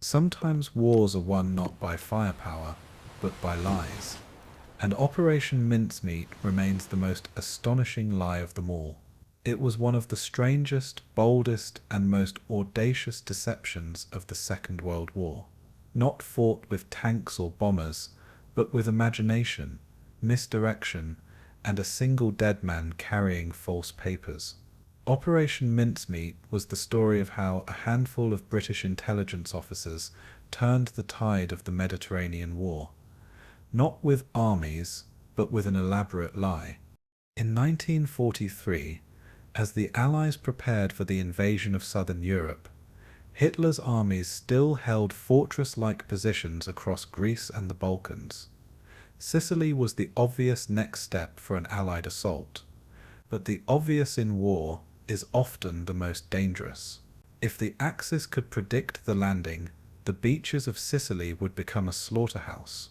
Sometimes wars are won not by firepower, but by lies. And Operation Mincemeat remains the most astonishing lie of them all. It was one of the strangest, boldest, and most audacious deceptions of the Second World War. Not fought with tanks or bombers, but with imagination, misdirection, and a single dead man carrying false papers. Operation Mincemeat was the story of how a handful of British intelligence officers turned the tide of the Mediterranean War, not with armies, but with an elaborate lie. In 1943, as the Allies prepared for the invasion of southern Europe, Hitler's armies still held fortress-like positions across Greece and the Balkans. Sicily was the obvious next step for an Allied assault, but the obvious in war is often the most dangerous. If the Axis could predict the landing, the beaches of Sicily would become a slaughterhouse.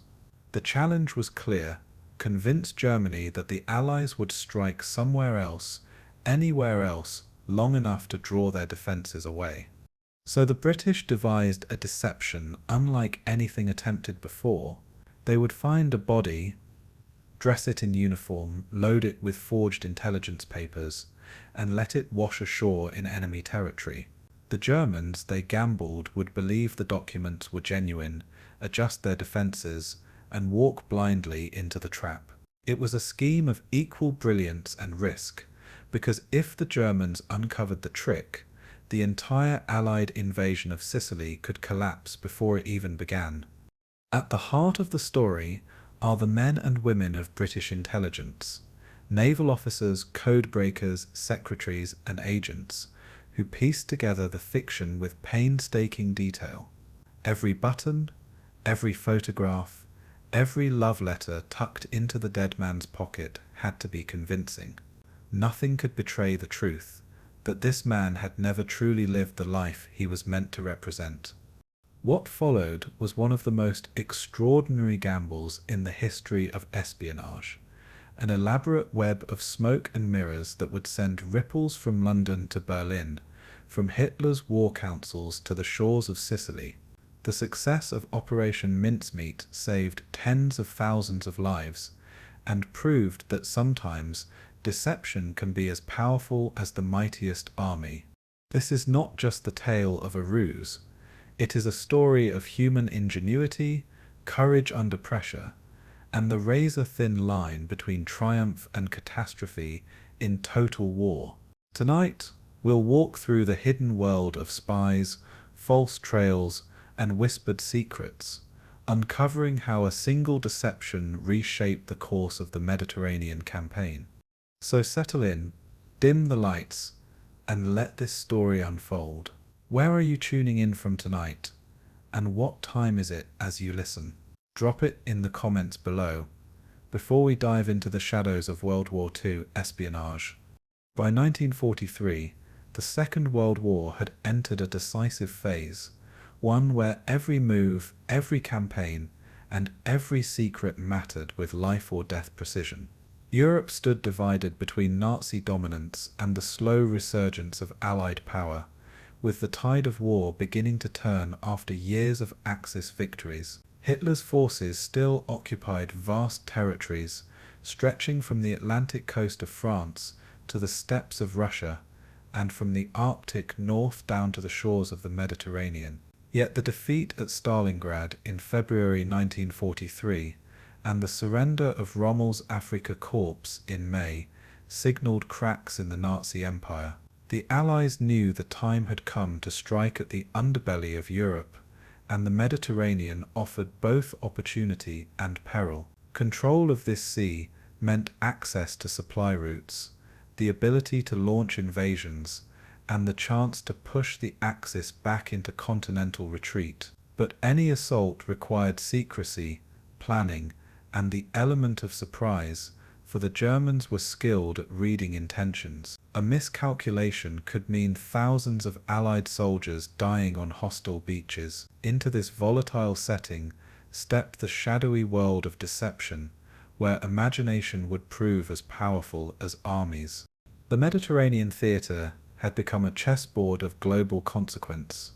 The challenge was clear: convince Germany that the Allies would strike somewhere else, anywhere else, long enough to draw their defences away. So the British devised a deception unlike anything attempted before. They would find a body, dress it in uniform, load it with forged intelligence papers, and let it wash ashore in enemy territory. The Germans, they gambled, would believe the documents were genuine, adjust their defences, and walk blindly into the trap. It was a scheme of equal brilliance and risk, because if the Germans uncovered the trick, the entire Allied invasion of Sicily could collapse before it even began. At the heart of the story are the men and women of British intelligence, naval officers, codebreakers, secretaries, and agents, who pieced together the fiction with painstaking detail. Every button, every photograph, every love letter tucked into the dead man's pocket had to be convincing. Nothing could betray the truth that this man had never truly lived the life he was meant to represent. What followed was one of the most extraordinary gambles in the history of espionage, an elaborate web of smoke and mirrors that would send ripples from London to Berlin, from Hitler's war councils to the shores of Sicily. The success of Operation Mincemeat saved tens of thousands of lives, and proved that sometimes deception can be as powerful as the mightiest army. This is not just the tale of a ruse. It is a story of human ingenuity, courage under pressure, and the razor-thin line between triumph and catastrophe in total war. Tonight, we'll walk through the hidden world of spies, false trails, and whispered secrets, uncovering how a single deception reshaped the course of the Mediterranean campaign. So settle in, dim the lights, and let this story unfold. Where are you tuning in from tonight? And what time is it as you listen? Drop it in the comments below. Before we dive into the shadows of World War II espionage. By 1943, the Second World War had entered a decisive phase, one where every move, every campaign, and every secret mattered with life or death precision. Europe stood divided between Nazi dominance and the slow resurgence of Allied power, with the tide of war beginning to turn after years of Axis victories. Hitler's forces still occupied vast territories, stretching from the Atlantic coast of France to the steppes of Russia, and from the Arctic north down to the shores of the Mediterranean. Yet the defeat at Stalingrad in February 1943 and the surrender of Rommel's Afrika Korps in May signaled cracks in the Nazi Empire. The Allies knew the time had come to strike at the underbelly of Europe, and the Mediterranean offered both opportunity and peril. Control of this sea meant access to supply routes, the ability to launch invasions, and the chance to push the Axis back into continental retreat. But any assault required secrecy, planning, and the element of surprise, for the Germans were skilled at reading intentions. A miscalculation could mean thousands of Allied soldiers dying on hostile beaches. Into this volatile setting stepped the shadowy world of deception, where imagination would prove as powerful as armies. The Mediterranean theatre had become a chessboard of global consequence,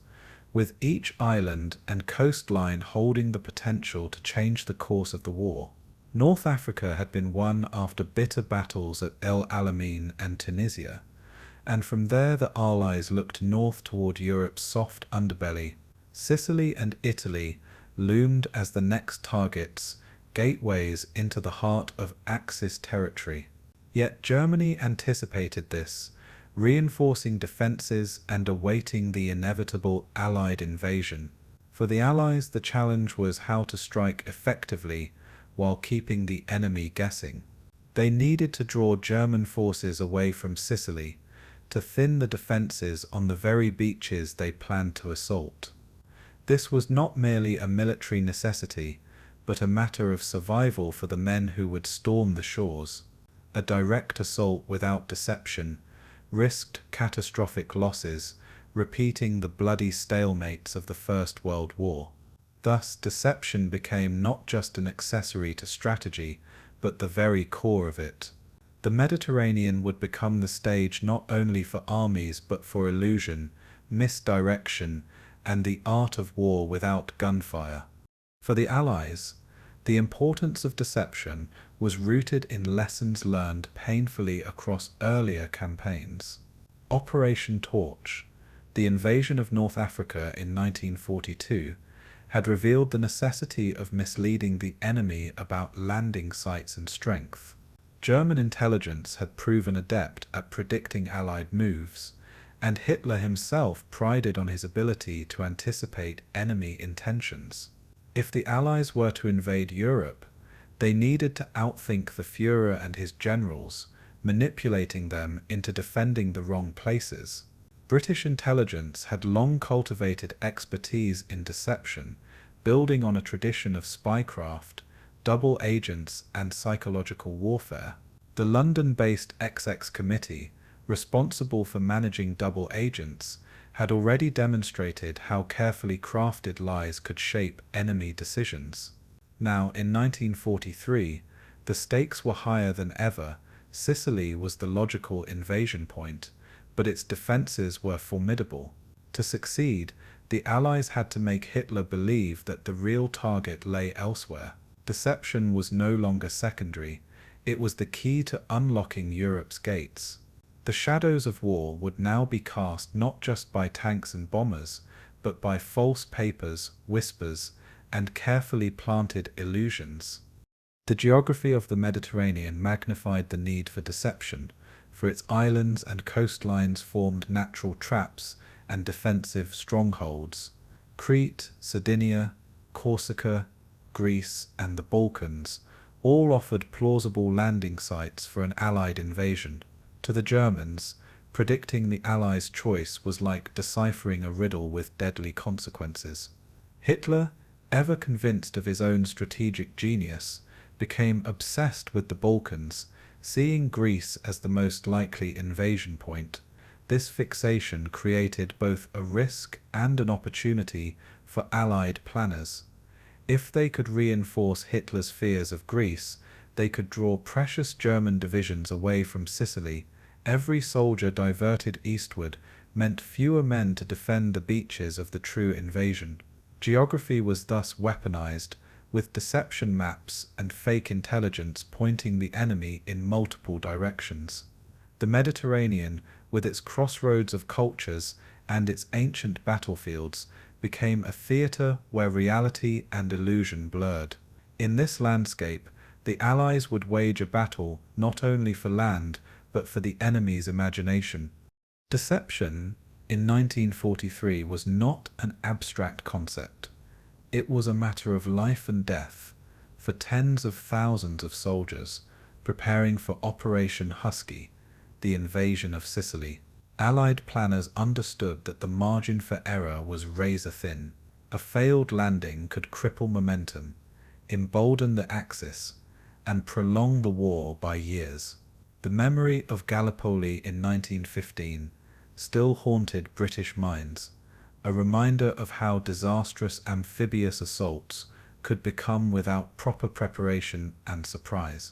with each island and coastline holding the potential to change the course of the war. North Africa had been won after bitter battles at El Alamein and Tunisia, and from there the Allies looked north toward Europe's soft underbelly. Sicily and Italy loomed as the next targets, gateways into the heart of Axis territory. Yet Germany anticipated this, reinforcing defences and awaiting the inevitable Allied invasion. For the Allies, the challenge was how to strike effectively while keeping the enemy guessing. They needed to draw German forces away from Sicily, to thin the defences on the very beaches they planned to assault. This was not merely a military necessity, but a matter of survival for the men who would storm the shores. A direct assault without deception risked catastrophic losses, repeating the bloody stalemates of the First World War. Thus, deception became not just an accessory to strategy, but the very core of it. The Mediterranean would become the stage not only for armies but for illusion, misdirection, and the art of war without gunfire. For the Allies, the importance of deception was rooted in lessons learned painfully across earlier campaigns. Operation Torch, the invasion of North Africa in 1942, had revealed the necessity of misleading the enemy about landing sites and strength. German intelligence had proven adept at predicting Allied moves, and Hitler himself prided on his ability to anticipate enemy intentions. If the Allies were to invade Europe, they needed to outthink the Führer and his generals, manipulating them into defending the wrong places. British intelligence had long cultivated expertise in deception, building on a tradition of spycraft, double agents, and psychological warfare. The London-based XX Committee, responsible for managing double agents, had already demonstrated how carefully crafted lies could shape enemy decisions. Now, in 1943, the stakes were higher than ever. Sicily was the logical invasion point, but its defences were formidable. To succeed, the Allies had to make Hitler believe that the real target lay elsewhere. Deception was no longer secondary, it was the key to unlocking Europe's gates. The shadows of war would now be cast not just by tanks and bombers, but by false papers, whispers, and carefully planted illusions. The geography of the Mediterranean magnified the need for deception, for its islands and coastlines formed natural traps and defensive strongholds. Crete, Sardinia, Corsica, Greece, and the Balkans all offered plausible landing sites for an Allied invasion. To the Germans, predicting the Allies' choice was like deciphering a riddle with deadly consequences. Hitler, ever convinced of his own strategic genius, became obsessed with the Balkans, seeing Greece as the most likely invasion point. This fixation created both a risk and an opportunity for Allied planners. If they could reinforce Hitler's fears of Greece, they could draw precious German divisions away from Sicily. Every soldier diverted eastward meant fewer men to defend the beaches of the true invasion. Geography was thus weaponized, with deception maps and fake intelligence pointing the enemy in multiple directions. The Mediterranean, with its crossroads of cultures and its ancient battlefields, became a theatre where reality and illusion blurred. In this landscape, the Allies would wage a battle not only for land, but for the enemy's imagination. Deception, in 1943, was not an abstract concept. It was a matter of life and death for tens of thousands of soldiers preparing for Operation Husky, the invasion of Sicily. Allied planners understood that the margin for error was razor-thin. A failed landing could cripple momentum, embolden the Axis, and prolong the war by years. The memory of Gallipoli in 1915 still haunted British minds, a reminder of how disastrous amphibious assaults could become without proper preparation and surprise.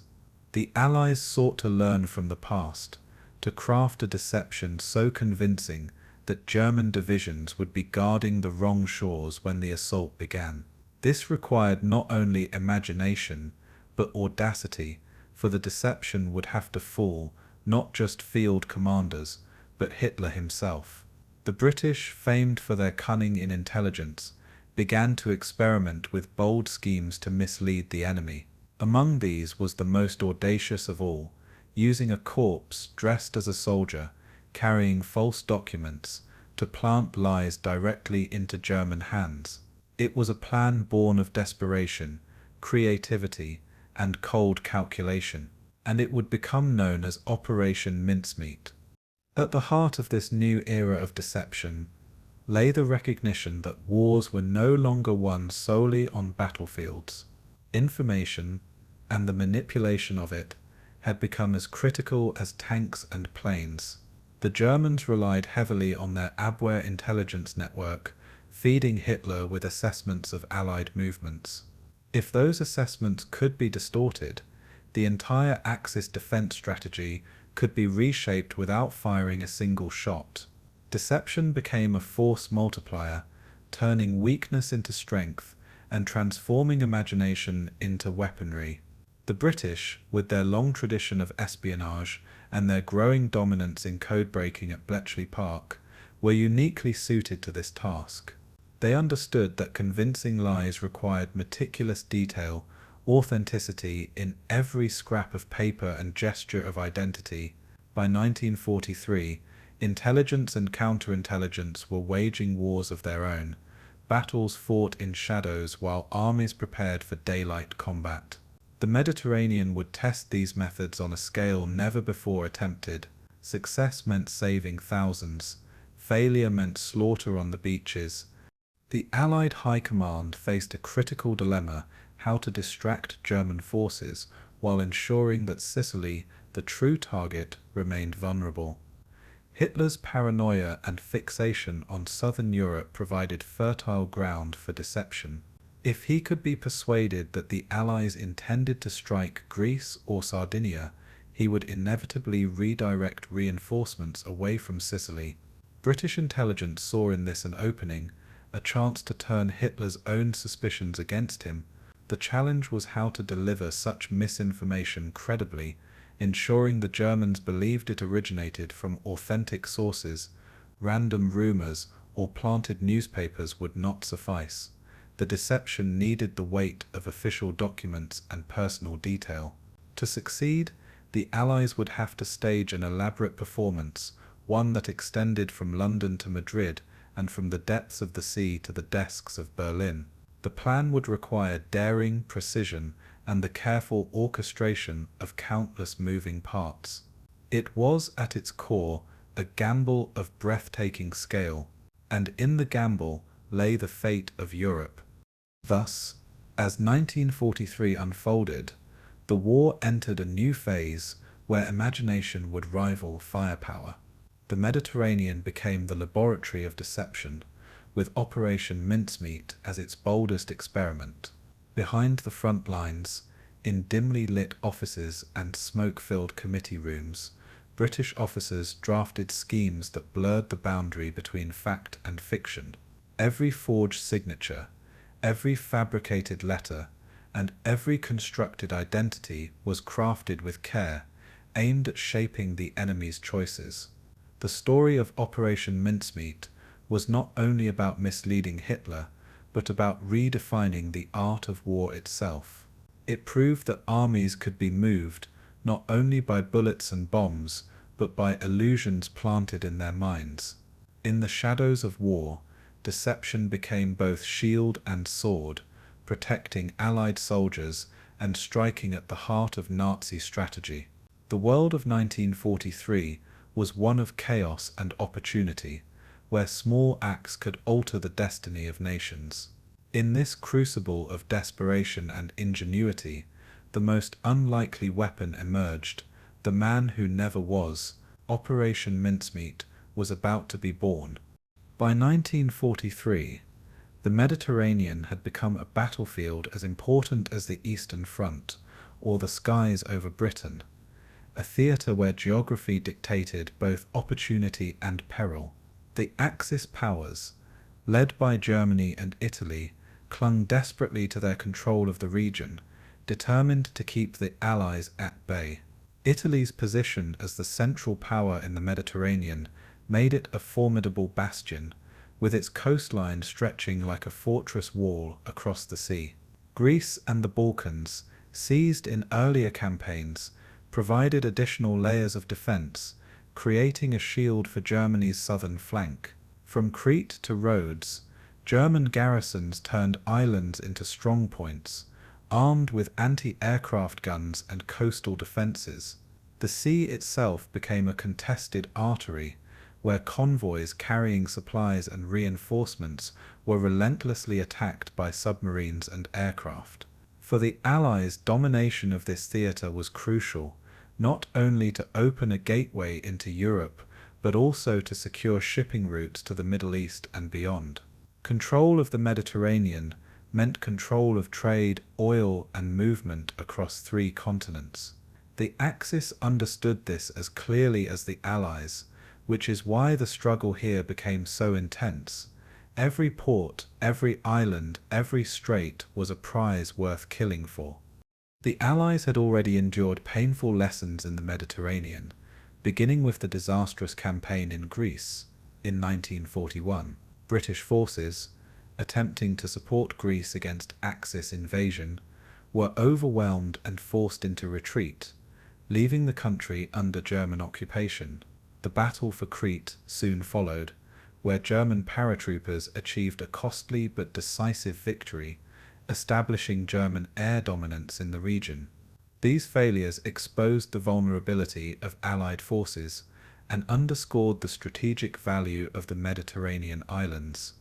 The Allies sought to learn from the past, to craft a deception so convincing that German divisions would be guarding the wrong shores when the assault began. This required not only imagination, but audacity, for the deception would have to fool not just field commanders, but Hitler himself. The British, famed for their cunning in intelligence, began to experiment with bold schemes to mislead the enemy. Among these was the most audacious of all, using a corpse dressed as a soldier, carrying false documents, to plant lies directly into German hands. It was a plan born of desperation, creativity, and cold calculation, and it would become known as Operation Mincemeat. At the heart of this new era of deception lay the recognition that wars were no longer won solely on battlefields. Information, and the manipulation of it, had become as critical as tanks and planes. The Germans relied heavily on their Abwehr intelligence network, feeding Hitler with assessments of Allied movements. If those assessments could be distorted, the entire Axis defense strategy could be reshaped without firing a single shot. Deception became a force multiplier, turning weakness into strength and transforming imagination into weaponry. The British, with their long tradition of espionage and their growing dominance in code-breaking at Bletchley Park, were uniquely suited to this task. They understood that convincing lies required meticulous detail, authenticity in every scrap of paper and gesture of identity. By 1943, intelligence and counterintelligence were waging wars of their own, battles fought in shadows while armies prepared for daylight combat. The Mediterranean would test these methods on a scale never before attempted. Success meant saving thousands. Failure meant slaughter on the beaches. The Allied High Command faced a critical dilemma: how to distract German forces while ensuring that Sicily, the true target, remained vulnerable. Hitler's paranoia and fixation on southern Europe provided fertile ground for deception. If he could be persuaded that the Allies intended to strike Greece or Sardinia, he would inevitably redirect reinforcements away from Sicily. British intelligence saw in this an opening, a chance to turn Hitler's own suspicions against him. The challenge was how to deliver such misinformation credibly, ensuring the Germans believed it originated from authentic sources. Random rumors or planted newspapers would not suffice. The deception needed the weight of official documents and personal detail. To succeed, the Allies would have to stage an elaborate performance, one that extended from London to Madrid and from the depths of the sea to the desks of Berlin. The plan would require daring, precision, and the careful orchestration of countless moving parts. It was, at its core, a gamble of breathtaking scale, and in the gamble lay the fate of Europe. Thus, as 1943 unfolded, the war entered a new phase where imagination would rival firepower. The Mediterranean became the laboratory of deception, with Operation Mincemeat as its boldest experiment. Behind the front lines, in dimly lit offices and smoke-filled committee rooms, British officers drafted schemes that blurred the boundary between fact and fiction. Every forged signature, every fabricated letter, and every constructed identity was crafted with care, aimed at shaping the enemy's choices. The story of Operation Mincemeat was not only about misleading Hitler, but about redefining the art of war itself. It proved that armies could be moved not only by bullets and bombs, but by illusions planted in their minds. In the shadows of war, deception became both shield and sword, protecting Allied soldiers and striking at the heart of Nazi strategy. The world of 1943 was one of chaos and opportunity, where small acts could alter the destiny of nations. In this crucible of desperation and ingenuity, the most unlikely weapon emerged. The man who never was. Operation Mincemeat was about to be born. By 1943, the Mediterranean had become a battlefield as important as the Eastern Front or the skies over Britain, a theatre where geography dictated both opportunity and peril. The Axis powers, led by Germany and Italy, clung desperately to their control of the region, determined to keep the Allies at bay. Italy's position as the central power in the Mediterranean made it a formidable bastion, with its coastline stretching like a fortress wall across the sea. Greece and the Balkans, seized in earlier campaigns, provided additional layers of defense, creating a shield for Germany's southern flank. From Crete to Rhodes, German garrisons turned islands into strongpoints, armed with anti-aircraft guns and coastal defenses. The sea itself became a contested artery, where convoys carrying supplies and reinforcements were relentlessly attacked by submarines and aircraft. For the Allies, domination of this theatre was crucial, not only to open a gateway into Europe, but also to secure shipping routes to the Middle East and beyond. Control of the Mediterranean meant control of trade, oil, and movement across 3 continents. The Axis understood this as clearly as the Allies, which is why the struggle here became so intense. Every port, every island, every strait was a prize worth killing for. The Allies had already endured painful lessons in the Mediterranean, beginning with the disastrous campaign in Greece in 1941. British forces, attempting to support Greece against Axis invasion, were overwhelmed and forced into retreat, leaving the country under German occupation. The battle for Crete soon followed, where German paratroopers achieved a costly but decisive victory, establishing German air dominance in the region. These failures exposed the vulnerability of Allied forces and underscored the strategic value of the Mediterranean islands.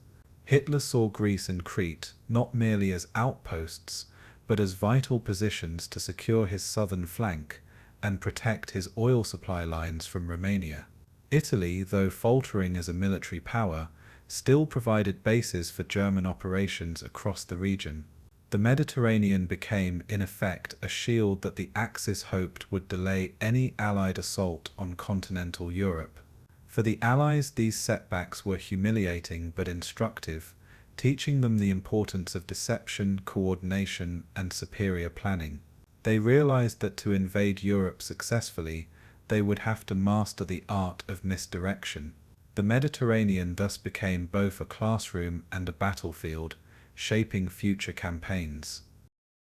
Hitler saw Greece and Crete not merely as outposts, but as vital positions to secure his southern flank and protect his oil supply lines from Romania. Italy, though faltering as a military power, still provided bases for German operations across the region. The Mediterranean became, in effect, a shield that the Axis hoped would delay any Allied assault on continental Europe. For the Allies, these setbacks were humiliating but instructive, teaching them the importance of deception, coordination, and superior planning. They realized that to invade Europe successfully, they would have to master the art of misdirection. The Mediterranean thus became both a classroom and a battlefield, shaping future campaigns.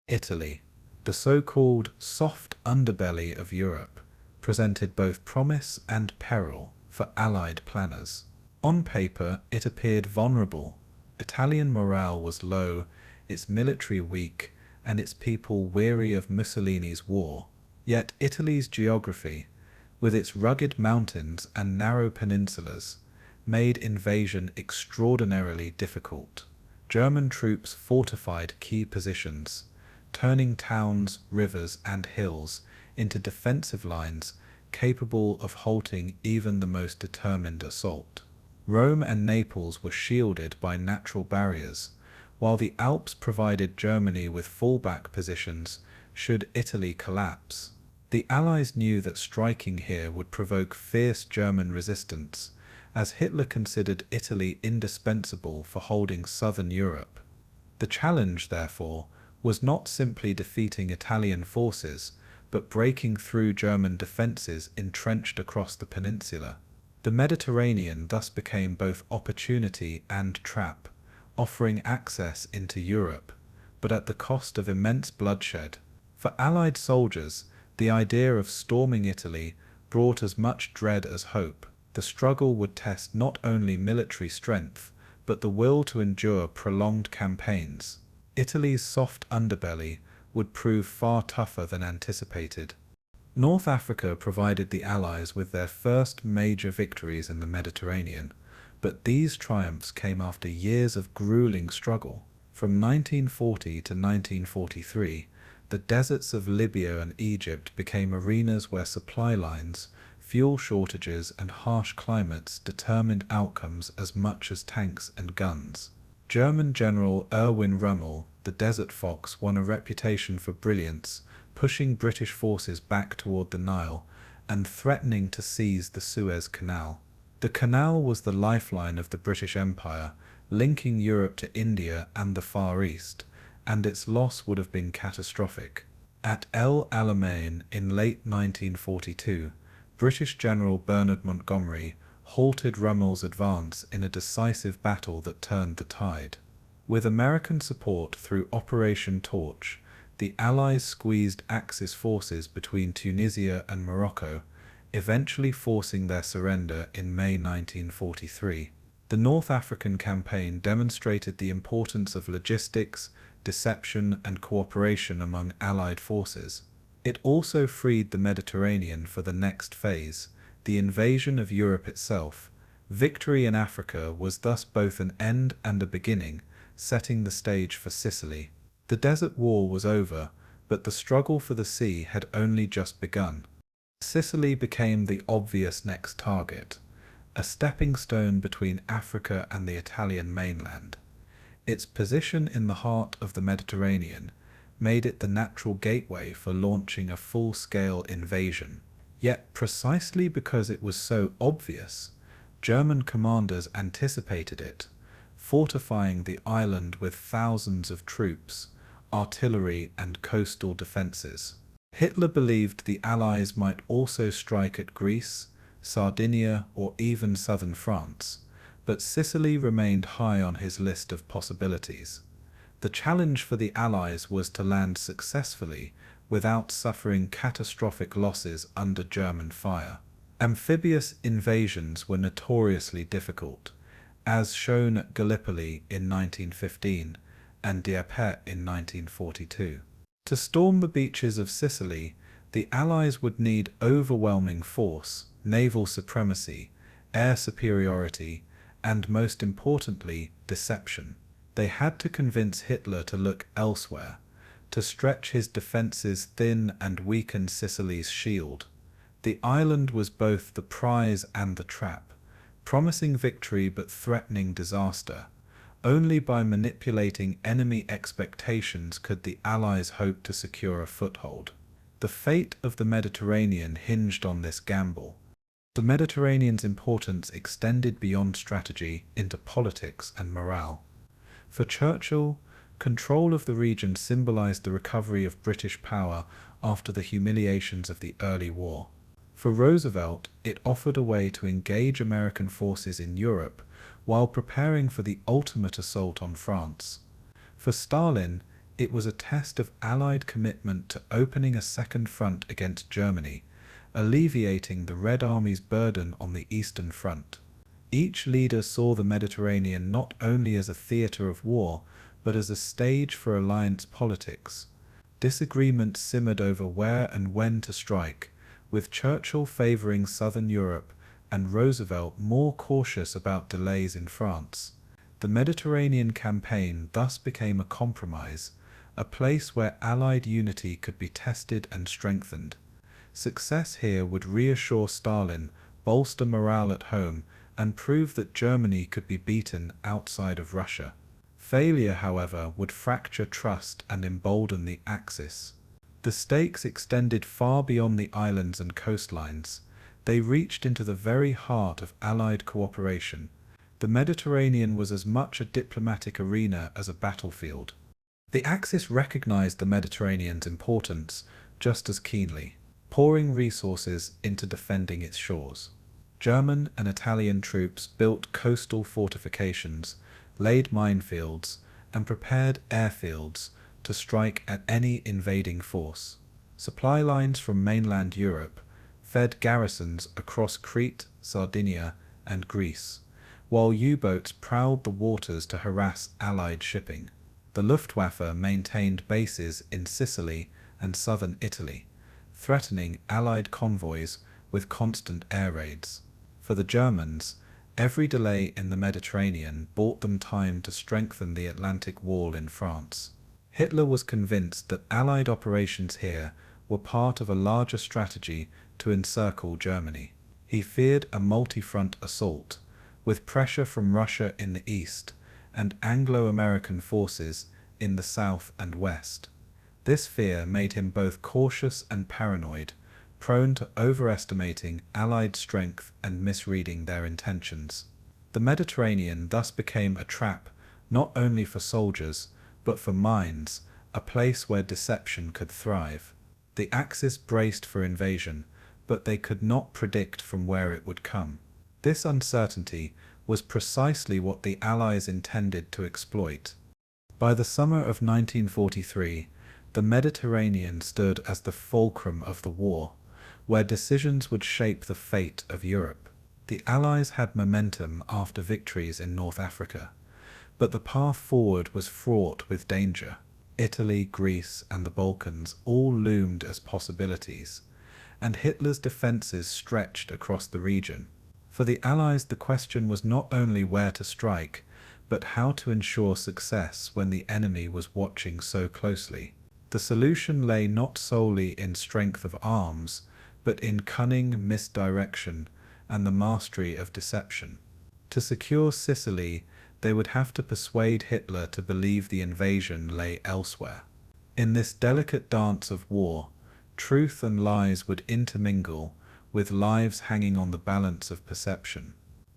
Italy, the so-called soft underbelly of Europe, presented both promise and peril for Allied planners. On paper, it appeared vulnerable. Italian morale was low, its military weak, and its people weary of Mussolini's war. Yet Italy's geography, with its rugged mountains and narrow peninsulas, made invasion extraordinarily difficult. German troops fortified key positions, turning towns, rivers, and hills into defensive lines capable of halting even the most determined assault. Rome and Naples were shielded by natural barriers, while the Alps provided Germany with fallback positions should Italy collapse. The Allies knew that striking here would provoke fierce German resistance, as Hitler considered Italy indispensable for holding southern Europe. The challenge, therefore, was not simply defeating Italian forces, but breaking through German defences entrenched across the peninsula. The Mediterranean thus became both opportunity and trap, offering access into Europe, but at the cost of immense bloodshed. For Allied soldiers, the idea of storming Italy brought as much dread as hope. The struggle would test not only military strength, but the will to endure prolonged campaigns. Italy's soft underbelly would prove far tougher than anticipated. North Africa provided the Allies with their first major victories in the Mediterranean, but these triumphs came after years of grueling struggle. From 1940 to 1943, the deserts of Libya and Egypt became arenas where supply lines, fuel shortages, and harsh climates determined outcomes as much as tanks and guns. German General Erwin Rommel, the Desert Fox, won a reputation for brilliance, pushing British forces back toward the Nile and threatening to seize the Suez Canal. The canal was the lifeline of the British Empire, linking Europe to India and the Far East, and its loss would have been catastrophic. At El Alamein in late 1942, British General Bernard Montgomery halted Rommel's advance in a decisive battle that turned the tide. With American support through Operation Torch, the Allies squeezed Axis forces between Tunisia and Morocco, eventually forcing their surrender in May 1943. The North African campaign demonstrated the importance of logistics, deception, and cooperation among Allied forces. It also freed the Mediterranean for the next phase, the invasion of Europe itself. Victory in Africa was thus both an end and a beginning, setting the stage for Sicily. The Desert War was over, but the struggle for the sea had only just begun. Sicily became the obvious next target, a stepping stone between Africa and the Italian mainland. Its position in the heart of the Mediterranean made it the natural gateway for launching a full-scale invasion. Yet precisely because it was so obvious, German commanders anticipated it, fortifying the island with thousands of troops, artillery, and coastal defenses. Hitler believed the Allies might also strike at Greece, Sardinia, or even southern France, but Sicily remained high on his list of possibilities. The challenge for the Allies was to land successfully without suffering catastrophic losses under German fire. Amphibious invasions were notoriously difficult, as shown at Gallipoli in 1915 and Dieppe in 1942. To storm the beaches of Sicily, the Allies would need overwhelming force, naval supremacy, air superiority, and most importantly, deception. They had to convince Hitler to look elsewhere, to stretch his defences thin and weaken Sicily's shield. The island was both the prize and the trap, promising victory but threatening disaster. Only by manipulating enemy expectations could the Allies hope to secure a foothold. The fate of the Mediterranean hinged on this gamble. The Mediterranean's importance extended beyond strategy into politics and morale. For Churchill, control of the region symbolized the recovery of British power after the humiliations of the early war. For Roosevelt, it offered a way to engage American forces in Europe while preparing for the ultimate assault on France. For Stalin, it was a test of Allied commitment to opening a second front against Germany, alleviating the Red Army's burden on the Eastern Front. Each leader saw the Mediterranean not only as a theatre of war, but as a stage for alliance politics. Disagreements simmered over where and when to strike, with Churchill favouring southern Europe and Roosevelt more cautious about delays in France. The Mediterranean campaign thus became a compromise, a place where Allied unity could be tested and strengthened. Success here would reassure Stalin, bolster morale at home, and prove that Germany could be beaten outside of Russia. Failure, however, would fracture trust and embolden the Axis. The stakes extended far beyond the islands and coastlines. They reached into the very heart of Allied cooperation. The Mediterranean was as much a diplomatic arena as a battlefield. The Axis recognized the Mediterranean's importance just as keenly, pouring resources into defending its shores. German and Italian troops built coastal fortifications, laid minefields, and prepared airfields to strike at any invading force. Supply lines from mainland Europe fed garrisons across Crete, Sardinia, and Greece, while U-boats prowled the waters to harass Allied shipping. The Luftwaffe maintained bases in Sicily and southern Italy, threatening Allied convoys with constant air raids. For the Germans, every delay in the Mediterranean bought them time to strengthen the Atlantic Wall in France. Hitler was convinced that Allied operations here were part of a larger strategy to encircle Germany. He feared a multi-front assault, with pressure from Russia in the east and Anglo-American forces in the south and west. This fear made him both cautious and paranoid, prone to overestimating Allied strength and misreading their intentions. The Mediterranean thus became a trap not only for soldiers, but for minds, a place where deception could thrive. The Axis braced for invasion, but they could not predict from where it would come. This uncertainty was precisely what the Allies intended to exploit. By the summer of 1943, the Mediterranean stood as the fulcrum of the war, where decisions would shape the fate of Europe. The Allies had momentum after victories in North Africa, but the path forward was fraught with danger. Italy, Greece, and the Balkans all loomed as possibilities, and Hitler's defences stretched across the region. For the Allies, the question was not only where to strike, but how to ensure success when the enemy was watching so closely. The solution lay not solely in strength of arms, but in cunning misdirection and the mastery of deception. To secure Sicily, they would have to persuade Hitler to believe the invasion lay elsewhere. In this delicate dance of war, truth and lies would intermingle, with lives hanging on the balance of perception.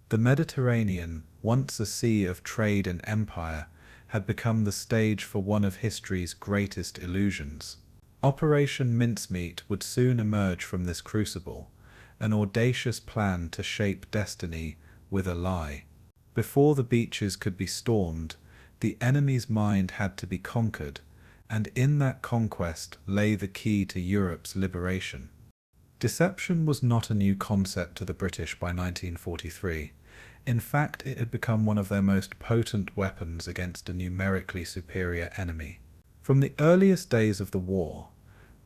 The Mediterranean, once a sea of trade and empire, had become the stage for one of history's greatest illusions. Operation Mincemeat would soon emerge from this crucible, an audacious plan to shape destiny with a lie. Before the beaches could be stormed, the enemy's mind had to be conquered, and in that conquest lay the key to Europe's liberation. Deception was not a new concept to the British by 1943. In fact, it had become one of their most potent weapons against a numerically superior enemy. From the earliest days of the war,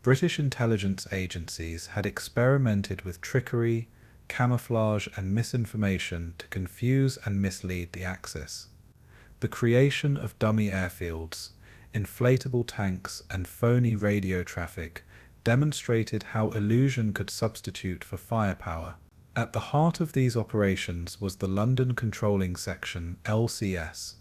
British intelligence agencies had experimented with trickery, camouflage, and misinformation to confuse and mislead the Axis. The creation of dummy airfields, inflatable tanks, and phony radio traffic demonstrated how illusion could substitute for firepower. At the heart of these operations was the London Controlling Section (LCS),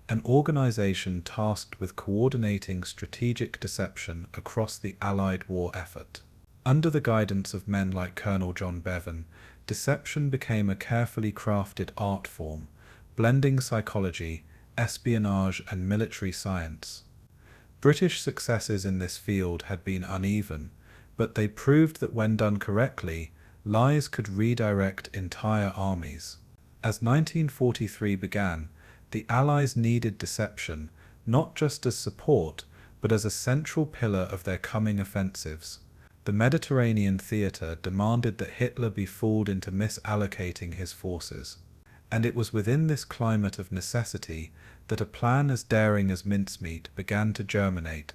an organization tasked with coordinating strategic deception across the Allied war effort. Under the guidance of men like Colonel John Bevan, deception became a carefully crafted art form, blending psychology, espionage, and military science. British successes in this field had been uneven, but they proved that when done correctly, lies could redirect entire armies. As 1943 began, the Allies needed deception, not just as support, but as a central pillar of their coming offensives. The Mediterranean theatre demanded that Hitler be fooled into misallocating his forces. And it was within this climate of necessity that a plan as daring as mincemeat began to germinate.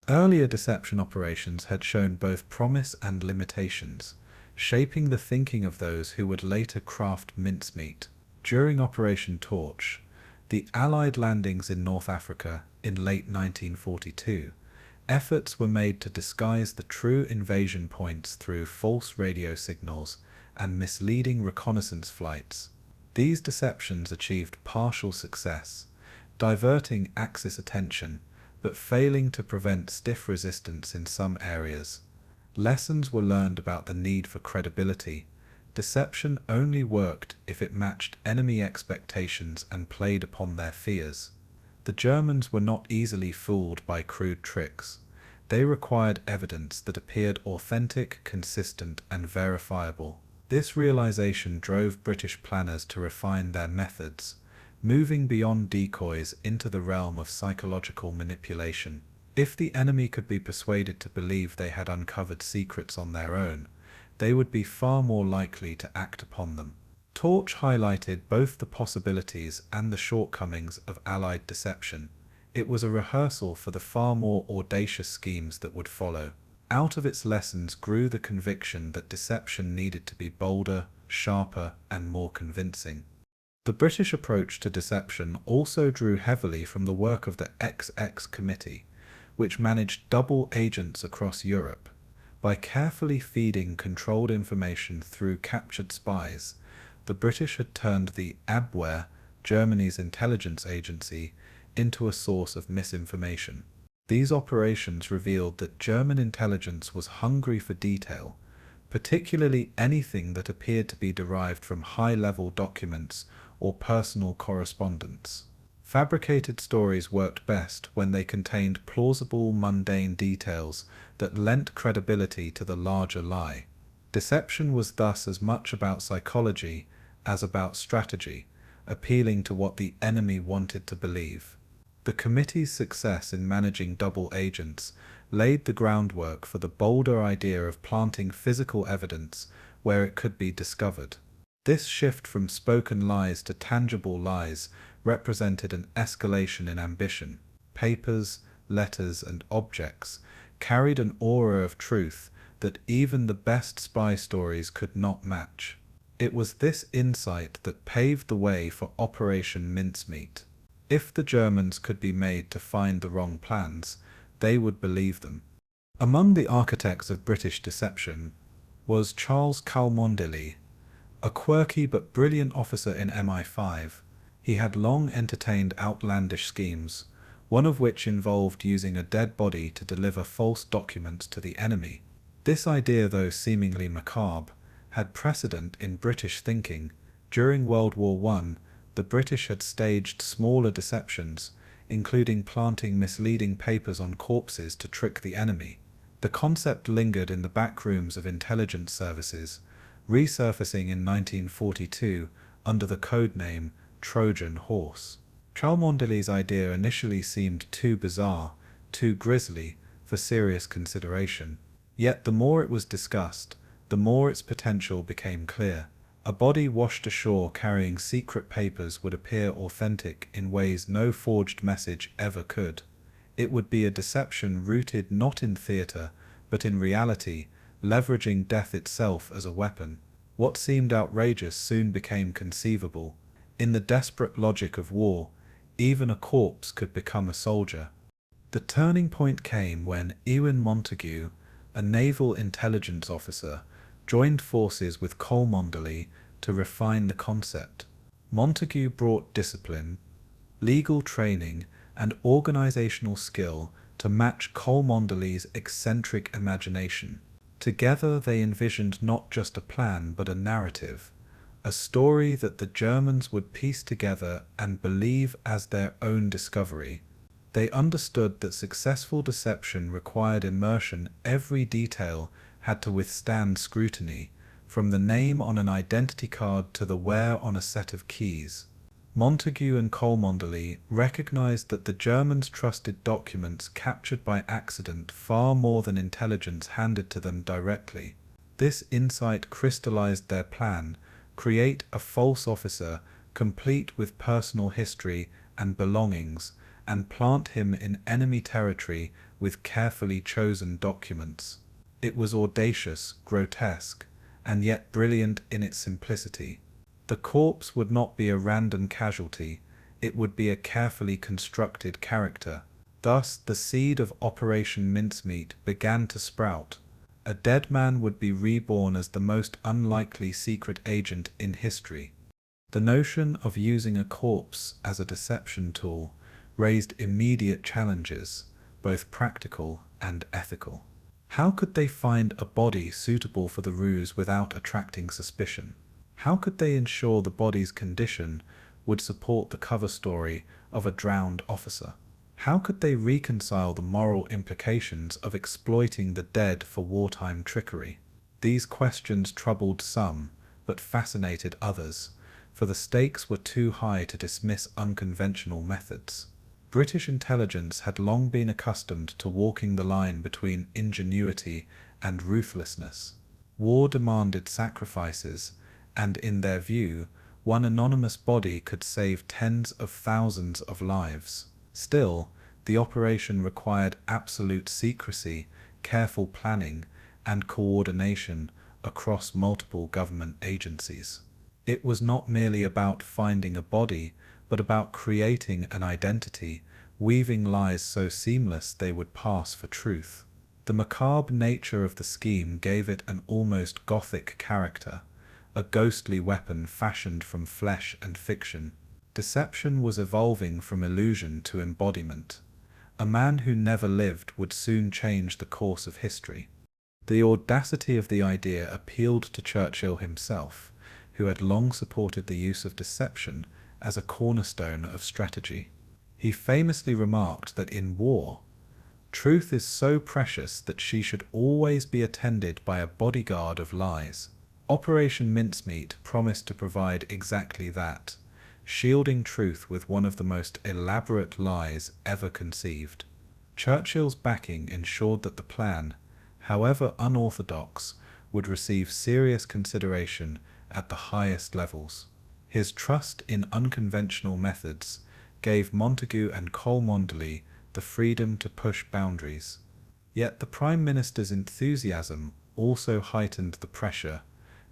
Earlier deception operations had shown both promise and limitations, shaping the thinking of those who would later craft mincemeat. During Operation Torch, the Allied landings in North Africa in late 1942, efforts were made to disguise the true invasion points through false radio signals and misleading reconnaissance flights. These deceptions achieved partial success, diverting Axis attention, but failing to prevent stiff resistance in some areas. Lessons were learned about the need for credibility. Deception only worked if it matched enemy expectations and played upon their fears. The Germans were not easily fooled by crude tricks. They required evidence that appeared authentic, consistent, and verifiable. This realization drove British planners to refine their methods, moving beyond decoys into the realm of psychological manipulation. If the enemy could be persuaded to believe they had uncovered secrets on their own, they would be far more likely to act upon them. Torch highlighted both the possibilities and the shortcomings of Allied deception. It was a rehearsal for the far more audacious schemes that would follow. Out of its lessons grew the conviction that deception needed to be bolder, sharper, and more convincing. The British approach to deception also drew heavily from the work of the XX Committee, which managed double agents across Europe. By carefully feeding controlled information through captured spies, the British had turned the Abwehr, Germany's intelligence agency, into a source of misinformation. These operations revealed that German intelligence was hungry for detail, particularly anything that appeared to be derived from high-level documents or personal correspondence. Fabricated stories worked best when they contained plausible, mundane details that lent credibility to the larger lie. Deception was thus as much about psychology as about strategy, appealing to what the enemy wanted to believe. The committee's success in managing double agents laid the groundwork for the bolder idea of planting physical evidence where it could be discovered. This shift from spoken lies to tangible lies represented an escalation in ambition. Papers, letters, and objects carried an aura of truth that even the best spy stories could not match. It was this insight that paved the way for Operation Mincemeat. If the Germans could be made to find the wrong plans, they would believe them. Among the architects of British deception was Charles Cholmondeley, a quirky but brilliant officer in MI5. He had long entertained outlandish schemes, one of which involved using a dead body to deliver false documents to the enemy. This idea, though seemingly macabre, had precedent in British thinking. During World War I, the British had staged smaller deceptions, including planting misleading papers on corpses to trick the enemy. The concept lingered in the back rooms of intelligence services, resurfacing in 1942 under the codename Trojan Horse. Cholmondeley's idea initially seemed too bizarre, too grisly, for serious consideration. Yet the more it was discussed, the more its potential became clear. A body washed ashore carrying secret papers would appear authentic in ways no forged message ever could. It would be a deception rooted not in theatre, but in reality, leveraging death itself as a weapon. What seemed outrageous soon became conceivable. In the desperate logic of war, even a corpse could become a soldier. The turning point came when Montagu, a naval intelligence officer, joined forces with Cholmondeley to refine the concept. Montagu brought discipline, legal training, and organizational skill to match Cholmondeley's eccentric imagination. Together they envisioned not just a plan but a narrative, a story that the Germans would piece together and believe as their own discovery. They understood that successful deception required immersion. Every detail had to withstand scrutiny, from the name on an identity card to the wear on a set of keys. Montagu and Cholmondeley recognized that the Germans trusted documents captured by accident far more than intelligence handed to them directly. This insight crystallized their plan: create a false officer, complete with personal history and belongings, and plant him in enemy territory with carefully chosen documents. It was audacious, grotesque, and yet brilliant in its simplicity. The corpse would not be a random casualty, it would be a carefully constructed character. Thus the seed of Operation Mincemeat began to sprout. A dead man would be reborn as the most unlikely secret agent in history. The notion of using a corpse as a deception tool raised immediate challenges, both practical and ethical. How could they find a body suitable for the ruse without attracting suspicion? How could they ensure the body's condition would support the cover story of a drowned officer? How could they reconcile the moral implications of exploiting the dead for wartime trickery? These questions troubled some, but fascinated others, for the stakes were too high to dismiss unconventional methods. British intelligence had long been accustomed to walking the line between ingenuity and ruthlessness. War demanded sacrifices, and in their view, one anonymous body could save tens of thousands of lives. Still, the operation required absolute secrecy, careful planning, and coordination across multiple government agencies. It was not merely about finding a body, but about creating an identity, weaving lies so seamless they would pass for truth. The macabre nature of the scheme gave it an almost gothic character, a ghostly weapon fashioned from flesh and fiction. Deception was evolving from illusion to embodiment. A man who never lived would soon change the course of history. The audacity of the idea appealed to Churchill himself, who had long supported the use of deception as a cornerstone of strategy. He famously remarked that in war, truth is so precious that she should always be attended by a bodyguard of lies. Operation Mincemeat promised to provide exactly that, shielding truth with one of the most elaborate lies ever conceived. Churchill's backing ensured that the plan, however unorthodox, would receive serious consideration at the highest levels. His trust in unconventional methods gave Montagu and Cholmondeley the freedom to push boundaries. Yet the Prime Minister's enthusiasm also heightened the pressure.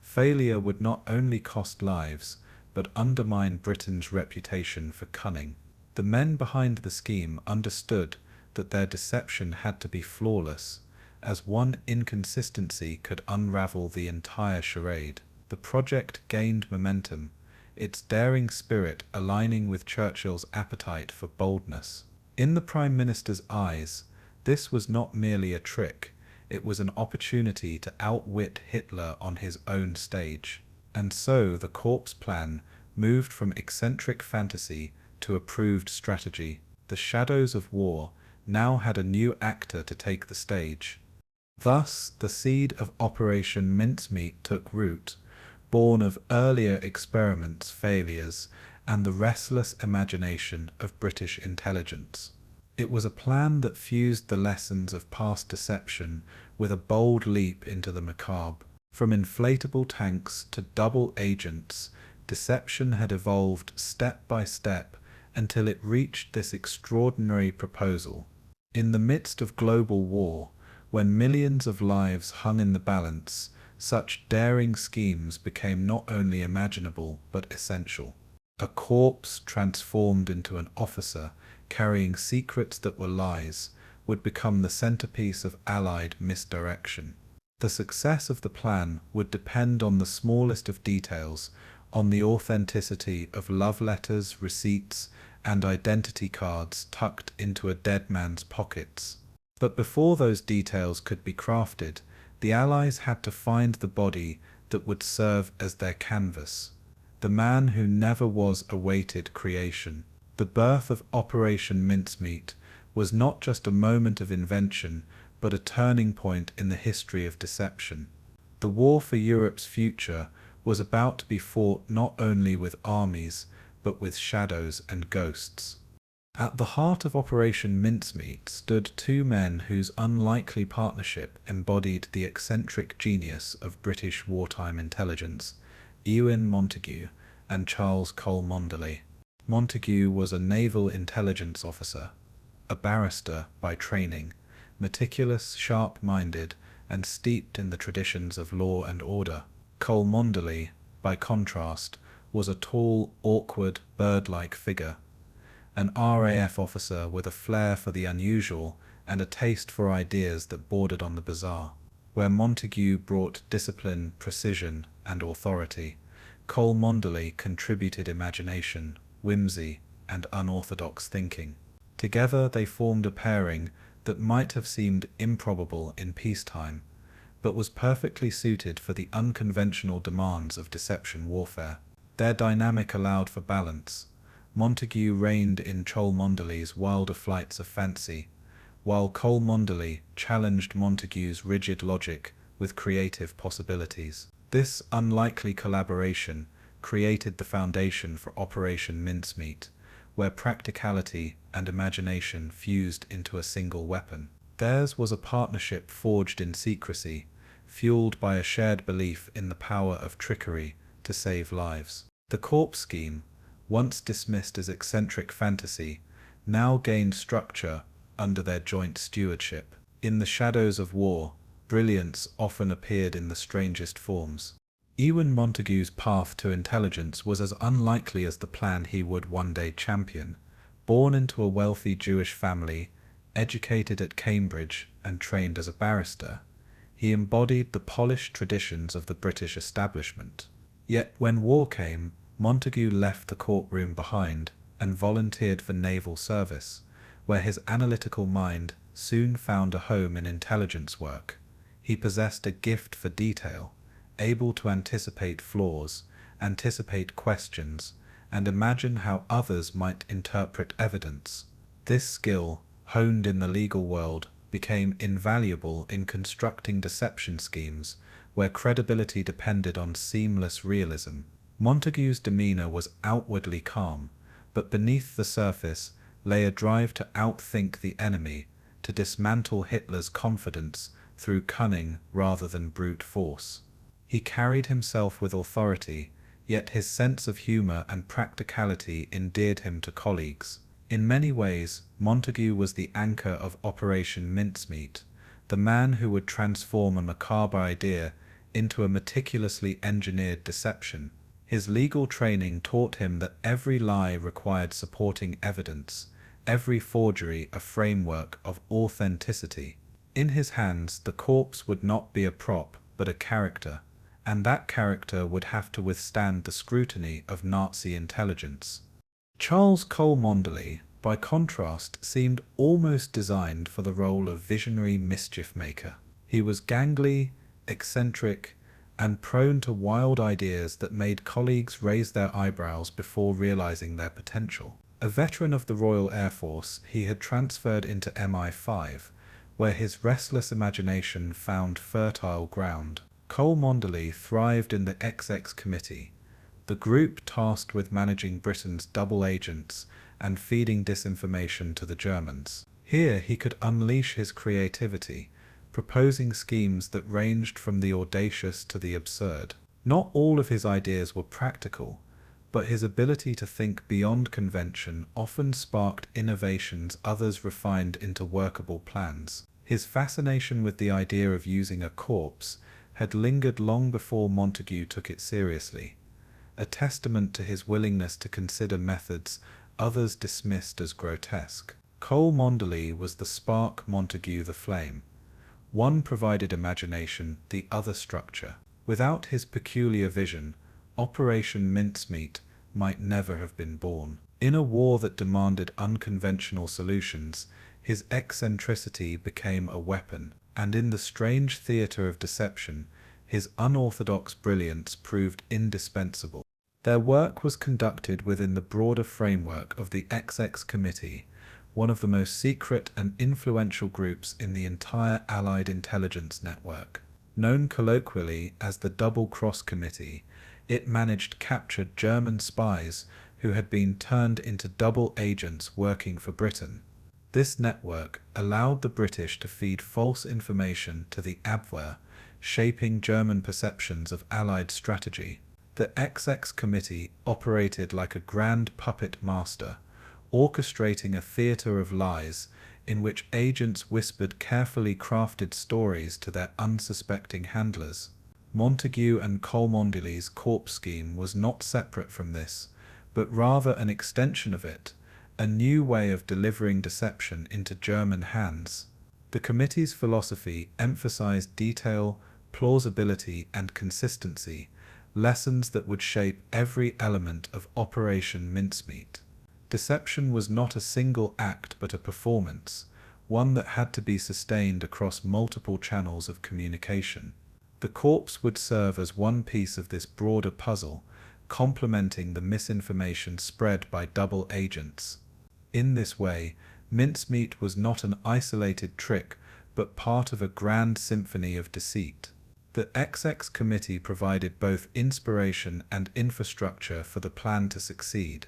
Failure would not only cost lives, but undermine Britain's reputation for cunning. The men behind the scheme understood that their deception had to be flawless, as one inconsistency could unravel the entire charade. The project gained momentum, its daring spirit aligning with Churchill's appetite for boldness. In the Prime Minister's eyes, this was not merely a trick, it was an opportunity to outwit Hitler on his own stage. And so the Corps plan moved from eccentric fantasy to approved strategy. The shadows of war now had a new actor to take the stage. Thus, the seed of Operation Mincemeat took root, born of earlier experiments' failures and the restless imagination of British intelligence. It was a plan that fused the lessons of past deception with a bold leap into the macabre. From inflatable tanks to double agents, deception had evolved step by step until it reached this extraordinary proposal. In the midst of global war, when millions of lives hung in the balance, such daring schemes became not only imaginable but essential. A corpse transformed into an officer carrying secrets that were lies would become the centerpiece of Allied misdirection. The success of the plan would depend on the smallest of details, on the authenticity of love letters, receipts, and identity cards tucked into a dead man's pockets. But before those details could be crafted, the Allies had to find the body that would serve as their canvas, the man who never was awaited creation. The birth of Operation Mincemeat was not just a moment of invention, but a turning point in the history of deception. The war for Europe's future was about to be fought not only with armies, but with shadows and ghosts. At the heart of Operation Mincemeat stood two men whose unlikely partnership embodied the eccentric genius of British wartime intelligence, Ewan Montagu and Charles Cholmondeley. Montagu was a naval intelligence officer, a barrister by training, meticulous, sharp-minded, and steeped in the traditions of law and order. Cholmondeley, by contrast, was a tall, awkward, bird-like figure, an RAF officer with a flair for the unusual and a taste for ideas that bordered on the bizarre. Where Montagu brought discipline, precision, and authority, Cholmondeley contributed imagination, whimsy, and unorthodox thinking. Together they formed a pairing that might have seemed improbable in peacetime, but was perfectly suited for the unconventional demands of deception warfare. Their dynamic allowed for balance. Montagu reigned in Cholmondeley's wilder flights of fancy, while Cholmondeley challenged Montagu's rigid logic with creative possibilities. This unlikely collaboration created the foundation for Operation Mincemeat, where practicality and imagination fused into a single weapon. Theirs was a partnership forged in secrecy, fueled by a shared belief in the power of trickery to save lives. The Corps scheme, once dismissed as eccentric fantasy, now gained structure under their joint stewardship. In the shadows of war, brilliance often appeared in the strangest forms. Ewan Montagu's path to intelligence was as unlikely as the plan he would one day champion. Born into a wealthy Jewish family, educated at Cambridge and trained as a barrister, he embodied the polished traditions of the British establishment. Yet when war came, Montagu left the courtroom behind and volunteered for naval service, where his analytical mind soon found a home in intelligence work. He possessed a gift for detail, able to anticipate flaws, anticipate questions, and imagine how others might interpret evidence. This skill, honed in the legal world, became invaluable in constructing deception schemes where credibility depended on seamless realism. Montagu's demeanor was outwardly calm, but beneath the surface lay a drive to outthink the enemy, to dismantle Hitler's confidence through cunning rather than brute force. He carried himself with authority, yet his sense of humor and practicality endeared him to colleagues. In many ways, Montagu was the anchor of Operation Mincemeat, the man who would transform a macabre idea into a meticulously engineered deception. His legal training taught him that every lie required supporting evidence, every forgery a framework of authenticity. In his hands, the corpse would not be a prop, but a character, and that character would have to withstand the scrutiny of Nazi intelligence. Charles Cholmondeley, by contrast, seemed almost designed for the role of visionary mischief-maker. He was gangly, eccentric, and prone to wild ideas that made colleagues raise their eyebrows before realizing their potential. A veteran of the Royal Air Force, he had transferred into MI5, where his restless imagination found fertile ground. Cholmondeley thrived in the XX Committee, the group tasked with managing Britain's double agents and feeding disinformation to the Germans. Here he could unleash his creativity, proposing schemes that ranged from the audacious to the absurd. Not all of his ideas were practical, but his ability to think beyond convention often sparked innovations others refined into workable plans. His fascination with the idea of using a corpse had lingered long before Montagu took it seriously, a testament to his willingness to consider methods others dismissed as grotesque. Cholmondeley was the spark, Montagu the flame. One provided imagination, the other structure. Without his peculiar vision, Operation Mincemeat might never have been born. In a war that demanded unconventional solutions, his eccentricity became a weapon, and in the strange theater of deception, his unorthodox brilliance proved indispensable. Their work was conducted within the broader framework of the XX Committee, one of the most secret and influential groups in the entire Allied intelligence network. Known colloquially as the Double Cross Committee, it managed captured German spies who had been turned into double agents working for Britain. This network allowed the British to feed false information to the Abwehr, shaping German perceptions of Allied strategy. The XX Committee operated like a grand puppet master, orchestrating a theater of lies in which agents whispered carefully crafted stories to their unsuspecting handlers. Montagu and Cholmondeley's corpse scheme was not separate from this, but rather an extension of it, a new way of delivering deception into German hands. The committee's philosophy emphasized detail, plausibility, and consistency, lessons that would shape every element of Operation Mincemeat. Deception was not a single act but a performance, one that had to be sustained across multiple channels of communication. The corpse would serve as one piece of this broader puzzle, complementing the misinformation spread by double agents. In this way, mincemeat was not an isolated trick, but part of a grand symphony of deceit. The XX Committee provided both inspiration and infrastructure for the plan to succeed.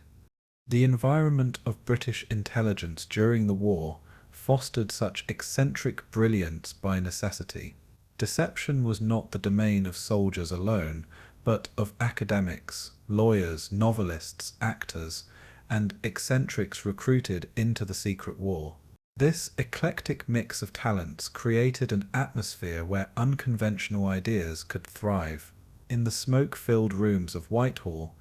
The environment of British intelligence during the war fostered such eccentric brilliance by necessity. Deception was not the domain of soldiers alone, but of academics, lawyers, novelists, actors, and eccentrics recruited into the secret war. This eclectic mix of talents created an atmosphere where unconventional ideas could thrive. In the smoke-filled rooms of Whitehall,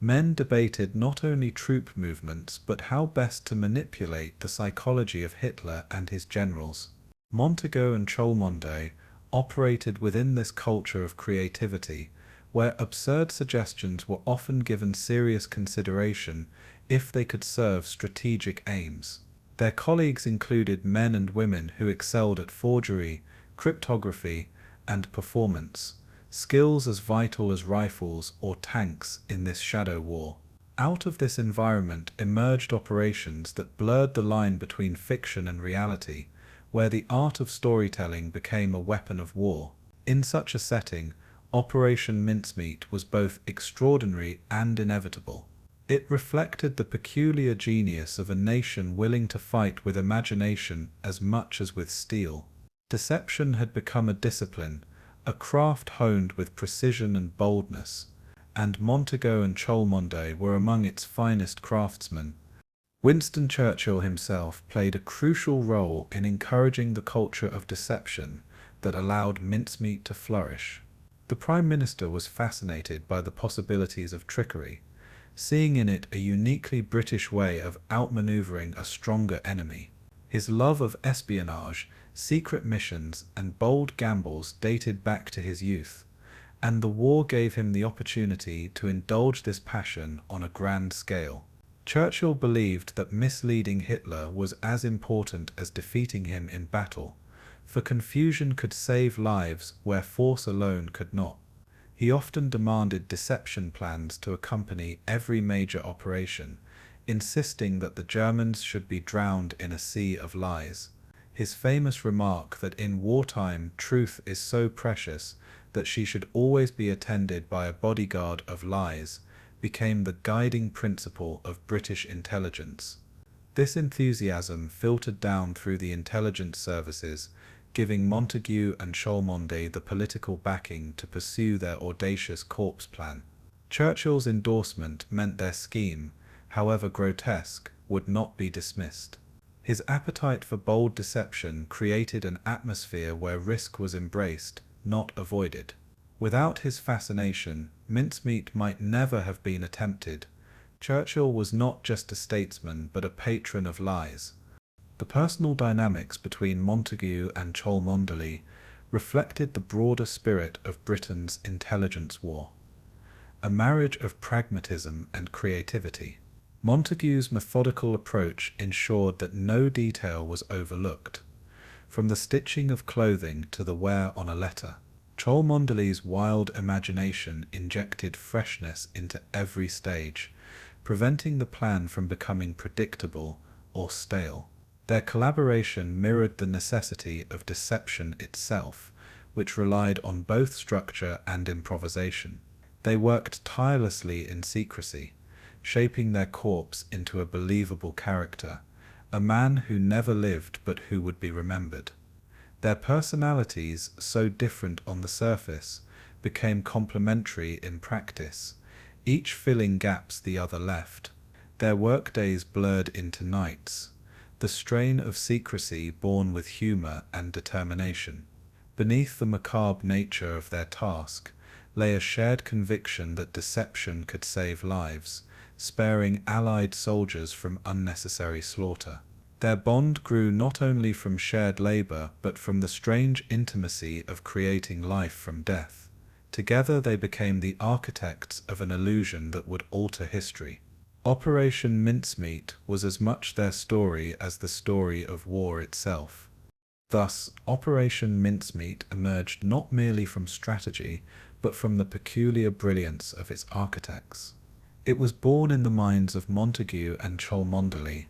men debated not only troop movements but how best to manipulate the psychology of Hitler and his generals. Montagu and Cholmondeley operated within this culture of creativity, where absurd suggestions were often given serious consideration if they could serve strategic aims. Their colleagues included men and women who excelled at forgery, cryptography, and performance, skills as vital as rifles or tanks in this shadow war. Out of this environment emerged operations that blurred the line between fiction and reality, where the art of storytelling became a weapon of war. In such a setting, Operation Mincemeat was both extraordinary and inevitable. It reflected the peculiar genius of a nation willing to fight with imagination as much as with steel. Deception had become a discipline, a craft honed with precision and boldness, and Montagu and Cholmondeley were among its finest craftsmen. Winston Churchill himself played a crucial role in encouraging the culture of deception that allowed mincemeat to flourish. The Prime Minister was fascinated by the possibilities of trickery, seeing in it a uniquely British way of outmaneuvering a stronger enemy. His love of espionage, secret missions, and bold gambles dated back to his youth, and the war gave him the opportunity to indulge this passion on a grand scale. Churchill believed that misleading Hitler was as important as defeating him in battle, for confusion could save lives where force alone could not. He often demanded deception plans to accompany every major operation, insisting that the Germans should be drowned in a sea of lies. His famous remark that in wartime truth is so precious that she should always be attended by a bodyguard of lies became the guiding principle of British intelligence. This enthusiasm filtered down through the intelligence services, giving Montagu and Cholmondeley the political backing to pursue their audacious corpse plan. Churchill's endorsement meant their scheme, however grotesque, would not be dismissed. His appetite for bold deception created an atmosphere where risk was embraced, not avoided. Without his fascination, mincemeat might never have been attempted. Churchill was not just a statesman but a patron of lies. The personal dynamics between Montagu and Cholmondeley reflected the broader spirit of Britain's intelligence war, a marriage of pragmatism and creativity. Montagu's methodical approach ensured that no detail was overlooked, from the stitching of clothing to the wear on a letter. Cholmondeley's wild imagination injected freshness into every stage, preventing the plan from becoming predictable or stale. Their collaboration mirrored the necessity of deception itself, which relied on both structure and improvisation. They worked tirelessly in secrecy, shaping their corpse into a believable character, a man who never lived but who would be remembered. Their personalities, so different on the surface, became complementary in practice, each filling gaps the other left. Their workdays blurred into nights, the strain of secrecy born with humor and determination. Beneath the macabre nature of their task lay a shared conviction that deception could save lives, sparing Allied soldiers from unnecessary slaughter. Their bond grew not only from shared labor but from the strange intimacy of creating life from death. Together they became the architects of an illusion that would alter history. Operation Mincemeat was as much their story as the story of war itself. Thus, Operation Mincemeat emerged not merely from strategy, but from the peculiar brilliance of its architects. It was born in the minds of Montagu and Cholmondeley,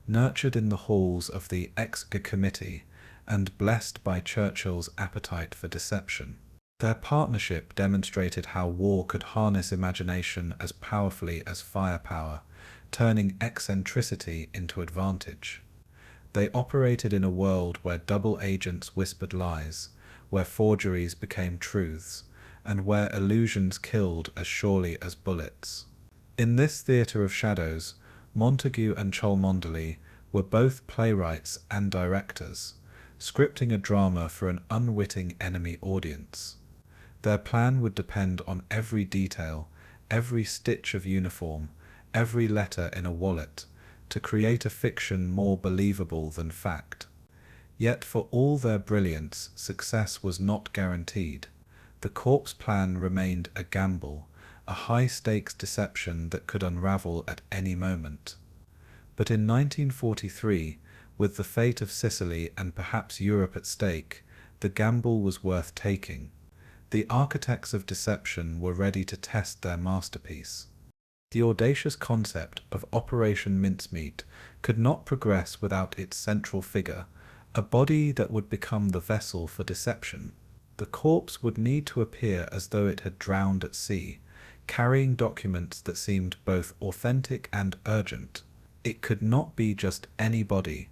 nurtured in the halls of the Exeter Committee, and blessed by Churchill's appetite for deception. Their partnership demonstrated how war could harness imagination as powerfully as firepower, turning eccentricity into advantage. They operated in a world where double agents whispered lies, where forgeries became truths, and where illusions killed as surely as bullets. In this theatre of shadows, Montagu and Cholmondeley were both playwrights and directors, scripting a drama for an unwitting enemy audience. Their plan would depend on every detail, every stitch of uniform, every letter in a wallet, to create a fiction more believable than fact. Yet for all their brilliance, success was not guaranteed. The corpse plan remained a gamble, a high-stakes deception that could unravel at any moment. But in 1943, with the fate of Sicily and perhaps Europe at stake, the gamble was worth taking. The architects of deception were ready to test their masterpiece. The audacious concept of Operation Mincemeat could not progress without its central figure, a body that would become the vessel for deception. The corpse would need to appear as though it had drowned at sea, carrying documents that seemed both authentic and urgent. It could not be just any body.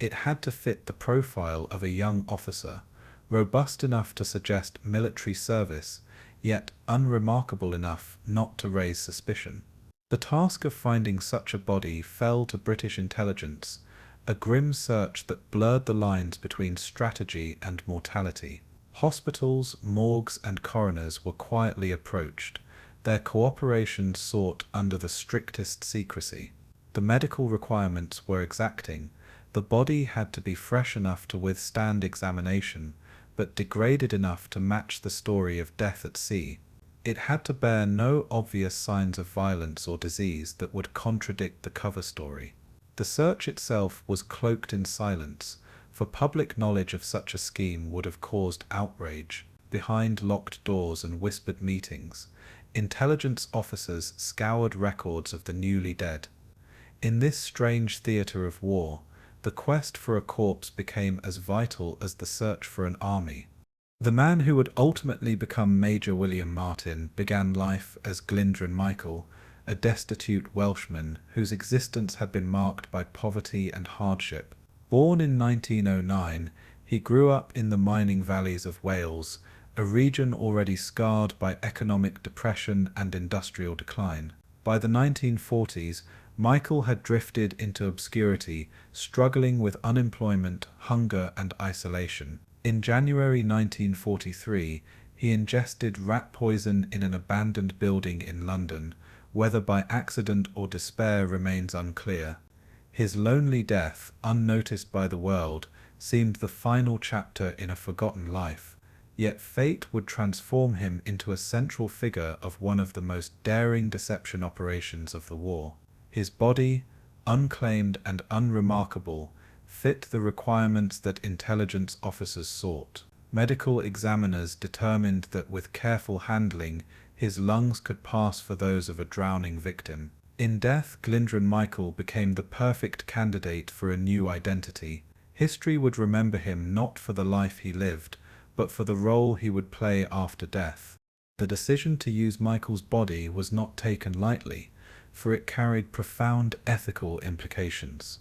It had to fit the profile of a young officer, robust enough to suggest military service, yet unremarkable enough not to raise suspicion. The task of finding such a body fell to British intelligence, a grim search that blurred the lines between strategy and mortality. Hospitals, morgues, and coroners were quietly approached, their cooperation sought under the strictest secrecy. The medical requirements were exacting. The body had to be fresh enough to withstand examination, but degraded enough to match the story of death at sea. It had to bear no obvious signs of violence or disease that would contradict the cover story. The search itself was cloaked in silence, for public knowledge of such a scheme would have caused outrage. Behind locked doors and whispered meetings, intelligence officers scoured records of the newly dead. In this strange theatre of war, the quest for a corpse became as vital as the search for an army. The man who would ultimately become Major William Martin began life as Glyndwr Michael, a destitute Welshman whose existence had been marked by poverty and hardship. Born in 1909, he grew up in the mining valleys of Wales, a region already scarred by economic depression and industrial decline. By the 1940s, Michael had drifted into obscurity, struggling with unemployment, hunger, and isolation. In January 1943, he ingested rat poison in an abandoned building in London, whether by accident or despair remains unclear. His lonely death, unnoticed by the world, seemed the final chapter in a forgotten life, yet fate would transform him into a central figure of one of the most daring deception operations of the war. His body, unclaimed and unremarkable, fit the requirements that intelligence officers sought. Medical examiners determined that with careful handling, his lungs could pass for those of a drowning victim. In death, Glyndwr Michael became the perfect candidate for a new identity. History would remember him not for the life he lived, but for the role he would play after death. The decision to use Michael's body was not taken lightly, for it carried profound ethical implications.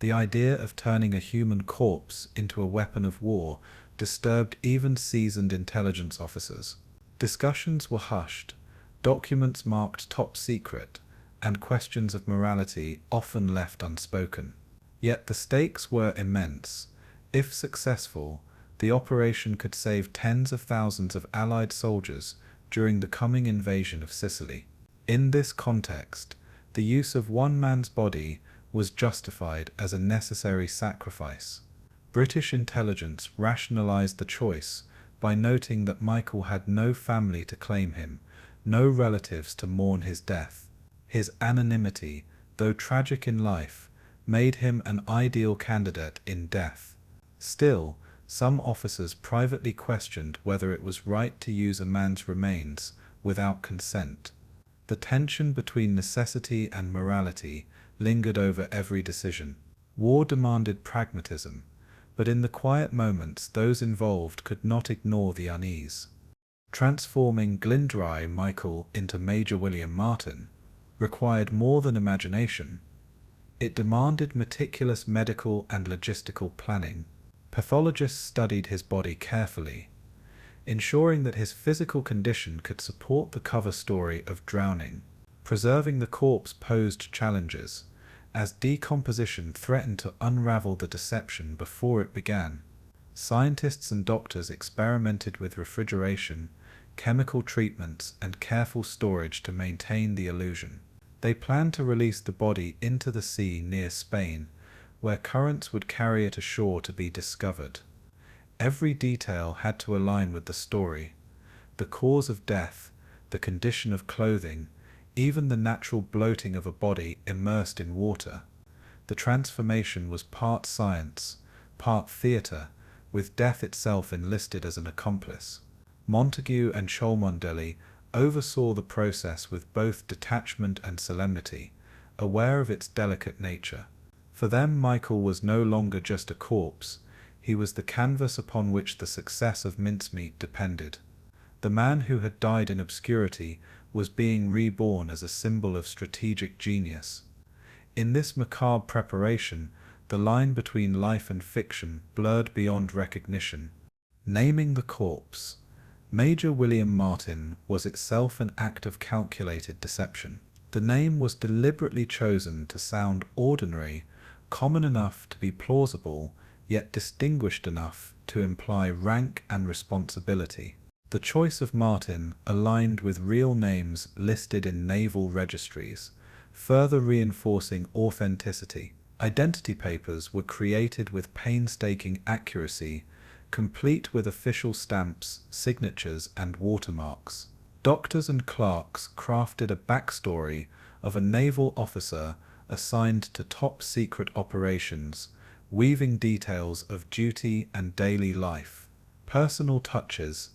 The idea of turning a human corpse into a weapon of war disturbed even seasoned intelligence officers. Discussions were hushed, documents marked top secret, and questions of morality often left unspoken. Yet the stakes were immense. If successful, the operation could save tens of thousands of Allied soldiers during the coming invasion of Sicily. In this context, the use of one man's body was justified as a necessary sacrifice. British intelligence rationalized the choice by noting that Michael had no family to claim him, no relatives to mourn his death. His anonymity, though tragic in life, made him an ideal candidate in death. Still, some officers privately questioned whether it was right to use a man's remains without consent. The tension between necessity and morality lingered over every decision. War demanded pragmatism, but in the quiet moments those involved could not ignore the unease. Transforming Glyndwr Michael into Major William Martin required more than imagination. It demanded meticulous medical and logistical planning. Pathologists studied his body carefully, ensuring that his physical condition could support the cover story of drowning. Preserving the corpse posed challenges, as decomposition threatened to unravel the deception before it began. Scientists and doctors experimented with refrigeration, chemical treatments, and careful storage to maintain the illusion. They planned to release the body into the sea near Spain, where currents would carry it ashore to be discovered. Every detail had to align with the story. The cause of death, the condition of clothing, even the natural bloating of a body immersed in water. The transformation was part science, part theatre, with death itself enlisted as an accomplice. Montagu and Cholmondeley oversaw the process with both detachment and solemnity, aware of its delicate nature. For them, Michael was no longer just a corpse, he was the canvas upon which the success of Mincemeat depended. The man who had died in obscurity was being reborn as a symbol of strategic genius. In this macabre preparation, the line between life and fiction blurred beyond recognition. Naming the corpse, Major William Martin, was itself an act of calculated deception. The name was deliberately chosen to sound ordinary, common enough to be plausible, yet distinguished enough to imply rank and responsibility. The choice of Martin aligned with real names listed in naval registries, further reinforcing authenticity. Identity papers were created with painstaking accuracy, complete with official stamps, signatures, and watermarks. Doctors and clerks crafted a backstory of a naval officer assigned to top-secret operations, weaving details of duty and daily life. Personal touches,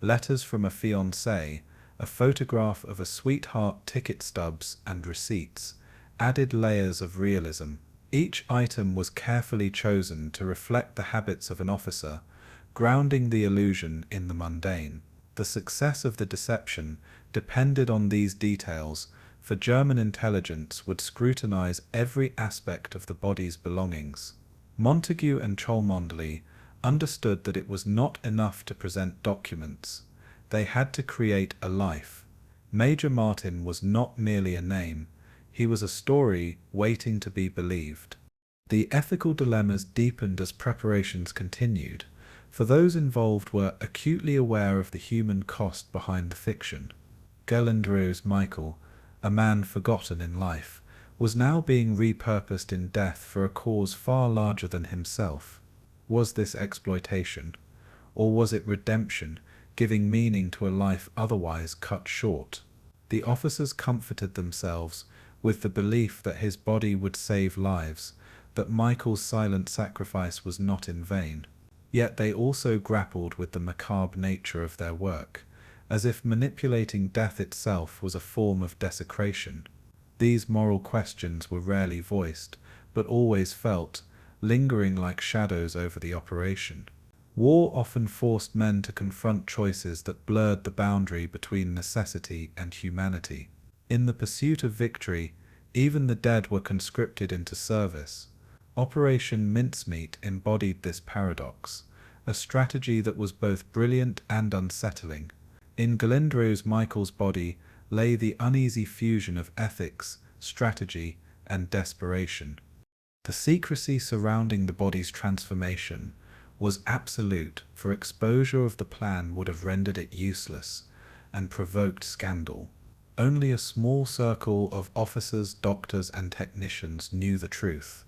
letters from a fiancé, a photograph of a sweetheart, ticket stubs, and receipts, added layers of realism. Each item was carefully chosen to reflect the habits of an officer, grounding the illusion in the mundane. The success of the deception depended on these details, for German intelligence would scrutinize every aspect of the body's belongings. Montagu and Cholmondeley understood that it was not enough to present documents. They had to create a life. Major Martin was not merely a name, he was a story waiting to be believed. The ethical dilemmas deepened as preparations continued, for those involved were acutely aware of the human cost behind the fiction. Glyndwr Michael, a man forgotten in life, was now being repurposed in death for a cause far larger than himself. Was this exploitation, or was it redemption, giving meaning to a life otherwise cut short? The officers comforted themselves with the belief that his body would save lives, that Michael's silent sacrifice was not in vain. Yet they also grappled with the macabre nature of their work, as if manipulating death itself was a form of desecration. These moral questions were rarely voiced, but always felt, lingering like shadows over the operation. War often forced men to confront choices that blurred the boundary between necessity and humanity. In the pursuit of victory, even the dead were conscripted into service. Operation Mincemeat embodied this paradox, a strategy that was both brilliant and unsettling. In Glyndwr Michael's body lay the uneasy fusion of ethics, strategy, and desperation. The secrecy surrounding the body's transformation was absolute, for exposure of the plan would have rendered it useless and provoked scandal. Only a small circle of officers, doctors, and technicians knew the truth,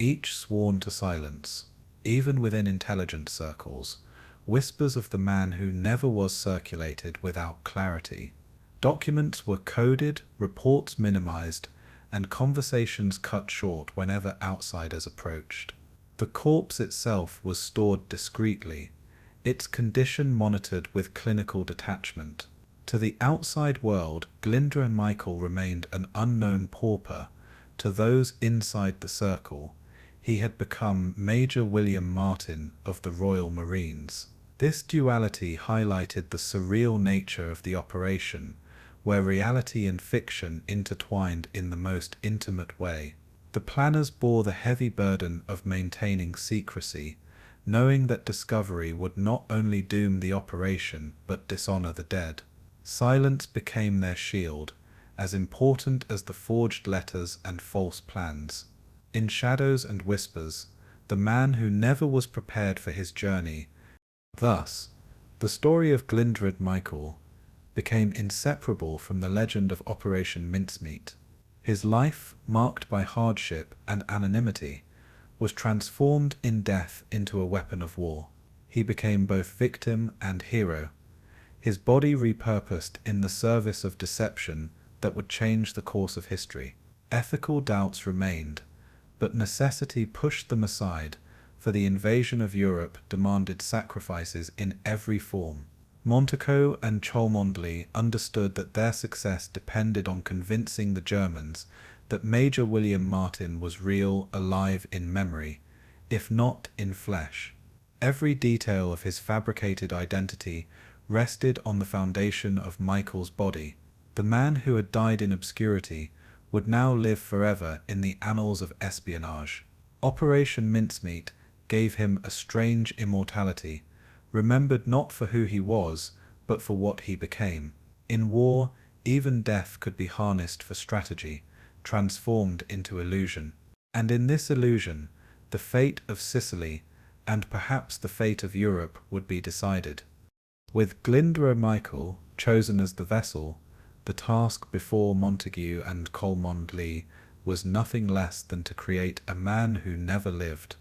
each sworn to silence. Even within intelligence circles, whispers of the man who never was circulated without clarity. Documents were coded, reports minimized, and conversations cut short whenever outsiders approached. The corpse itself was stored discreetly, its condition monitored with clinical detachment. To the outside world, Glyndwr Michael remained an unknown pauper. To those inside the circle, he had become Major William Martin of the Royal Marines. This duality highlighted the surreal nature of the operation, where reality and fiction intertwined in the most intimate way. The planners bore the heavy burden of maintaining secrecy, knowing that discovery would not only doom the operation but dishonor the dead. Silence became their shield, as important as the forged letters and false plans. In shadows and whispers, the man who never was prepared for his journey. Thus, the story of Glyndwr Michael became inseparable from the legend of Operation Mincemeat. His life, marked by hardship and anonymity, was transformed in death into a weapon of war. He became both victim and hero, his body repurposed in the service of deception that would change the course of history. Ethical doubts remained, but necessity pushed them aside, for the invasion of Europe demanded sacrifices in every form. Montagu and Cholmondeley understood that their success depended on convincing the Germans that Major William Martin was real, alive in memory, if not in flesh. Every detail of his fabricated identity rested on the foundation of Michael's body. The man who had died in obscurity would now live forever in the annals of espionage. Operation Mincemeat gave him a strange immortality, remembered not for who he was, but for what he became. In war, even death could be harnessed for strategy, transformed into illusion. And in this illusion, the fate of Sicily, and perhaps the fate of Europe, would be decided. With Glyndwr Michael chosen as the vessel, the task before Montagu and Cholmondeley was nothing less than to create a man who never lived.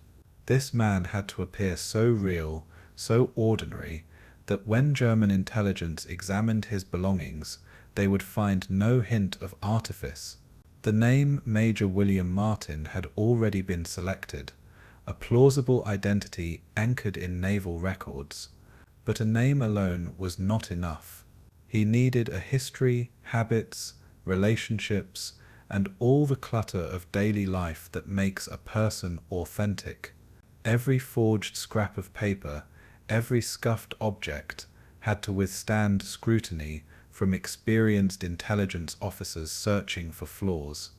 This man had to appear so real, so ordinary, that when German intelligence examined his belongings, they would find no hint of artifice. The name Major William Martin had already been selected, a plausible identity anchored in naval records. But a name alone was not enough. He needed a history, habits, relationships, and all the clutter of daily life that makes a person authentic. Every forged scrap of paper, every scuffed object, had to withstand scrutiny from experienced intelligence officers searching for flaws.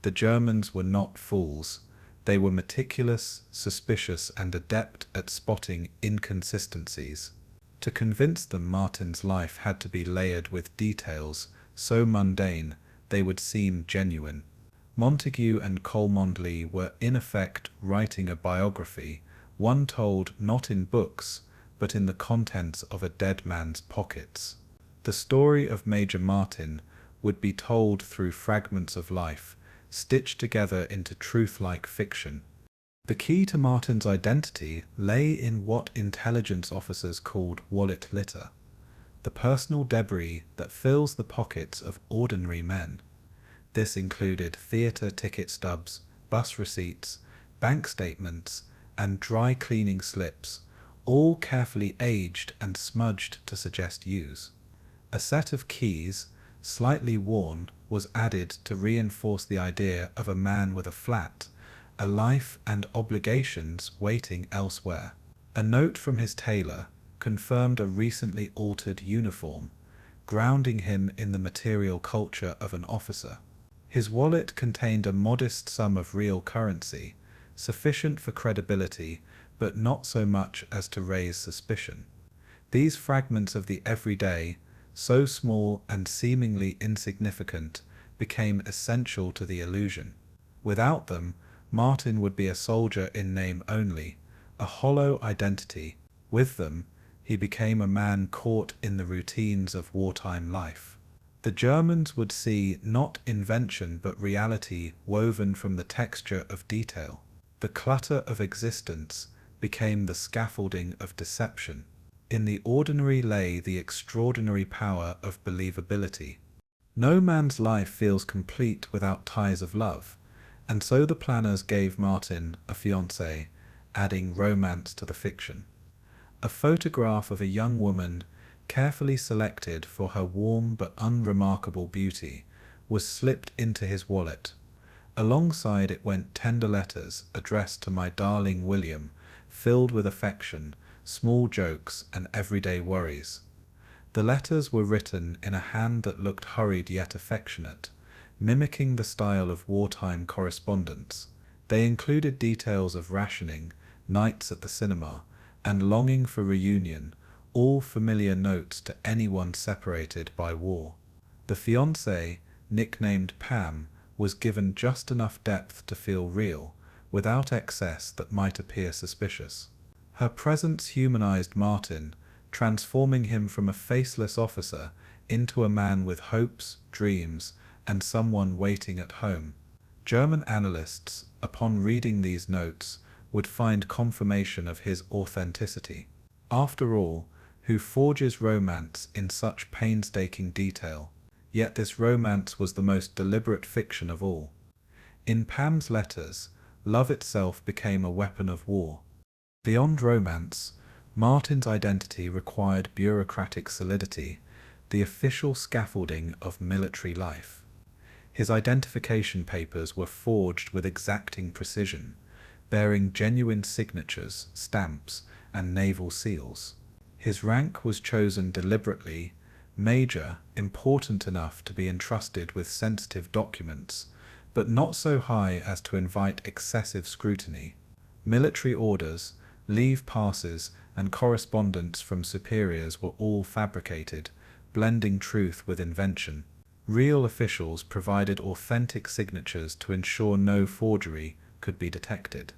The Germans were not fools. They were meticulous, suspicious, and adept at spotting inconsistencies. To convince them Martin's life had to be layered with details so mundane they would seem genuine. Montagu and Cholmondeley were in effect writing a biography, one told not in books, but in the contents of a dead man's pockets. The story of Major Martin would be told through fragments of life, stitched together into truth-like fiction. The key to Martin's identity lay in what intelligence officers called wallet litter, the personal debris that fills the pockets of ordinary men. This included theatre ticket stubs, bus receipts, bank statements, and dry cleaning slips, all carefully aged and smudged to suggest use. A set of keys, slightly worn, was added to reinforce the idea of a man with a flat, a life and obligations waiting elsewhere. A note from his tailor confirmed a recently altered uniform, grounding him in the material culture of an officer. His wallet contained a modest sum of real currency, sufficient for credibility, but not so much as to raise suspicion. These fragments of the everyday, so small and seemingly insignificant, became essential to the illusion. Without them, Martin would be a soldier in name only, a hollow identity. With them, he became a man caught in the routines of wartime life. The Germans would see not invention but reality woven from the texture of detail. The clutter of existence became the scaffolding of deception. In the ordinary lay the extraordinary power of believability. No man's life feels complete without ties of love, and so the planners gave Martin a fiancée, adding romance to the fiction. A photograph of a young woman, carefully selected for her warm but unremarkable beauty, was slipped into his wallet. Alongside it went tender letters addressed to my darling William, filled with affection, small jokes, and everyday worries. The letters were written in a hand that looked hurried yet affectionate, mimicking the style of wartime correspondence. They included details of rationing, nights at the cinema, and longing for reunion, all familiar notes to anyone separated by war. The fiancée, nicknamed Pam, was given just enough depth to feel real, without excess that might appear suspicious. Her presence humanized Martin, transforming him from a faceless officer into a man with hopes, dreams, and someone waiting at home. German analysts, upon reading these notes, would find confirmation of his authenticity. After all, who forges romance in such painstaking detail? Yet this romance was the most deliberate fiction of all. In Pam's letters, love itself became a weapon of war. Beyond romance, Martin's identity required bureaucratic solidity, the official scaffolding of military life. His identification papers were forged with exacting precision, bearing genuine signatures, stamps, and naval seals. His rank was chosen deliberately, major, important enough to be entrusted with sensitive documents, but not so high as to invite excessive scrutiny. Military orders, leave passes, and correspondence from superiors were all fabricated, blending truth with invention. Real officials provided authentic signatures to ensure no forgery could be detected.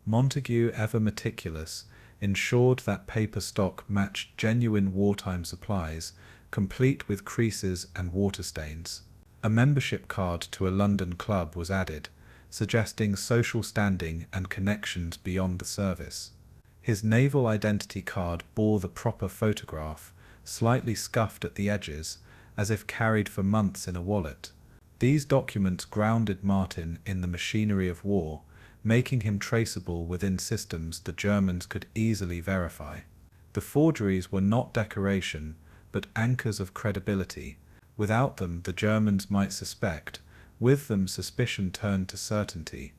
Montagu, ever meticulous, ensured that paper stock matched genuine wartime supplies, complete with creases and water stains. A membership card to a London club was added, suggesting social standing and connections beyond the service. His naval identity card bore the proper photograph, slightly scuffed at the edges, as if carried for months in a wallet. These documents grounded Martin in the machinery of war, making him traceable within systems the Germans could easily verify. The forgeries were not decoration, but anchors of credibility. Without them, the Germans might suspect; with them, suspicion turned to certainty.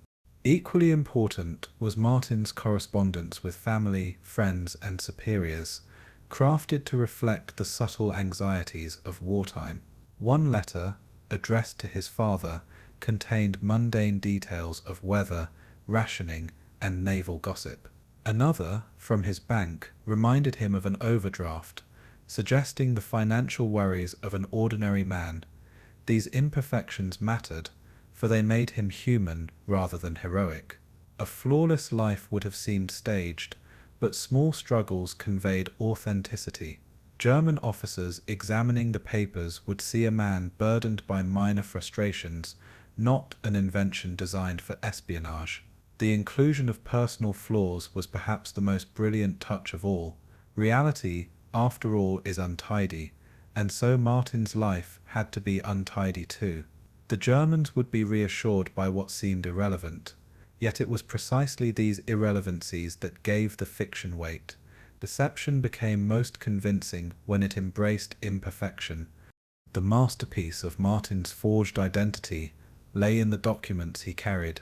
Equally important was Martin's correspondence with family, friends, and superiors, crafted to reflect the subtle anxieties of wartime. One letter, addressed to his father, contained mundane details of weather, rationing, and naval gossip. Another, from his bank, reminded him of an overdraft, suggesting the financial worries of an ordinary man. These imperfections mattered, for they made him human rather than heroic. A flawless life would have seemed staged, but small struggles conveyed authenticity. German officers examining the papers would see a man burdened by minor frustrations, not an invention designed for espionage. The inclusion of personal flaws was perhaps the most brilliant touch of all. Reality, after all, is untidy, and so Martin's life had to be untidy too. The Germans would be reassured by what seemed irrelevant, yet it was precisely these irrelevancies that gave the fiction weight. Deception became most convincing when it embraced imperfection. The masterpiece of Martin's forged identity lay in the documents he carried,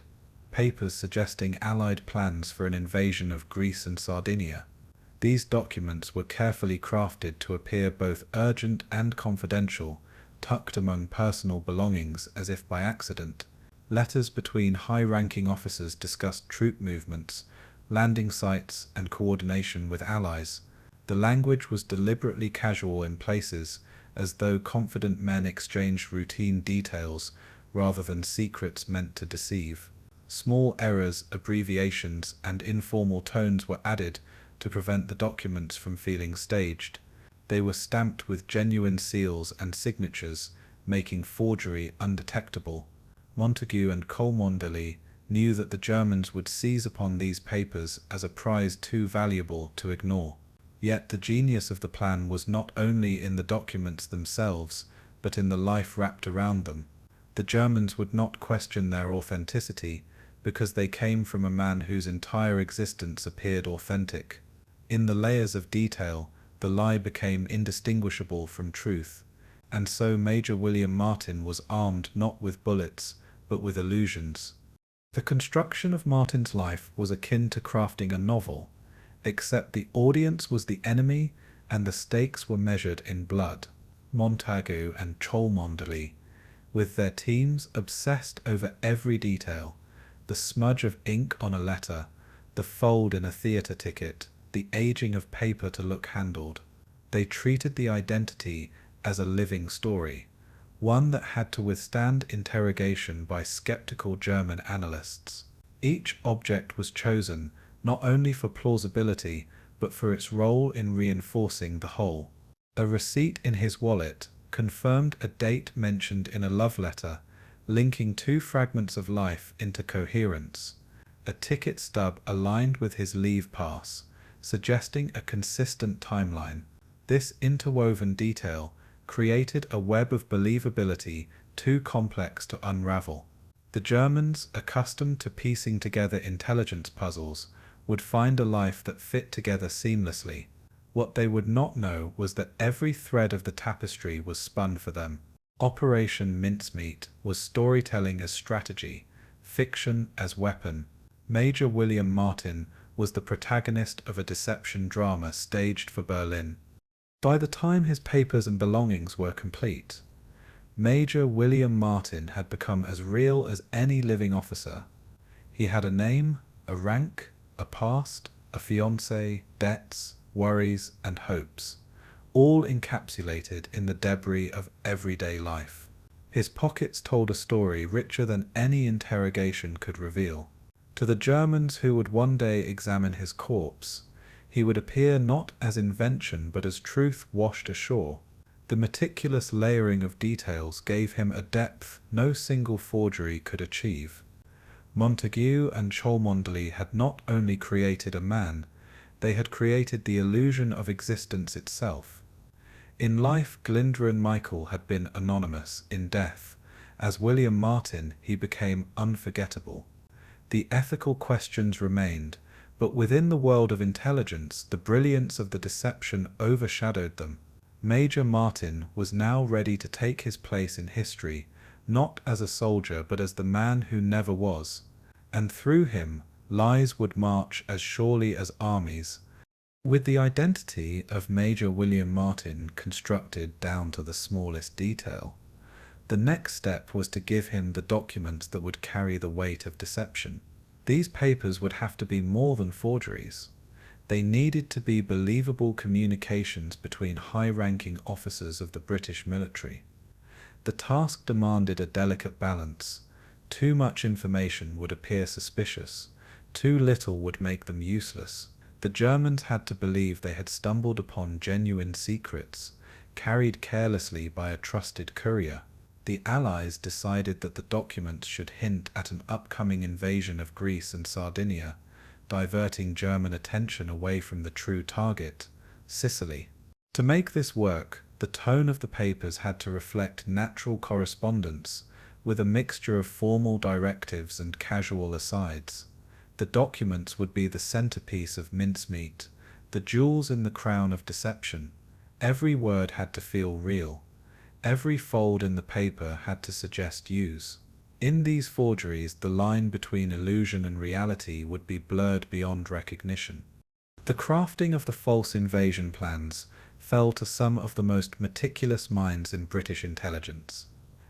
papers suggesting Allied plans for an invasion of Greece and Sardinia. These documents were carefully crafted to appear both urgent and confidential, tucked among personal belongings as if by accident. Letters between high-ranking officers discussed troop movements, landing sites, and coordination with allies. The language was deliberately casual in places, as though confident men exchanged routine details rather than secrets meant to deceive. Small errors, abbreviations, and informal tones were added to prevent the documents from feeling staged. They were stamped with genuine seals and signatures, making forgery undetectable. Montagu and Cholmondeley knew that the Germans would seize upon these papers as a prize too valuable to ignore. Yet the genius of the plan was not only in the documents themselves, but in the life wrapped around them. The Germans would not question their authenticity, because they came from a man whose entire existence appeared authentic. In the layers of detail, the lie became indistinguishable from truth, and so Major William Martin was armed not with bullets, but with illusions. The construction of Martin's life was akin to crafting a novel, except the audience was the enemy and the stakes were measured in blood. Montagu and Cholmondeley, with their teams obsessed over every detail, the smudge of ink on a letter, the fold in a theatre ticket, the aging of paper to look handled. They treated the identity as a living story, one that had to withstand interrogation by skeptical German analysts. Each object was chosen not only for plausibility, but for its role in reinforcing the whole. A receipt in his wallet confirmed a date mentioned in a love letter, linking two fragments of life into coherence. A ticket stub aligned with his leave pass, suggesting a consistent timeline. This interwoven detail created a web of believability too complex to unravel. The Germans, accustomed to piecing together intelligence puzzles, would find a life that fit together seamlessly. What they would not know was that every thread of the tapestry was spun for them. Operation Mincemeat was storytelling as strategy, fiction as weapon. Major William Martin was the protagonist of a deception drama staged for Berlin. By the time his papers and belongings were complete, Major William Martin had become as real as any living officer. He had a name, a rank, a past, a fiancé, debts, worries, and hopes, all encapsulated in the debris of everyday life. His pockets told a story richer than any interrogation could reveal. To the Germans who would one day examine his corpse, he would appear not as invention but as truth washed ashore. The meticulous layering of details gave him a depth no single forgery could achieve. Montagu and Cholmondeley had not only created a man, they had created the illusion of existence itself. In life, Glyndwr Michael had been anonymous. In death, as William Martin, he became unforgettable. The ethical questions remained, but within the world of intelligence, the brilliance of the deception overshadowed them. Major Martin was now ready to take his place in history, not as a soldier but as the man who never was. And through him, lies would march as surely as armies. With the identity of Major William Martin constructed down to the smallest detail, the next step was to give him the documents that would carry the weight of deception. These papers would have to be more than forgeries. They needed to be believable communications between high-ranking officers of the British military. The task demanded a delicate balance. Too much information would appear suspicious, too little would make them useless. The Germans had to believe they had stumbled upon genuine secrets, carried carelessly by a trusted courier. The Allies decided that the documents should hint at an upcoming invasion of Greece and Sardinia, diverting German attention away from the true target, Sicily. To make this work, the tone of the papers had to reflect natural correspondence, with a mixture of formal directives and casual asides. The documents would be the centerpiece of Mincemeat, the jewels in the crown of deception. Every word had to feel real. Every fold in the paper had to suggest use. In these forgeries, the line between illusion and reality would be blurred beyond recognition. The crafting of the false invasion plans fell to some of the most meticulous minds in British intelligence.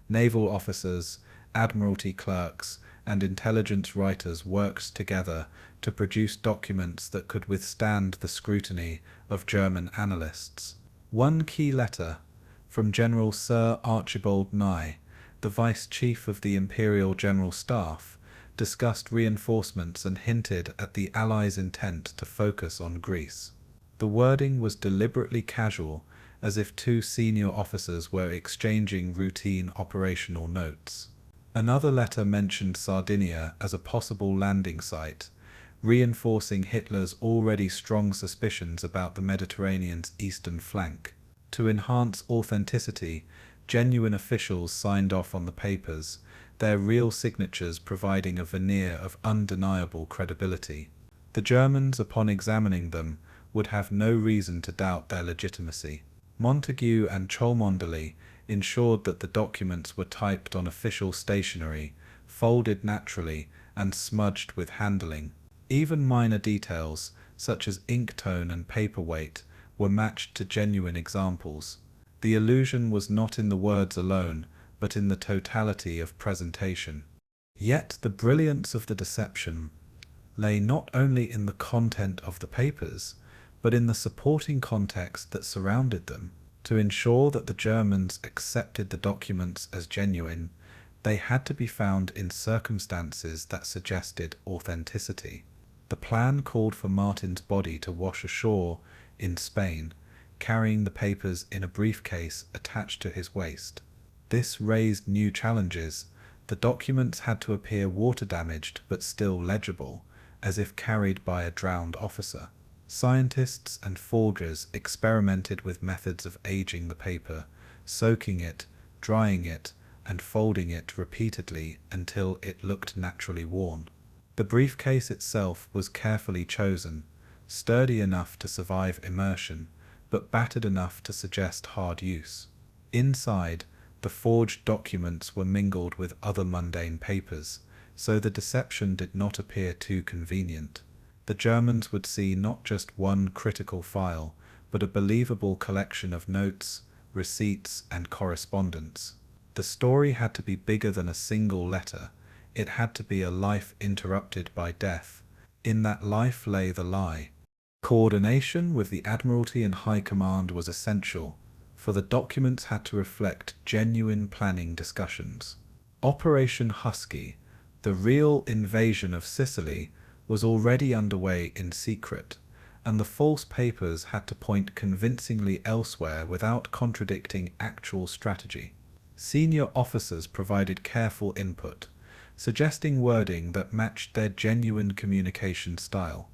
Naval officers, admiralty clerks, and intelligence writers worked together to produce documents that could withstand the scrutiny of German analysts. One key letter, from General Sir Archibald Nye, the Vice Chief of the Imperial General Staff, discussed reinforcements and hinted at the Allies' intent to focus on Greece. The wording was deliberately casual, as if two senior officers were exchanging routine operational notes. Another letter mentioned Sardinia as a possible landing site, reinforcing Hitler's already strong suspicions about the Mediterranean's eastern flank. To enhance authenticity, genuine officials signed off on the papers, their real signatures providing a veneer of undeniable credibility. The Germans, upon examining them, would have no reason to doubt their legitimacy. Montagu and Cholmondeley ensured that the documents were typed on official stationery, folded naturally, and smudged with handling. Even minor details, such as ink tone and paper weight, were matched to genuine examples. The illusion was not in the words alone, but in the totality of presentation. Yet the brilliance of the deception lay not only in the content of the papers, but in the supporting context that surrounded them. To ensure that the Germans accepted the documents as genuine, they had to be found in circumstances that suggested authenticity. The plan called for Martin's body to wash ashore in Spain, carrying the papers in a briefcase attached to his waist. This raised new challenges. The documents had to appear water-damaged but still legible, as if carried by a drowned officer. Scientists and forgers experimented with methods of aging the paper, soaking it, drying it, and folding it repeatedly until it looked naturally worn. The briefcase itself was carefully chosen, sturdy enough to survive immersion, but battered enough to suggest hard use. Inside, the forged documents were mingled with other mundane papers, so the deception did not appear too convenient. The Germans would see not just one critical file, but a believable collection of notes, receipts, and correspondence. The story had to be bigger than a single letter. It had to be a life interrupted by death. In that life lay the lie. Coordination with the Admiralty and High Command was essential, for the documents had to reflect genuine planning discussions. Operation Husky, the real invasion of Sicily, was already underway in secret, and the false papers had to point convincingly elsewhere without contradicting actual strategy. Senior officers provided careful input, suggesting wording that matched their genuine communication style.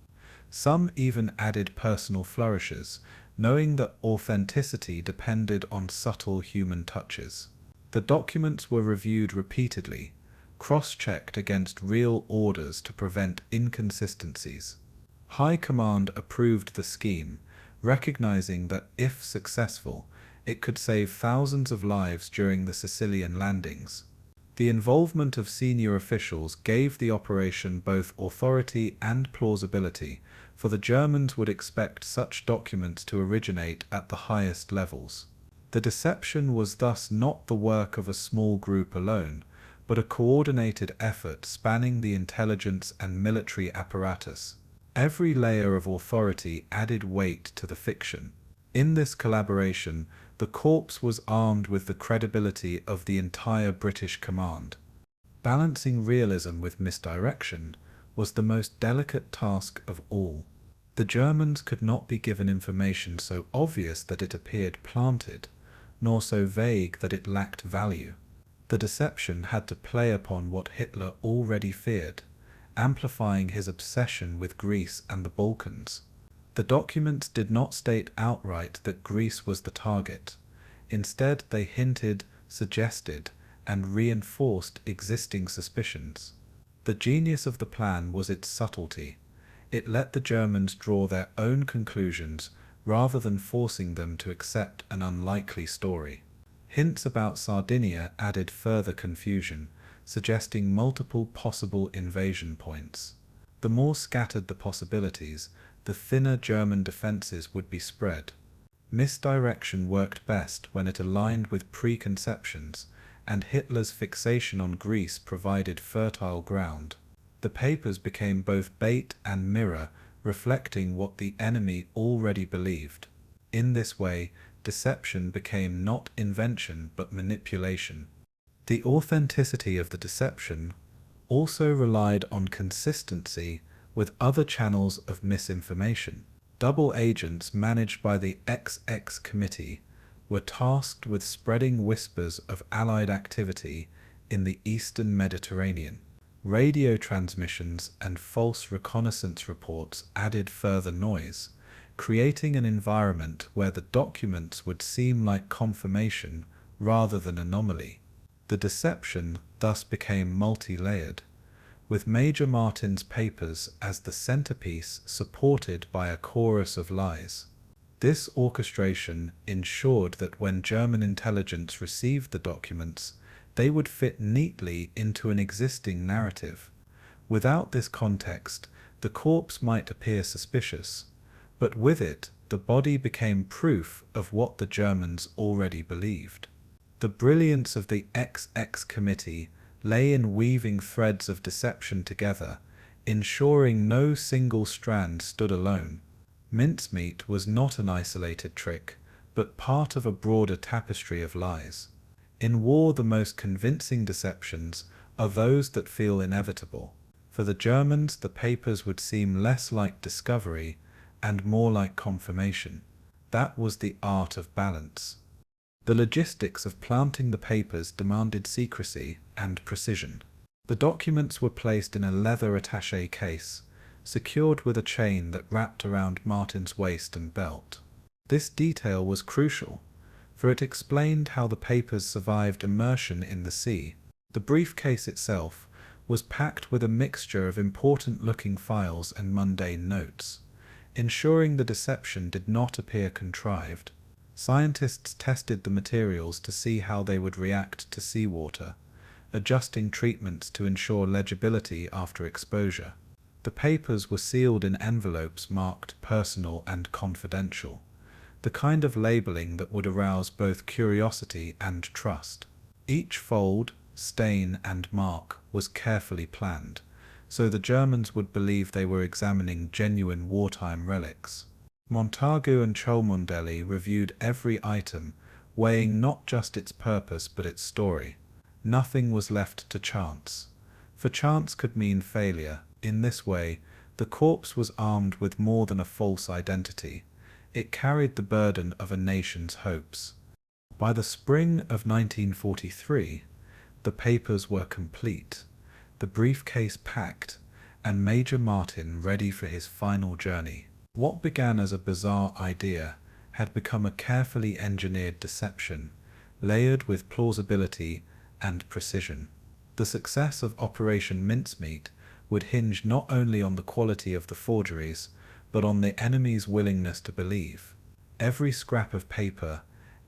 Some even added personal flourishes, knowing that authenticity depended on subtle human touches. The documents were reviewed repeatedly, cross-checked against real orders to prevent inconsistencies. High Command approved the scheme, recognizing that if successful, it could save thousands of lives during the Sicilian landings. The involvement of senior officials gave the operation both authority and plausibility, for the Germans would expect such documents to originate at the highest levels. The deception was thus not the work of a small group alone, but a coordinated effort spanning the intelligence and military apparatus. Every layer of authority added weight to the fiction. In this collaboration, the corps was armed with the credibility of the entire British command. Balancing realism with misdirection was the most delicate task of all. The Germans could not be given information so obvious that it appeared planted, nor so vague that it lacked value. The deception had to play upon what Hitler already feared, amplifying his obsession with Greece and the Balkans. The documents did not state outright that Greece was the target. Instead, they hinted, suggested, and reinforced existing suspicions. The genius of the plan was its subtlety. It let the Germans draw their own conclusions rather than forcing them to accept an unlikely story. Hints about Sardinia added further confusion, suggesting multiple possible invasion points. The more scattered the possibilities, the thinner German defenses would be spread. Misdirection worked best when it aligned with preconceptions, and Hitler's fixation on Greece provided fertile ground. The papers became both bait and mirror, reflecting what the enemy already believed. In this way, deception became not invention but manipulation. The authenticity of the deception also relied on consistency with other channels of misinformation. Double agents managed by the XX Committee were tasked with spreading whispers of Allied activity in the Eastern Mediterranean. Radio transmissions and false reconnaissance reports added further noise, creating an environment where the documents would seem like confirmation rather than anomaly. The deception thus became multi-layered, with Major Martin's papers as the centerpiece supported by a chorus of lies. This orchestration ensured that when German intelligence received the documents, they would fit neatly into an existing narrative. Without this context, the corpse might appear suspicious, but with it, the body became proof of what the Germans already believed. The brilliance of the XX Committee lay in weaving threads of deception together, ensuring no single strand stood alone. Mincemeat was not an isolated trick, but part of a broader tapestry of lies. In war, the most convincing deceptions are those that feel inevitable. For the Germans, the papers would seem less like discovery and more like confirmation. That was the art of balance. The logistics of planting the papers demanded secrecy and precision. The documents were placed in a leather attaché case, secured with a chain that wrapped around Martin's waist and belt. This detail was crucial, for it explained how the papers survived immersion in the sea. The briefcase itself was packed with a mixture of important-looking files and mundane notes, ensuring the deception did not appear contrived. Scientists tested the materials to see how they would react to seawater, adjusting treatments to ensure legibility after exposure. The papers were sealed in envelopes marked personal and confidential, the kind of labeling that would arouse both curiosity and trust. Each fold, stain, and mark was carefully planned, so the Germans would believe they were examining genuine wartime relics. Montagu and Cholmondeley reviewed every item, weighing not just its purpose but its story. Nothing was left to chance, for chance could mean failure. In this way, the corpse was armed with more than a false identity. It carried the burden of a nation's hopes. By the spring of 1943, the papers were complete, the briefcase packed, and Major Martin ready for his final journey. What began as a bizarre idea had become a carefully engineered deception, layered with plausibility and precision. The success of Operation Mincemeat would hinge not only on the quality of the forgeries, but on the enemy's willingness to believe. Every scrap of paper,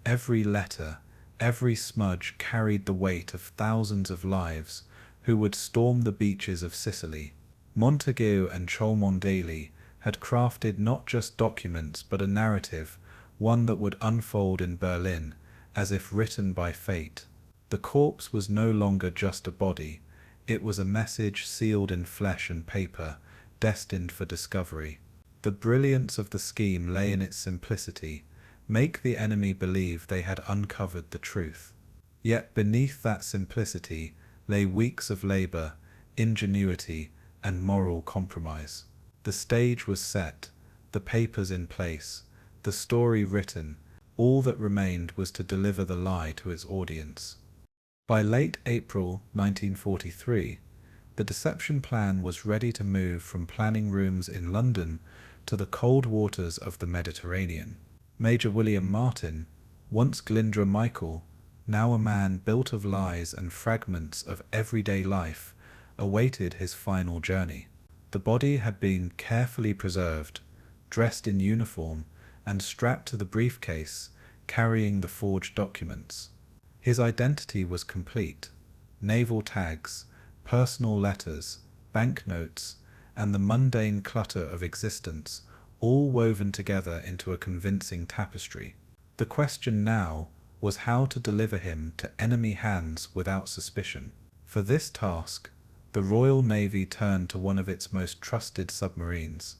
every letter, every smudge carried the weight of thousands of lives who would storm the beaches of Sicily. Montagu and Cholmondeley had crafted not just documents but a narrative, one that would unfold in Berlin, as if written by fate. The corpse was no longer just a body, it was a message sealed in flesh and paper, destined for discovery. The brilliance of the scheme lay in its simplicity: make the enemy believe they had uncovered the truth. Yet beneath that simplicity lay weeks of labor, ingenuity, and moral compromise. The stage was set, the papers in place, the story written. All that remained was to deliver the lie to its audience. By late April 1943, the deception plan was ready to move from planning rooms in London to the cold waters of the Mediterranean. Major William Martin, once Glyndwr Michael, now a man built of lies and fragments of everyday life, awaited his final journey. The body had been carefully preserved, dressed in uniform, and strapped to the briefcase, carrying the forged documents. His identity was complete: naval tags, personal letters, banknotes, and the mundane clutter of existence, all woven together into a convincing tapestry. The question now was how to deliver him to enemy hands without suspicion. For this task, the Royal Navy turned to one of its most trusted submarines,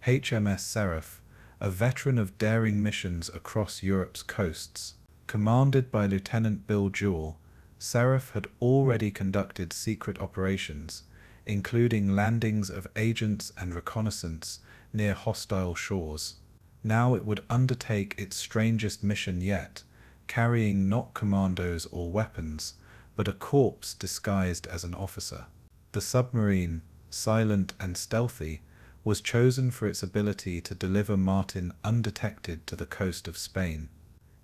HMS Seraph, a veteran of daring missions across Europe's coasts. Commanded by Lieutenant Bill Jewell, Seraph had already conducted secret operations, including landings of agents and reconnaissance near hostile shores. Now it would undertake its strangest mission yet, carrying not commandos or weapons, but a corpse disguised as an officer. The submarine, silent and stealthy, was chosen for its ability to deliver Martin undetected to the coast of Spain.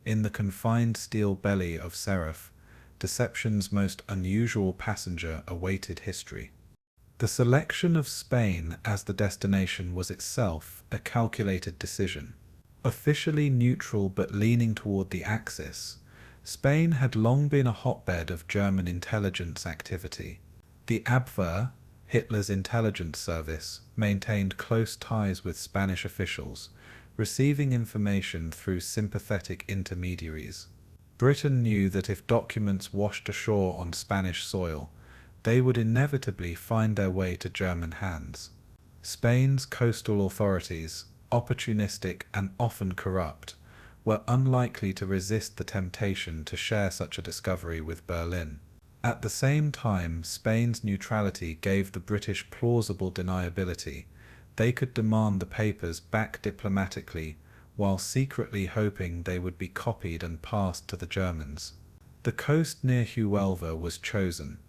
In the confined steel belly of Seraph, deception's most unusual passenger awaited history. The selection of Spain as the destination was itself a calculated decision. Officially neutral but leaning toward the Axis, Spain had long been a hotbed of German intelligence activity. The Abwehr, Hitler's intelligence service, maintained close ties with Spanish officials, receiving information through sympathetic intermediaries. Britain knew that if documents washed ashore on Spanish soil, they would inevitably find their way to German hands. Spain's coastal authorities, opportunistic and often corrupt, were unlikely to resist the temptation to share such a discovery with Berlin. At the same time, Spain's neutrality gave the British plausible deniability. They could demand the papers back diplomatically, while secretly hoping they would be copied and passed to the Germans. The coast near Huelva was chosen,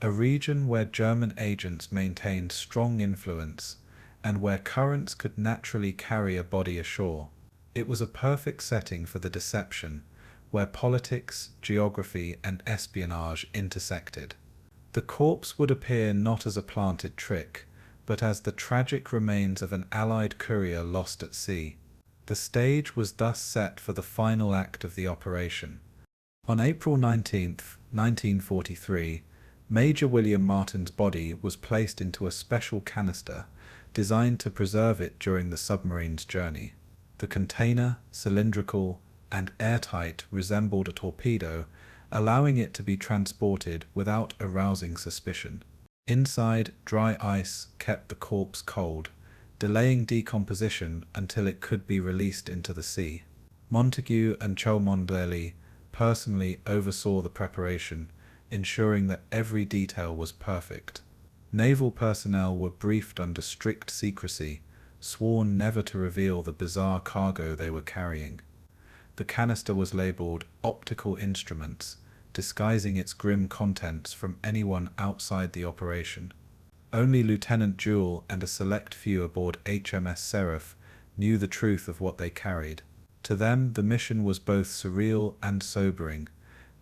a region where German agents maintained strong influence, and where currents could naturally carry a body ashore. It was a perfect setting for the deception, where politics, geography, and espionage intersected. The corpse would appear not as a planted trick, but as the tragic remains of an Allied courier lost at sea. The stage was thus set for the final act of the operation. On April 19, 1943, Major William Martin's body was placed into a special canister designed to preserve it during the submarine's journey. The container, cylindrical and airtight, resembled a torpedo, allowing it to be transported without arousing suspicion. Inside, dry ice kept the corpse cold, delaying decomposition until it could be released into the sea. Montagu and Cholmondeley personally oversaw the preparation, ensuring that every detail was perfect. Naval personnel were briefed under strict secrecy, sworn never to reveal the bizarre cargo they were carrying. The canister was labeled "optical instruments," disguising its grim contents from anyone outside the operation. Only Lieutenant Jewell and a select few aboard HMS Seraph knew the truth of what they carried. To them, the mission was both surreal and sobering.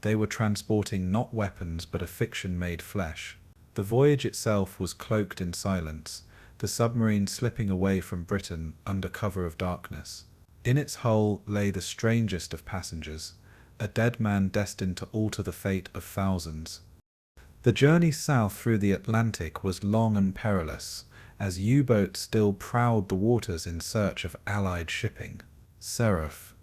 They were transporting not weapons but a fiction made flesh. The voyage itself was cloaked in silence, the submarine slipping away from Britain under cover of darkness. In its hull lay the strangest of passengers, a dead man destined to alter the fate of thousands. The journey south through the Atlantic was long and perilous, as U-boats still prowled the waters in search of Allied shipping. Seraph,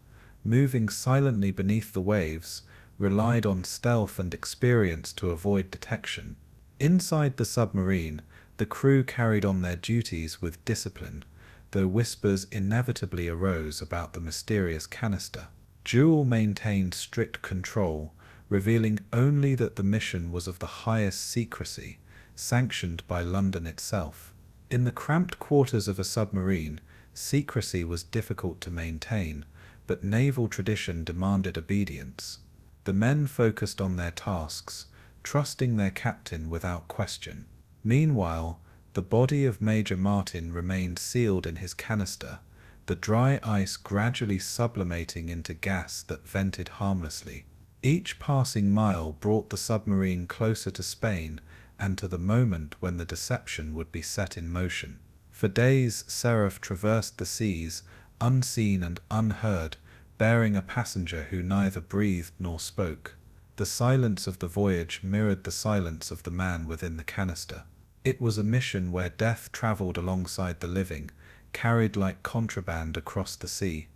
moving silently beneath the waves, relied on stealth and experience to avoid detection. Inside the submarine, the crew carried on their duties with discipline, though whispers inevitably arose about the mysterious canister. Jewell maintained strict control, revealing only that the mission was of the highest secrecy, sanctioned by London itself. In the cramped quarters of a submarine, secrecy was difficult to maintain, but naval tradition demanded obedience. The men focused on their tasks, trusting their captain without question. Meanwhile, the body of Major Martin remained sealed in his canister, the dry ice gradually sublimating into gas that vented harmlessly. Each passing mile brought the submarine closer to Spain and to the moment when the deception would be set in motion. For days, Seraph traversed the seas, unseen and unheard, bearing a passenger who neither breathed nor spoke. The silence of the voyage mirrored the silence of the man within the canister. It was a mission where death traveled alongside the living, carried like contraband across the sea.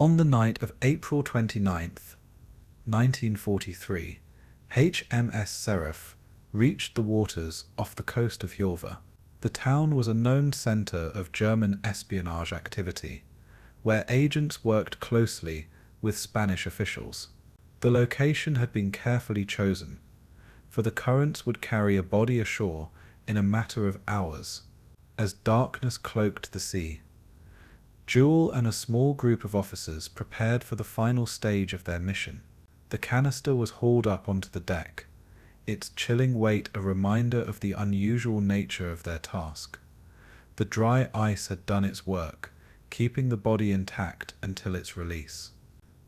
On the night of April 29th, 1943, HMS Seraph reached the waters off the coast of Glyndwr. The town was a known center of German espionage activity, where agents worked closely with Spanish officials. The location had been carefully chosen, for the currents would carry a body ashore in a matter of hours. As darkness cloaked the sea, Jewell and a small group of officers prepared for the final stage of their mission. The canister was hauled up onto the deck, its chilling weight a reminder of the unusual nature of their task. The dry ice had done its work, keeping the body intact until its release.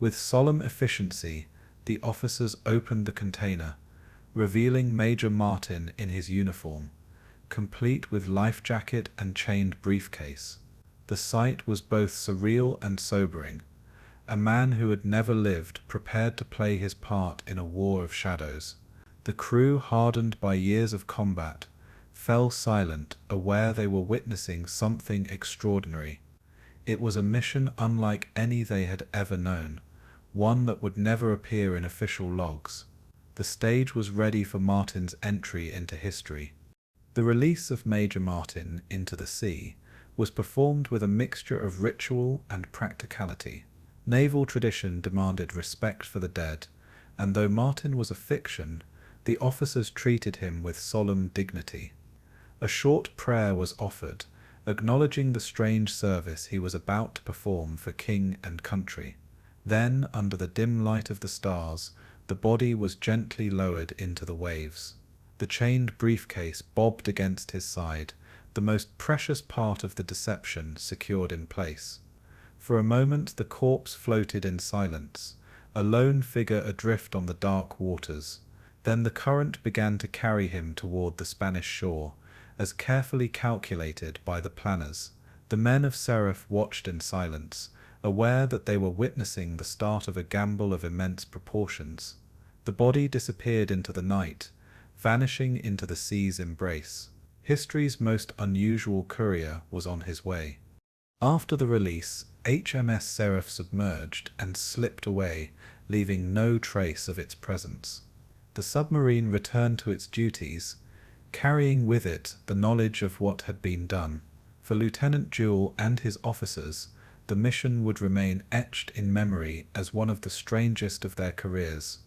With solemn efficiency, the officers opened the container, revealing Major Martin in his uniform, complete with life jacket and chained briefcase. The sight was both surreal and sobering. A man who had never lived prepared to play his part in a war of shadows. The crew, hardened by years of combat, fell silent, aware they were witnessing something extraordinary. It was a mission unlike any they had ever known, one that would never appear in official logs. The stage was ready for Martin's entry into history. The release of Major Martin into the sea was performed with a mixture of ritual and practicality. Naval tradition demanded respect for the dead, and though Martin was a fiction, the officers treated him with solemn dignity. A short prayer was offered, acknowledging the strange service he was about to perform for king and country. Then, under the dim light of the stars, the body was gently lowered into the waves. The chained briefcase bobbed against his side, the most precious part of the deception secured in place. For a moment the corpse floated in silence, a lone figure adrift on the dark waters. Then the current began to carry him toward the Spanish shore, as carefully calculated by the planners. The men of Seraph watched in silence, aware that they were witnessing the start of a gamble of immense proportions. The body disappeared into the night, vanishing into the sea's embrace. History's most unusual courier was on his way. After the release, HMS Seraph submerged and slipped away, leaving no trace of its presence. The submarine returned to its duties, carrying with it the knowledge of what had been done. For Lieutenant Jewell and his officers, the mission would remain etched in memory as one of the strangest of their careers.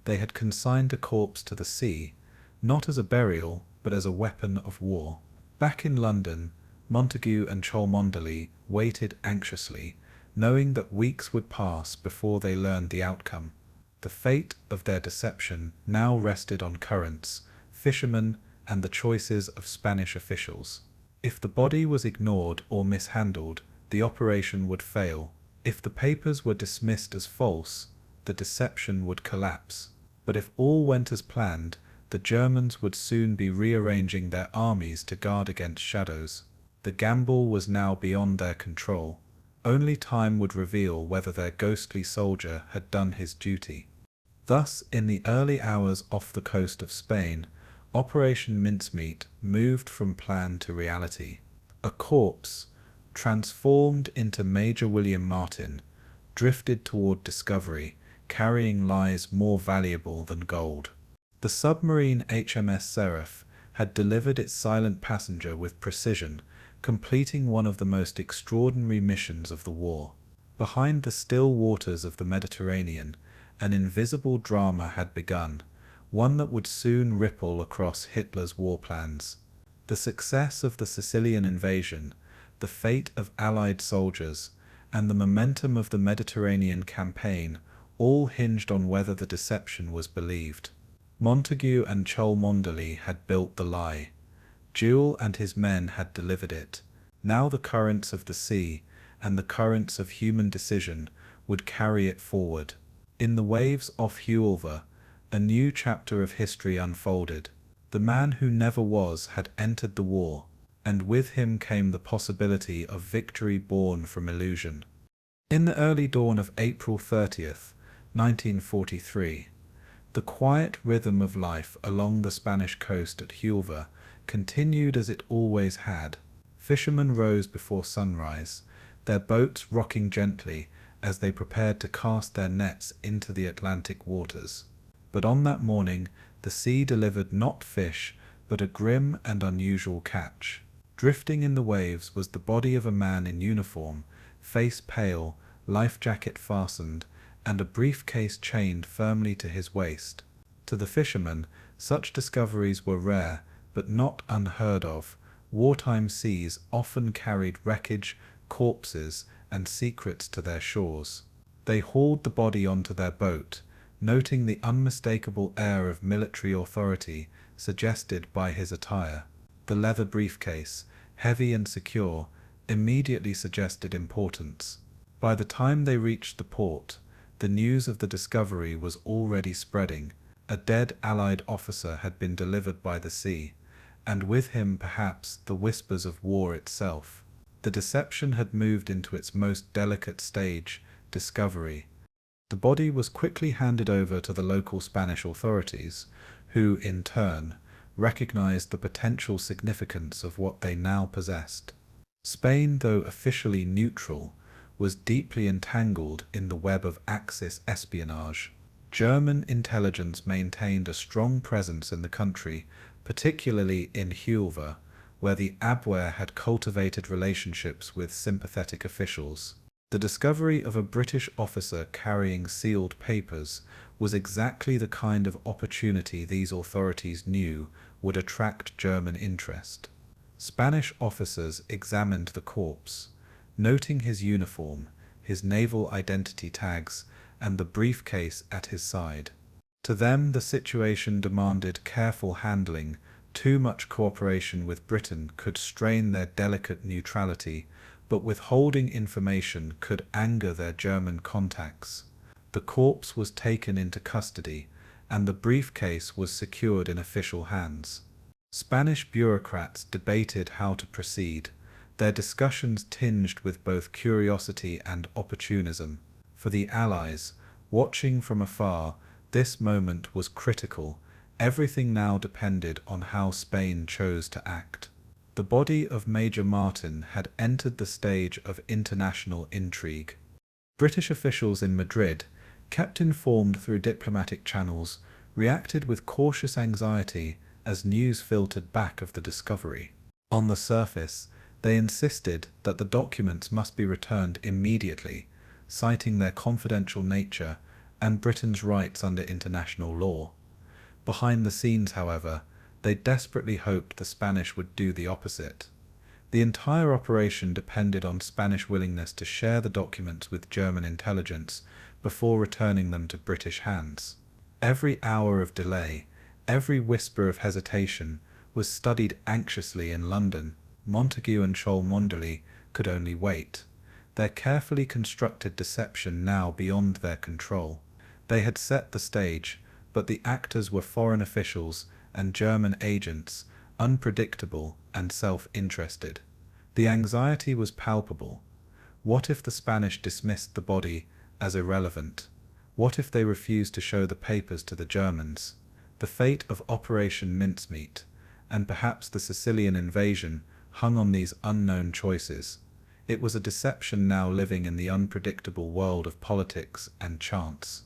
They had consigned a corpse to the sea, not as a burial, but as a weapon of war. Back in London, Montagu and Cholmondeley waited anxiously, knowing that weeks would pass before they learned the outcome. The fate of their deception now rested on currents, fishermen, and the choices of Spanish officials. If the body was ignored or mishandled, the operation would fail. If the papers were dismissed as false, the deception would collapse. But if all went as planned, the Germans would soon be rearranging their armies to guard against shadows. The gamble was now beyond their control. Only time would reveal whether their ghostly soldier had done his duty. Thus, in the early hours off the coast of Spain, Operation Mincemeat moved from plan to reality. A corpse, transformed into Major William Martin, drifted toward discovery, carrying lies more valuable than gold. The submarine HMS Seraph had delivered its silent passenger with precision, completing one of the most extraordinary missions of the war. Behind the still waters of the Mediterranean, an invisible drama had begun, one that would soon ripple across Hitler's war plans. The success of the Sicilian invasion, the fate of Allied soldiers, and the momentum of the Mediterranean campaign all hinged on whether the deception was believed. Montagu and Cholmondeley had built the lie. Jewell and his men had delivered it. Now the currents of the sea, and the currents of human decision, would carry it forward. In the waves off Glyndwr, a new chapter of history unfolded. The man who never was had entered the war, and with him came the possibility of victory born from illusion. In the early dawn of April 30th, 1943, the quiet rhythm of life along the Spanish coast at Glyndwr continued as it always had. Fishermen rose before sunrise, their boats rocking gently as they prepared to cast their nets into the Atlantic waters. But on that morning, the sea delivered not fish, but a grim and unusual catch. Drifting in the waves was the body of a man in uniform, face pale, life jacket fastened, and a briefcase chained firmly to his waist. To the fishermen, such discoveries were rare, but not unheard of. Wartime seas often carried wreckage, corpses, and secrets to their shores. They hauled the body onto their boat, noting the unmistakable air of military authority suggested by his attire. The leather briefcase, heavy and secure, immediately suggested importance. By the time they reached the port, the news of the discovery was already spreading. A dead Allied officer had been delivered by the sea, and with him perhaps the whispers of war itself. The deception had moved into its most delicate stage, discovery. The body was quickly handed over to the local Spanish authorities, who, in turn, recognized the potential significance of what they now possessed. Spain, though officially neutral, was deeply entangled in the web of Axis espionage. German intelligence maintained a strong presence in the country, particularly in Glyndwr, where the Abwehr had cultivated relationships with sympathetic officials. The discovery of a British officer carrying sealed papers was exactly the kind of opportunity these authorities knew would attract German interest. Spanish officers examined the corpse, noting his uniform, his naval identity tags, and the briefcase at his side. To them, the situation demanded careful handling. Too much cooperation with Britain could strain their delicate neutrality, but withholding information could anger their German contacts. The corpse was taken into custody, and the briefcase was secured in official hands. Spanish bureaucrats debated how to proceed, their discussions tinged with both curiosity and opportunism. For the Allies, watching from afar, this moment was critical. Everything now depended on how Spain chose to act. The body of Major Martin had entered the stage of international intrigue. British officials in Madrid, kept informed through diplomatic channels, reacted with cautious anxiety as news filtered back of the discovery. On the surface, they insisted that the documents must be returned immediately, citing their confidential nature and Britain's rights under international law. Behind the scenes, however, they desperately hoped the Spanish would do the opposite. The entire operation depended on Spanish willingness to share the documents with German intelligence before returning them to British hands. Every hour of delay, every whisper of hesitation, was studied anxiously in London. Montagu and Cholmondeley could only wait, their carefully constructed deception now beyond their control. They had set the stage, but the actors were foreign officials and German agents, unpredictable and self-interested. The anxiety was palpable. What if the Spanish dismissed the body as irrelevant? What if they refused to show the papers to the Germans? The fate of Operation Mincemeat, and perhaps the Sicilian invasion, hung on these unknown choices. It was a deception now living in the unpredictable world of politics and chance.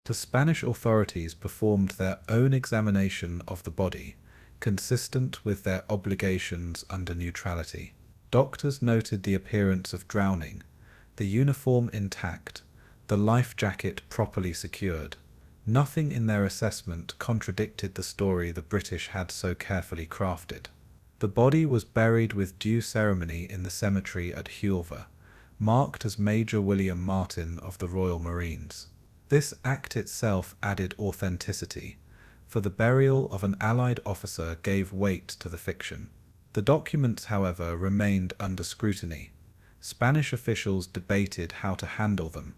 The Spanish authorities performed their own examination of the body, consistent with their obligations under neutrality. Doctors noted the appearance of drowning, the uniform intact, the life jacket properly secured. Nothing in their assessment contradicted the story the British had so carefully crafted. The body was buried with due ceremony in the cemetery at Glyndwr, marked as Major William Martin of the Royal Marines. This act itself added authenticity, for the burial of an Allied officer gave weight to the fiction. The documents, however, remained under scrutiny. Spanish officials debated how to handle them,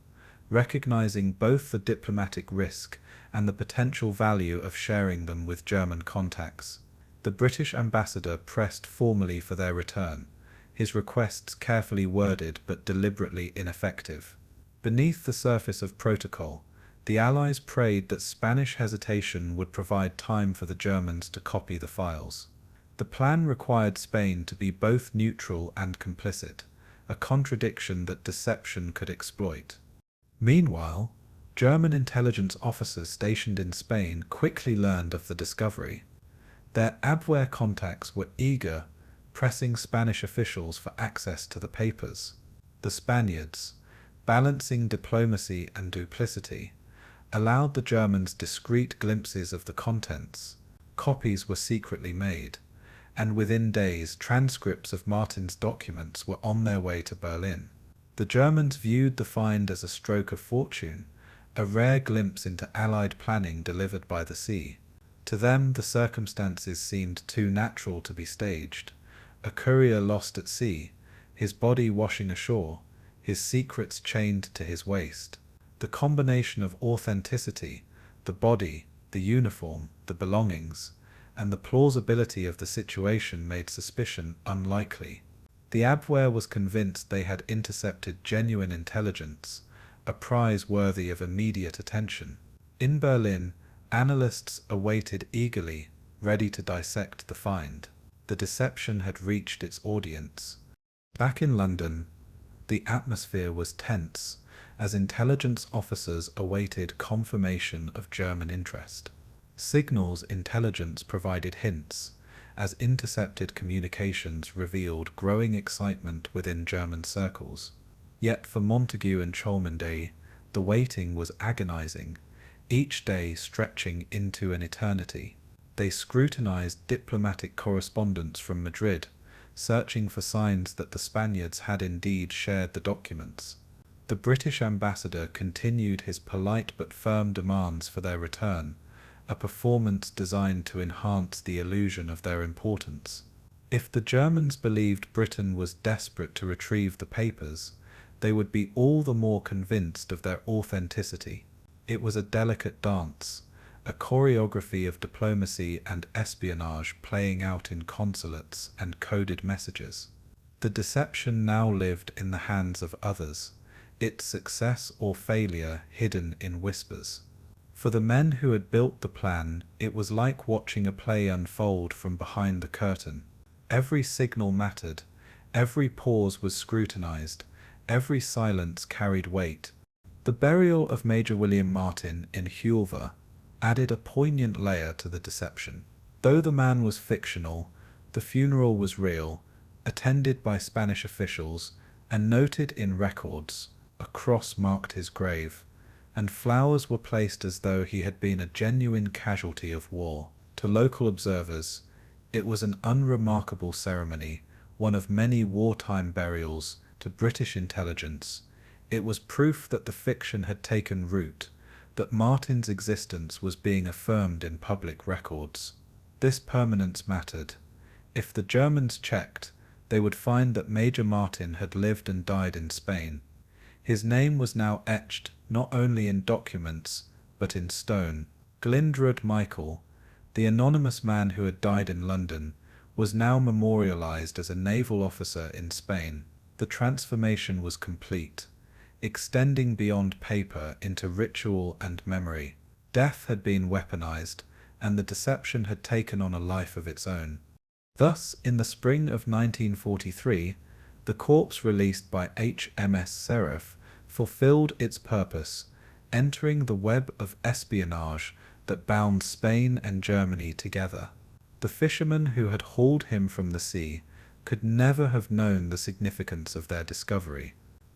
recognizing both the diplomatic risk and the potential value of sharing them with German contacts. The British ambassador pressed formally for their return, his requests carefully worded but deliberately ineffective. Beneath the surface of protocol, the Allies prayed that Spanish hesitation would provide time for the Germans to copy the files. The plan required Spain to be both neutral and complicit, a contradiction that deception could exploit. Meanwhile, German intelligence officers stationed in Spain quickly learned of the discovery. Their Abwehr contacts were eager, pressing Spanish officials for access to the papers. The Spaniards, balancing diplomacy and duplicity, allowed the Germans discreet glimpses of the contents. Copies were secretly made, and within days transcripts of Martin's documents were on their way to Berlin. The Germans viewed the find as a stroke of fortune, a rare glimpse into Allied planning delivered by the sea. To them the circumstances seemed too natural to be staged. A courier lost at sea, his body washing ashore, his secrets chained to his waist. The combination of authenticity, the body, the uniform, the belongings, and the plausibility of the situation made suspicion unlikely. The Abwehr was convinced they had intercepted genuine intelligence, a prize worthy of immediate attention. In Berlin, analysts awaited eagerly, ready to dissect the find. The deception had reached its audience. Back in London, the atmosphere was tense, as intelligence officers awaited confirmation of German interest. Signals intelligence provided hints, as intercepted communications revealed growing excitement within German circles. Yet for Montagu and Cholmondeley, the waiting was agonizing, each day stretching into an eternity. They scrutinized diplomatic correspondence from Madrid, searching for signs that the Spaniards had indeed shared the documents. The British ambassador continued his polite but firm demands for their return, a performance designed to enhance the illusion of their importance. If the Germans believed Britain was desperate to retrieve the papers, they would be all the more convinced of their authenticity. It was a delicate dance, a choreography of diplomacy and espionage playing out in consulates and coded messages. The deception now lived in the hands of others, its success or failure hidden in whispers. For the men who had built the plan, it was like watching a play unfold from behind the curtain. Every signal mattered, every pause was scrutinized, every silence carried weight. The burial of Major William Martin in Glyndwr added a poignant layer to the deception. Though the man was fictional, the funeral was real, attended by Spanish officials, and noted in records. A cross marked his grave, and flowers were placed as though he had been a genuine casualty of war. To local observers, it was an unremarkable ceremony, one of many wartime burials. To British intelligence, it was proof that the fiction had taken root, that Martin's existence was being affirmed in public records. This permanence mattered. If the Germans checked, they would find that Major Martin had lived and died in Spain. His name was now etched not only in documents, but in stone. Glyndwr Michael, the anonymous man who had died in London, was now memorialized as a naval officer in Spain. The transformation was complete, extending beyond paper into ritual and memory. Death had been weaponized, and the deception had taken on a life of its own. Thus, in the spring of 1943, the corpse released by HMS Seraph fulfilled its purpose, entering the web of espionage that bound Spain and Germany together. The fishermen who had hauled him from the sea could never have known the significance of their discovery.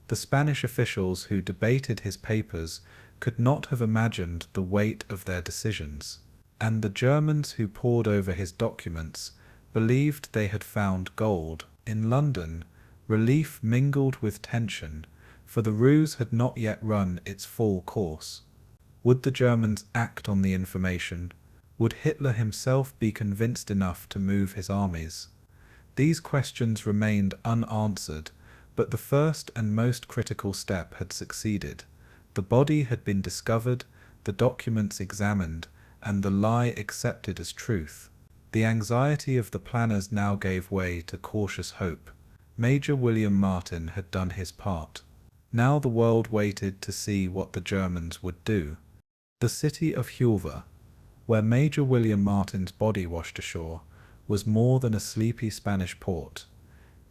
The Spanish officials who debated his papers could not have imagined the weight of their decisions, and the Germans who pored over his documents believed they had found gold. In London, relief mingled with tension, for the ruse had not yet run its full course. Would the Germans act on the information? Would Hitler himself be convinced enough to move his armies? These questions remained unanswered, but the first and most critical step had succeeded. The body had been discovered, the documents examined, and the lie accepted as truth. The anxiety of the planners now gave way to cautious hope. Major William Martin had done his part. Now the world waited to see what the Germans would do. The city of Glyndwr, where Major William Martin's body washed ashore, was more than a sleepy Spanish port.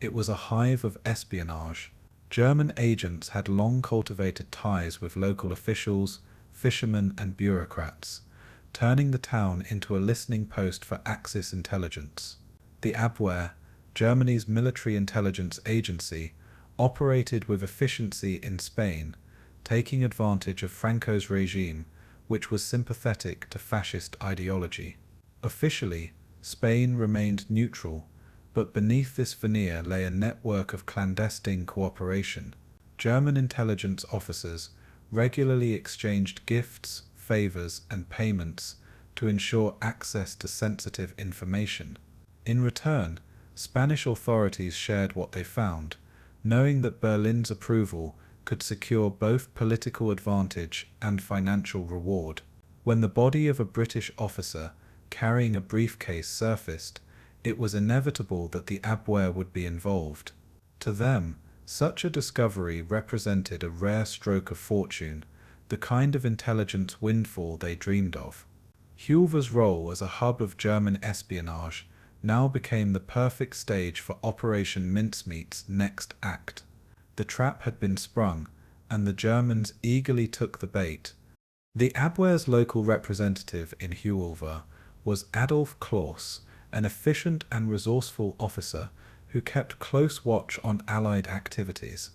It was a hive of espionage. German agents had long cultivated ties with local officials, fishermen and bureaucrats, turning the town into a listening post for Axis intelligence. The Abwehr, Germany's military intelligence agency, operated with efficiency in Spain, taking advantage of Franco's regime, which was sympathetic to fascist ideology. Officially, Spain remained neutral, but beneath this veneer lay a network of clandestine cooperation. German intelligence officers regularly exchanged gifts, favors, and payments to ensure access to sensitive information. In return, Spanish authorities shared what they found, knowing that Berlin's approval could secure both political advantage and financial reward. When the body of a British officer carrying a briefcase surfaced, it was inevitable that the Abwehr would be involved. To them, such a discovery represented a rare stroke of fortune, the kind of intelligence windfall they dreamed of. Glyndwr's role as a hub of German espionage now became the perfect stage for Operation Mincemeat's next act. The trap had been sprung, and the Germans eagerly took the bait. The Abwehr's local representative in Glyndwr was Adolf Klaus, an efficient and resourceful officer who kept close watch on Allied activities.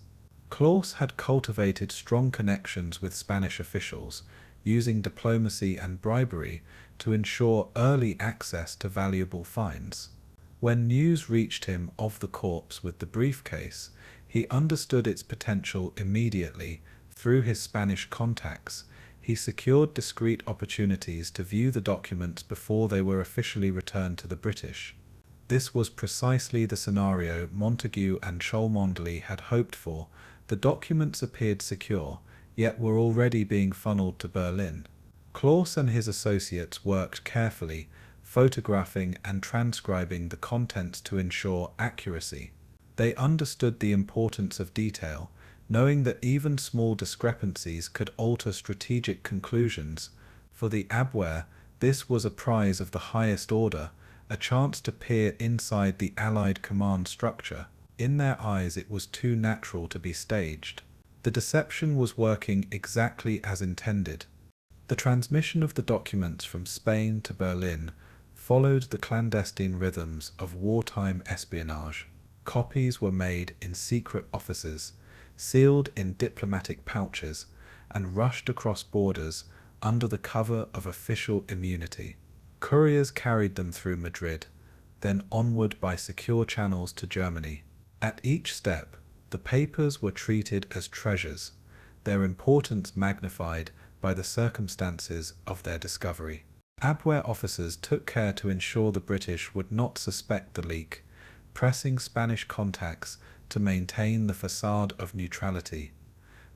Klaus had cultivated strong connections with Spanish officials, using diplomacy and bribery to ensure early access to valuable finds. When news reached him of the corpse with the briefcase, he understood its potential immediately. Through his Spanish contacts, he secured discreet opportunities to view the documents before they were officially returned to the British. This was precisely the scenario Montagu and Cholmondeley had hoped for. The documents appeared secure, yet were already being funneled to Berlin. Claus and his associates worked carefully, photographing and transcribing the contents to ensure accuracy. They understood the importance of detail, knowing that even small discrepancies could alter strategic conclusions. For the Abwehr, this was a prize of the highest order, a chance to peer inside the Allied command structure. In their eyes it was too natural to be staged. The deception was working exactly as intended. The transmission of the documents from Spain to Berlin followed the clandestine rhythms of wartime espionage. Copies were made in secret offices, sealed in diplomatic pouches, and rushed across borders under the cover of official immunity. Couriers carried them through Madrid, then onward by secure channels to Germany. At each step, the papers were treated as treasures, their importance magnified by the circumstances of their discovery. Abwehr officers took care to ensure the British would not suspect the leak, pressing Spanish contacts to maintain the facade of neutrality.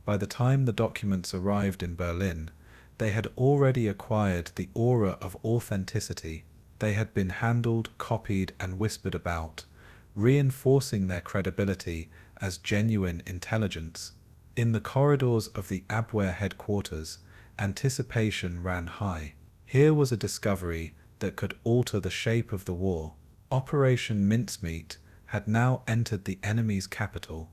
By the time the documents arrived in Berlin, they had already acquired the aura of authenticity. They had been handled, copied, and whispered about, reinforcing their credibility as genuine intelligence. In the corridors of the Abwehr headquarters, anticipation ran high. Here was a discovery that could alter the shape of the war. Operation Mincemeat had now entered the enemy's capital.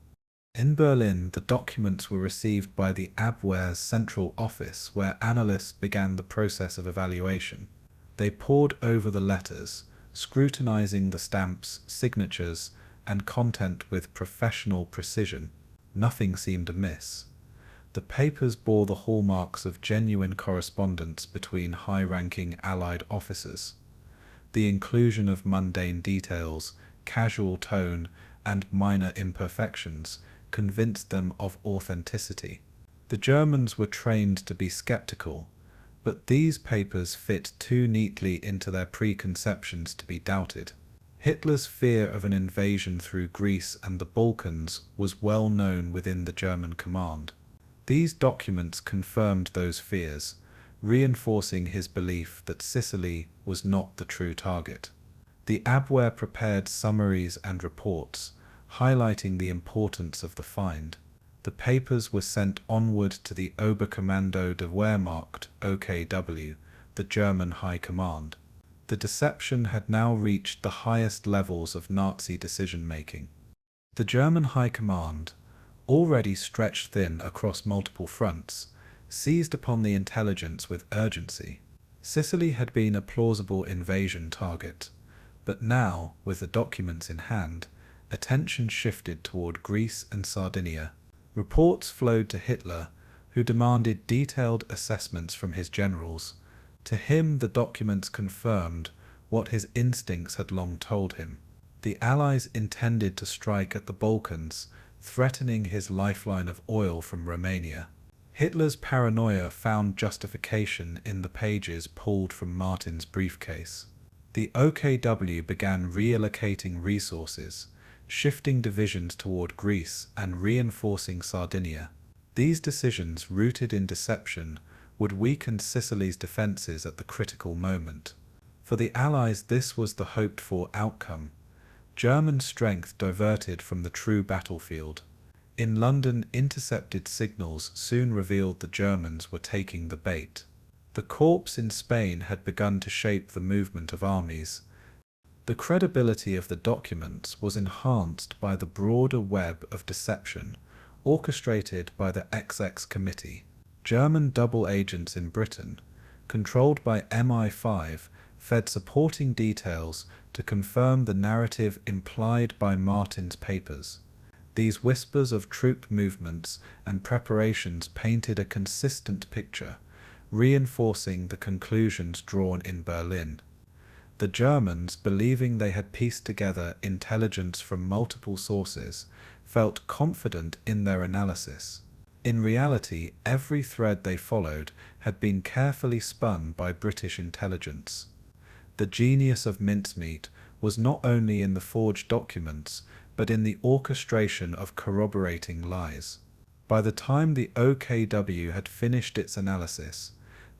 In Berlin, the documents were received by the Abwehr's central office, where analysts began the process of evaluation. They pored over the letters, scrutinizing the stamps, signatures, and content with professional precision. Nothing seemed amiss. The papers bore the hallmarks of genuine correspondence between high-ranking Allied officers. The inclusion of mundane details, casual tone, and minor imperfections convinced them of authenticity. The Germans were trained to be skeptical, but these papers fit too neatly into their preconceptions to be doubted. Hitler's fear of an invasion through Greece and the Balkans was well known within the German command. These documents confirmed those fears, reinforcing his belief that Sicily was not the true target. The Abwehr prepared summaries and reports, highlighting the importance of the find. The papers were sent onward to the Oberkommando der Wehrmacht (OKW), the German High Command. The deception had now reached the highest levels of Nazi decision-making. The German High Command, already stretched thin across multiple fronts, seized upon the intelligence with urgency. Sicily had been a plausible invasion target, but now, with the documents in hand, attention shifted toward Greece and Sardinia. Reports flowed to Hitler, who demanded detailed assessments from his generals. To him, the documents confirmed what his instincts had long told him. The Allies intended to strike at the Balkans, threatening his lifeline of oil from Romania. Hitler's paranoia found justification in the pages pulled from Martin's briefcase. The OKW began reallocating resources, shifting divisions toward Greece and reinforcing Sardinia. These decisions, rooted in deception, would weaken Sicily's defences at the critical moment. For the Allies, this was the hoped-for outcome. German strength diverted from the true battlefield. In London, intercepted signals soon revealed the Germans were taking the bait. The corps in Spain had begun to shape the movement of armies. The credibility of the documents was enhanced by the broader web of deception orchestrated by the XX Committee. German double agents in Britain, controlled by MI5, fed supporting details to confirm the narrative implied by Martin's papers. These whispers of troop movements and preparations painted a consistent picture, reinforcing the conclusions drawn in Berlin. The Germans, believing they had pieced together intelligence from multiple sources, felt confident in their analysis. In reality, every thread they followed had been carefully spun by British intelligence. The genius of Mincemeat was not only in the forged documents, but in the orchestration of corroborating lies. By the time the OKW had finished its analysis,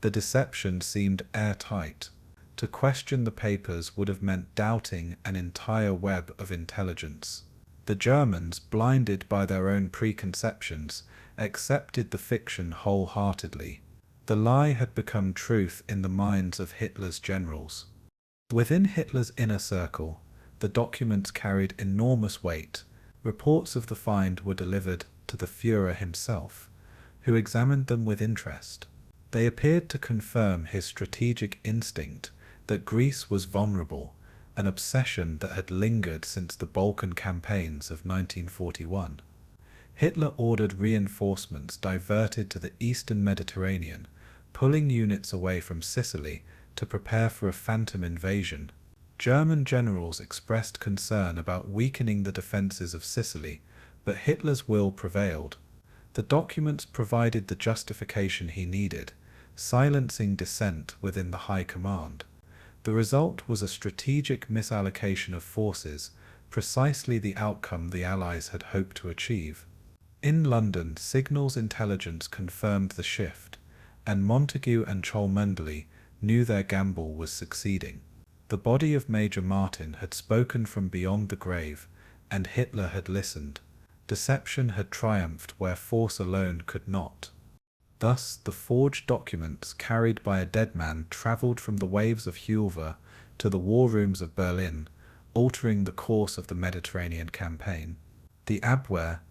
The deception seemed airtight. To question the papers would have meant doubting an entire web of intelligence. The Germans, blinded by their own preconceptions, accepted the fiction wholeheartedly. The lie had become truth in the minds of Hitler's generals. Within Hitler's inner circle, the documents carried enormous weight. Reports of the find were delivered to the Führer himself, who examined them with interest. They appeared to confirm his strategic instinct that Greece was vulnerable, an obsession that had lingered since the Balkan campaigns of 1941. Hitler ordered reinforcements diverted to the eastern Mediterranean, pulling units away from Sicily to prepare for a phantom invasion. German generals expressed concern about weakening the defences of Sicily, but Hitler's will prevailed. The documents provided the justification he needed, silencing dissent within the High Command. The result was a strategic misallocation of forces, precisely the outcome the Allies had hoped to achieve. In London, signals intelligence confirmed the shift, and Montagu and Cholmondeley knew their gamble was succeeding. The body of Major Martin had spoken from beyond the grave, and Hitler had listened. Deception had triumphed where force alone could not. Thus, the forged documents carried by a dead man travelled from the waves of Glyndwr to the war rooms of Berlin, altering the course of the Mediterranean campaign. The Abwehr,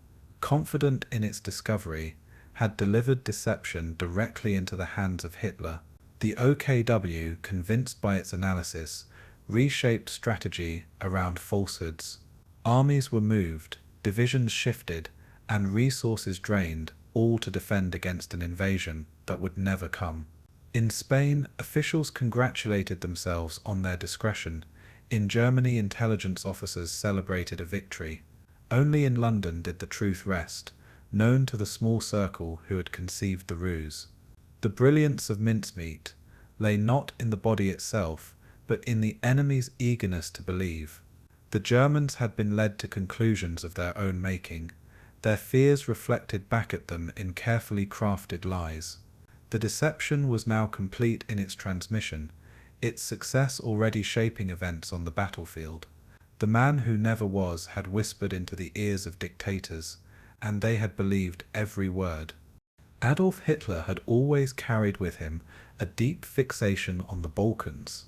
confident in its discovery, had delivered deception directly into the hands of Hitler. The OKW, convinced by its analysis, reshaped strategy around falsehoods. Armies were moved, divisions shifted, and resources drained, all to defend against an invasion that would never come. In Spain, officials congratulated themselves on their discretion. In Germany, intelligence officers celebrated a victory. Only in London did the truth rest, known to the small circle who had conceived the ruse. The brilliance of Mincemeat lay not in the body itself, but in the enemy's eagerness to believe. The Germans had been led to conclusions of their own making. Their fears reflected back at them in carefully crafted lies. The deception was now complete in its transmission, its success already shaping events on the battlefield. The man who never was had whispered into the ears of dictators, and they had believed every word. Adolf Hitler had always carried with him a deep fixation on the Balkans,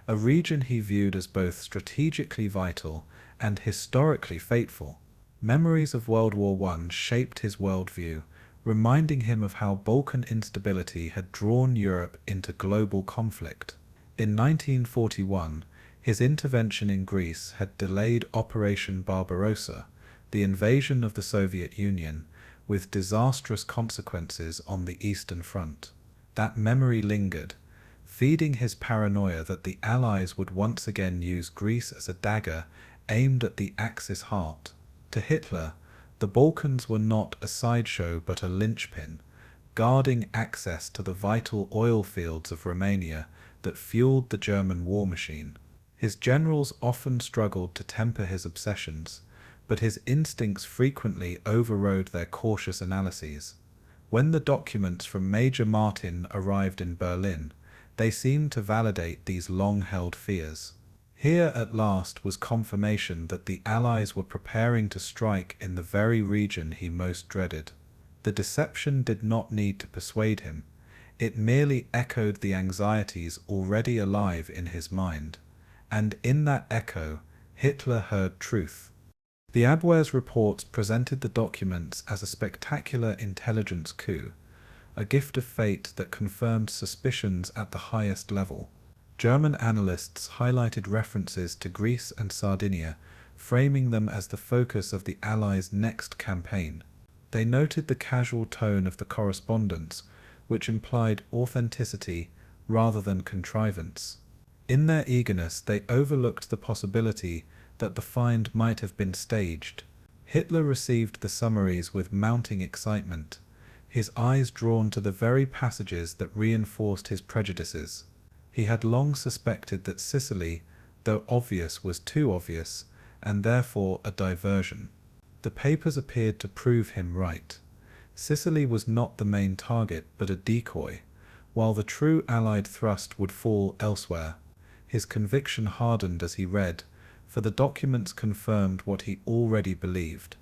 a region he viewed as both strategically vital and historically fateful. Memories of World War I shaped his worldview, reminding him of how Balkan instability had drawn Europe into global conflict. In 1941, his intervention in Greece had delayed Operation Barbarossa, the invasion of the Soviet Union, with disastrous consequences on the Eastern Front. That memory lingered, feeding his paranoia that the Allies would once again use Greece as a dagger aimed at the Axis heart. To Hitler, the Balkans were not a sideshow but a linchpin, guarding access to the vital oil fields of Romania that fueled the German war machine. His generals often struggled to temper his obsessions, but his instincts frequently overrode their cautious analyses. When the documents from Major Martin arrived in Berlin, they seemed to validate these long-held fears. Here at last was confirmation that the Allies were preparing to strike in the very region he most dreaded. The deception did not need to persuade him. It merely echoed the anxieties already alive in his mind. And in that echo, Hitler heard truth. The Abwehr's reports presented the documents as a spectacular intelligence coup, a gift of fate that confirmed suspicions at the highest level. German analysts highlighted references to Greece and Sardinia, framing them as the focus of the Allies' next campaign. They noted the casual tone of the correspondence, which implied authenticity rather than contrivance. In their eagerness, they overlooked the possibility that the find might have been staged. Hitler received the summaries with mounting excitement, his eyes drawn to the very passages that reinforced his prejudices. He had long suspected that Sicily, though obvious, was too obvious, and therefore a diversion. The papers appeared to prove him right. Sicily was not the main target, but a decoy, while the true Allied thrust would fall elsewhere. His conviction hardened as he read, for the documents confirmed what he already believed.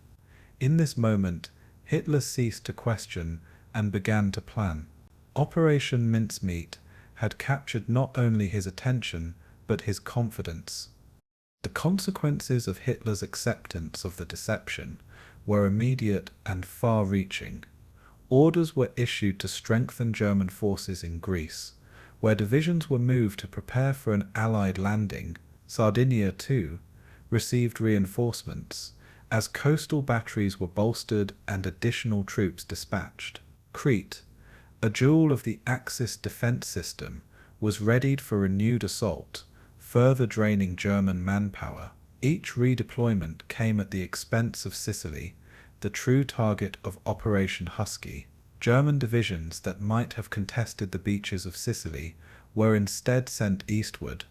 In this moment, Hitler ceased to question and began to plan. Operation Mincemeat had captured not only his attention, but his confidence. The consequences of Hitler's acceptance of the deception were immediate and far-reaching. Orders were issued to strengthen German forces in Greece, where divisions were moved to prepare for an Allied landing. Sardinia, too, received reinforcements, as coastal batteries were bolstered and additional troops dispatched. Crete, a jewel of the Axis defense system, was readied for renewed assault, further draining German manpower. Each redeployment came at the expense of Sicily, the true target of Operation Husky. German divisions that might have contested the beaches of Sicily were instead sent eastward,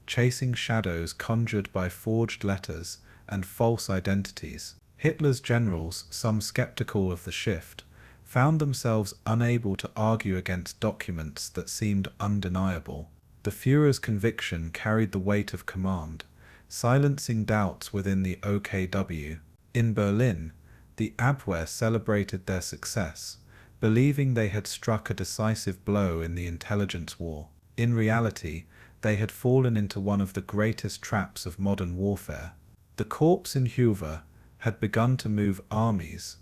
chasing shadows conjured by forged letters and false identities. Hitler's generals, some skeptical of the shift, found themselves unable to argue against documents that seemed undeniable. The Führer's conviction carried the weight of command, silencing doubts within the OKW. In Berlin, the Abwehr celebrated their success, believing they had struck a decisive blow in the intelligence war. In reality, they had fallen into one of the greatest traps of modern warfare. The corps in Hoover had begun to move armies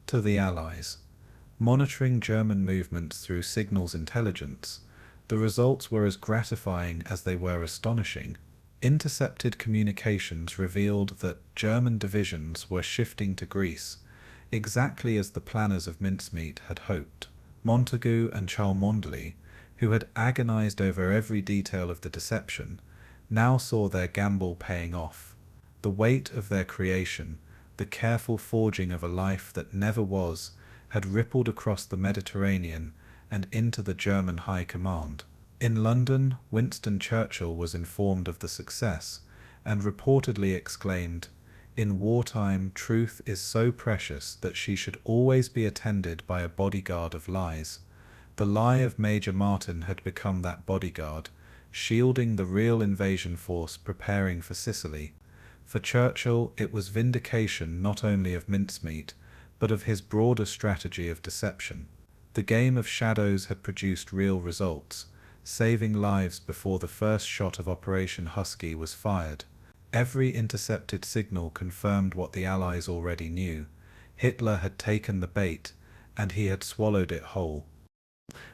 to the Allies, monitoring German movements through signals intelligence. The results were as gratifying as they were astonishing. Intercepted communications revealed that German divisions were shifting to Greece, exactly as the planners of Mincemeat had hoped. Montagu and Cholmondeley, who had agonized over every detail of the deception, now saw their gamble paying off. The weight of their creation, the careful forging of a life that never was, had rippled across the Mediterranean and into the German High Command. In London, Winston Churchill was informed of the success, and reportedly exclaimed, "In wartime, truth is so precious that she should always be attended by a bodyguard of lies." The lie of Major Martin had become that bodyguard, shielding the real invasion force preparing for Sicily. For Churchill, it was vindication not only of Mincemeat, but of his broader strategy of deception. The game of shadows had produced real results, saving lives before the first shot of Operation Husky was fired. Every intercepted signal confirmed what the Allies already knew. Hitler had taken the bait, and he had swallowed it whole.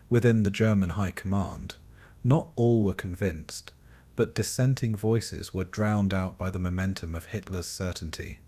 Within the German High Command, not all were convinced, but dissenting voices were drowned out by the momentum of Hitler's certainty.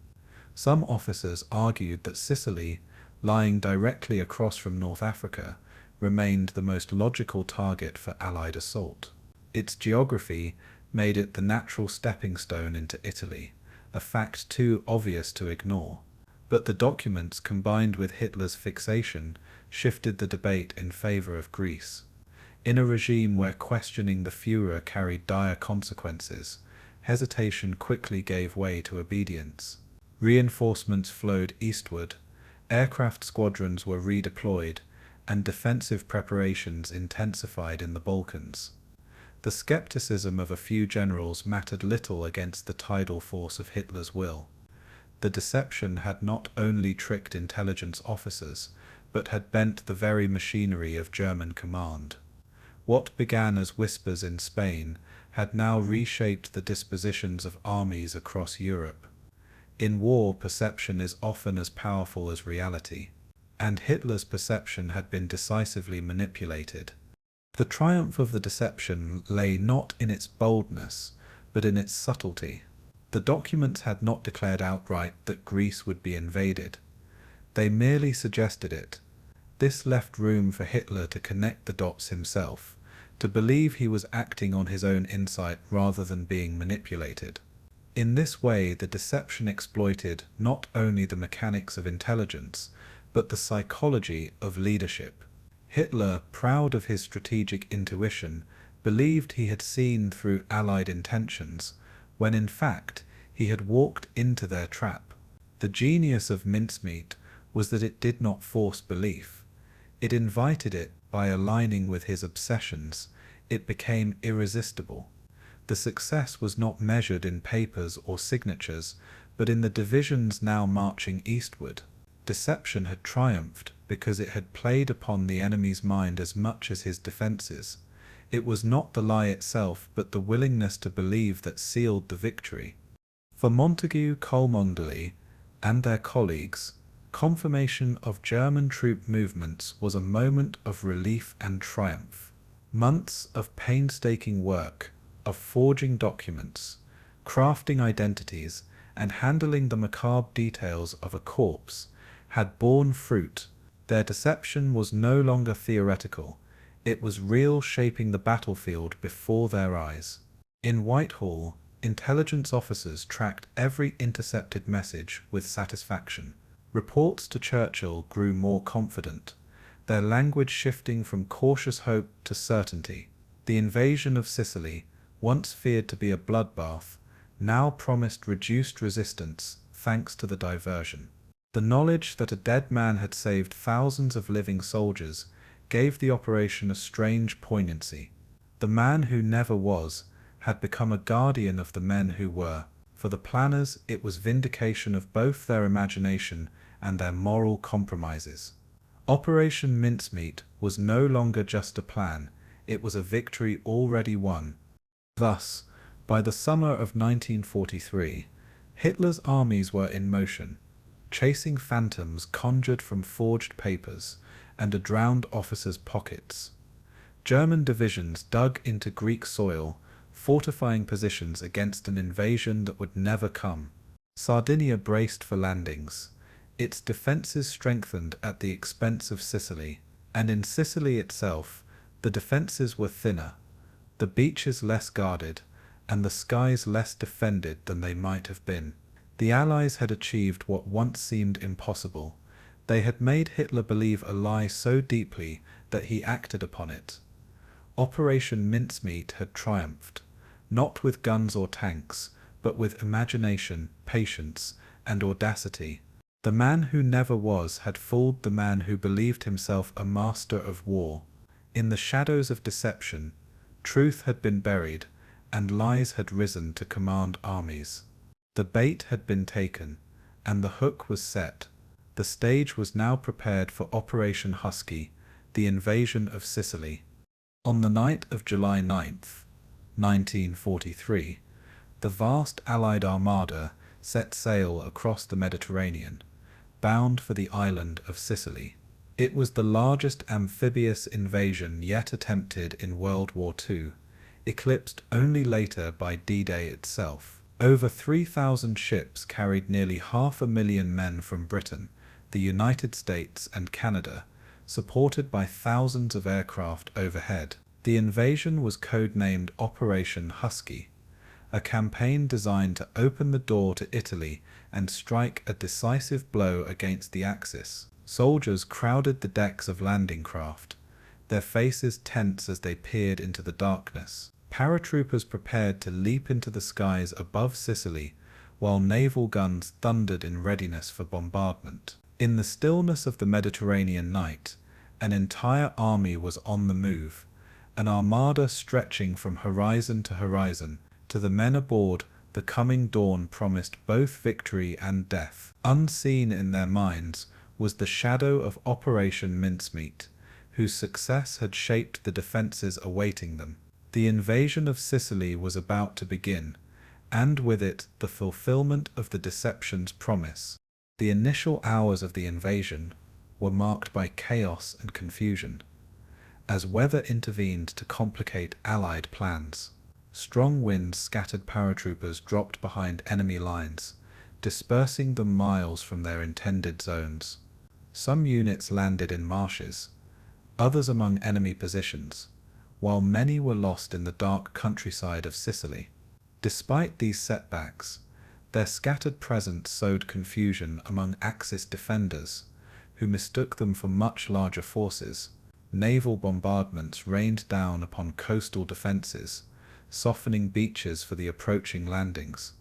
Some officers argued that Sicily, lying directly across from North Africa, remained the most logical target for Allied assault. Its geography made it the natural stepping stone into Italy, a fact too obvious to ignore. But the documents, combined with Hitler's fixation, shifted the debate in favor of Greece. In a regime where questioning the Führer carried dire consequences, hesitation quickly gave way to obedience. Reinforcements flowed eastward, aircraft squadrons were redeployed, and defensive preparations intensified in the Balkans. The skepticism of a few generals mattered little against the tidal force of Hitler's will. The deception had not only tricked intelligence officers, but had bent the very machinery of German command. What began as whispers in Spain had now reshaped the dispositions of armies across Europe. In war, perception is often as powerful as reality, and Hitler's perception had been decisively manipulated. The triumph of the deception lay not in its boldness, but in its subtlety. The documents had not declared outright that Greece would be invaded. They merely suggested it. This left room for Hitler to connect the dots himself, to believe he was acting on his own insight rather than being manipulated. In this way, the deception exploited not only the mechanics of intelligence, but the psychology of leadership. Hitler, proud of his strategic intuition, believed he had seen through Allied intentions, when in fact he had walked into their trap. The genius of Mincemeat was that it did not force belief. It invited it by aligning with his obsessions, it became irresistible. The success was not measured in papers or signatures, but in the divisions now marching eastward. Deception had triumphed because it had played upon the enemy's mind as much as his defences. It was not the lie itself, but the willingness to believe that sealed the victory. For Montagu, Cholmondeley, and their colleagues, confirmation of German troop movements was a moment of relief and triumph. Months of painstaking work, of forging documents, crafting identities, and handling the macabre details of a corpse had borne fruit. Their deception was no longer theoretical. It was real, shaping the battlefield before their eyes. In Whitehall, intelligence officers tracked every intercepted message with satisfaction. Reports to Churchill grew more confident, their language shifting from cautious hope to certainty. The invasion of Sicily, once feared to be a bloodbath, now promised reduced resistance thanks to the diversion. The knowledge that a dead man had saved thousands of living soldiers gave the operation a strange poignancy. The man who never was had become a guardian of the men who were. For the planners, it was vindication of both their imagination and their moral compromises. Operation Mincemeat was no longer just a plan, it was a victory already won. Thus, by the summer of 1943, Hitler's armies were in motion, chasing phantoms conjured from forged papers and a drowned officer's pockets. German divisions dug into Greek soil, fortifying positions against an invasion that would never come. Sardinia braced for landings, its defences strengthened at the expense of Sicily, and in Sicily itself, the defences were thinner, the beaches less guarded, and the skies less defended than they might have been. The Allies had achieved what once seemed impossible. They had made Hitler believe a lie so deeply that he acted upon it. Operation Mincemeat had triumphed, not with guns or tanks, but with imagination, patience, and audacity. The man who never was had fooled the man who believed himself a master of war. In the shadows of deception, truth had been buried, and lies had risen to command armies. The bait had been taken, and the hook was set. The stage was now prepared for Operation Husky, the invasion of Sicily. On the night of July 9th, 1943, the vast Allied armada set sail across the Mediterranean, bound for the island of Sicily. It was the largest amphibious invasion yet attempted in World War II, eclipsed only later by D-Day itself. Over 3,000 ships carried nearly 500,000 men from Britain, the United States and Canada, supported by thousands of aircraft overhead. The invasion was codenamed Operation Husky, a campaign designed to open the door to Italy and strike a decisive blow against the Axis. Soldiers crowded the decks of landing craft, their faces tense as they peered into the darkness. Paratroopers prepared to leap into the skies above Sicily, while naval guns thundered in readiness for bombardment. In the stillness of the Mediterranean night, an entire army was on the move, an armada stretching from horizon to horizon. To the men aboard, the coming dawn promised both victory and death. Unseen in their minds was the shadow of Operation Mincemeat, whose success had shaped the defences awaiting them. The invasion of Sicily was about to begin, and with it the fulfillment of the deception's promise. The initial hours of the invasion were marked by chaos and confusion, as weather intervened to complicate Allied plans. Strong winds scattered paratroopers dropped behind enemy lines, dispersing them miles from their intended zones. Some units landed in marshes, others among enemy positions, while many were lost in the dark countryside of Sicily. Despite these setbacks, their scattered presence sowed confusion among Axis defenders, who mistook them for much larger forces. Naval bombardments rained down upon coastal defences, softening beaches for the approaching landings.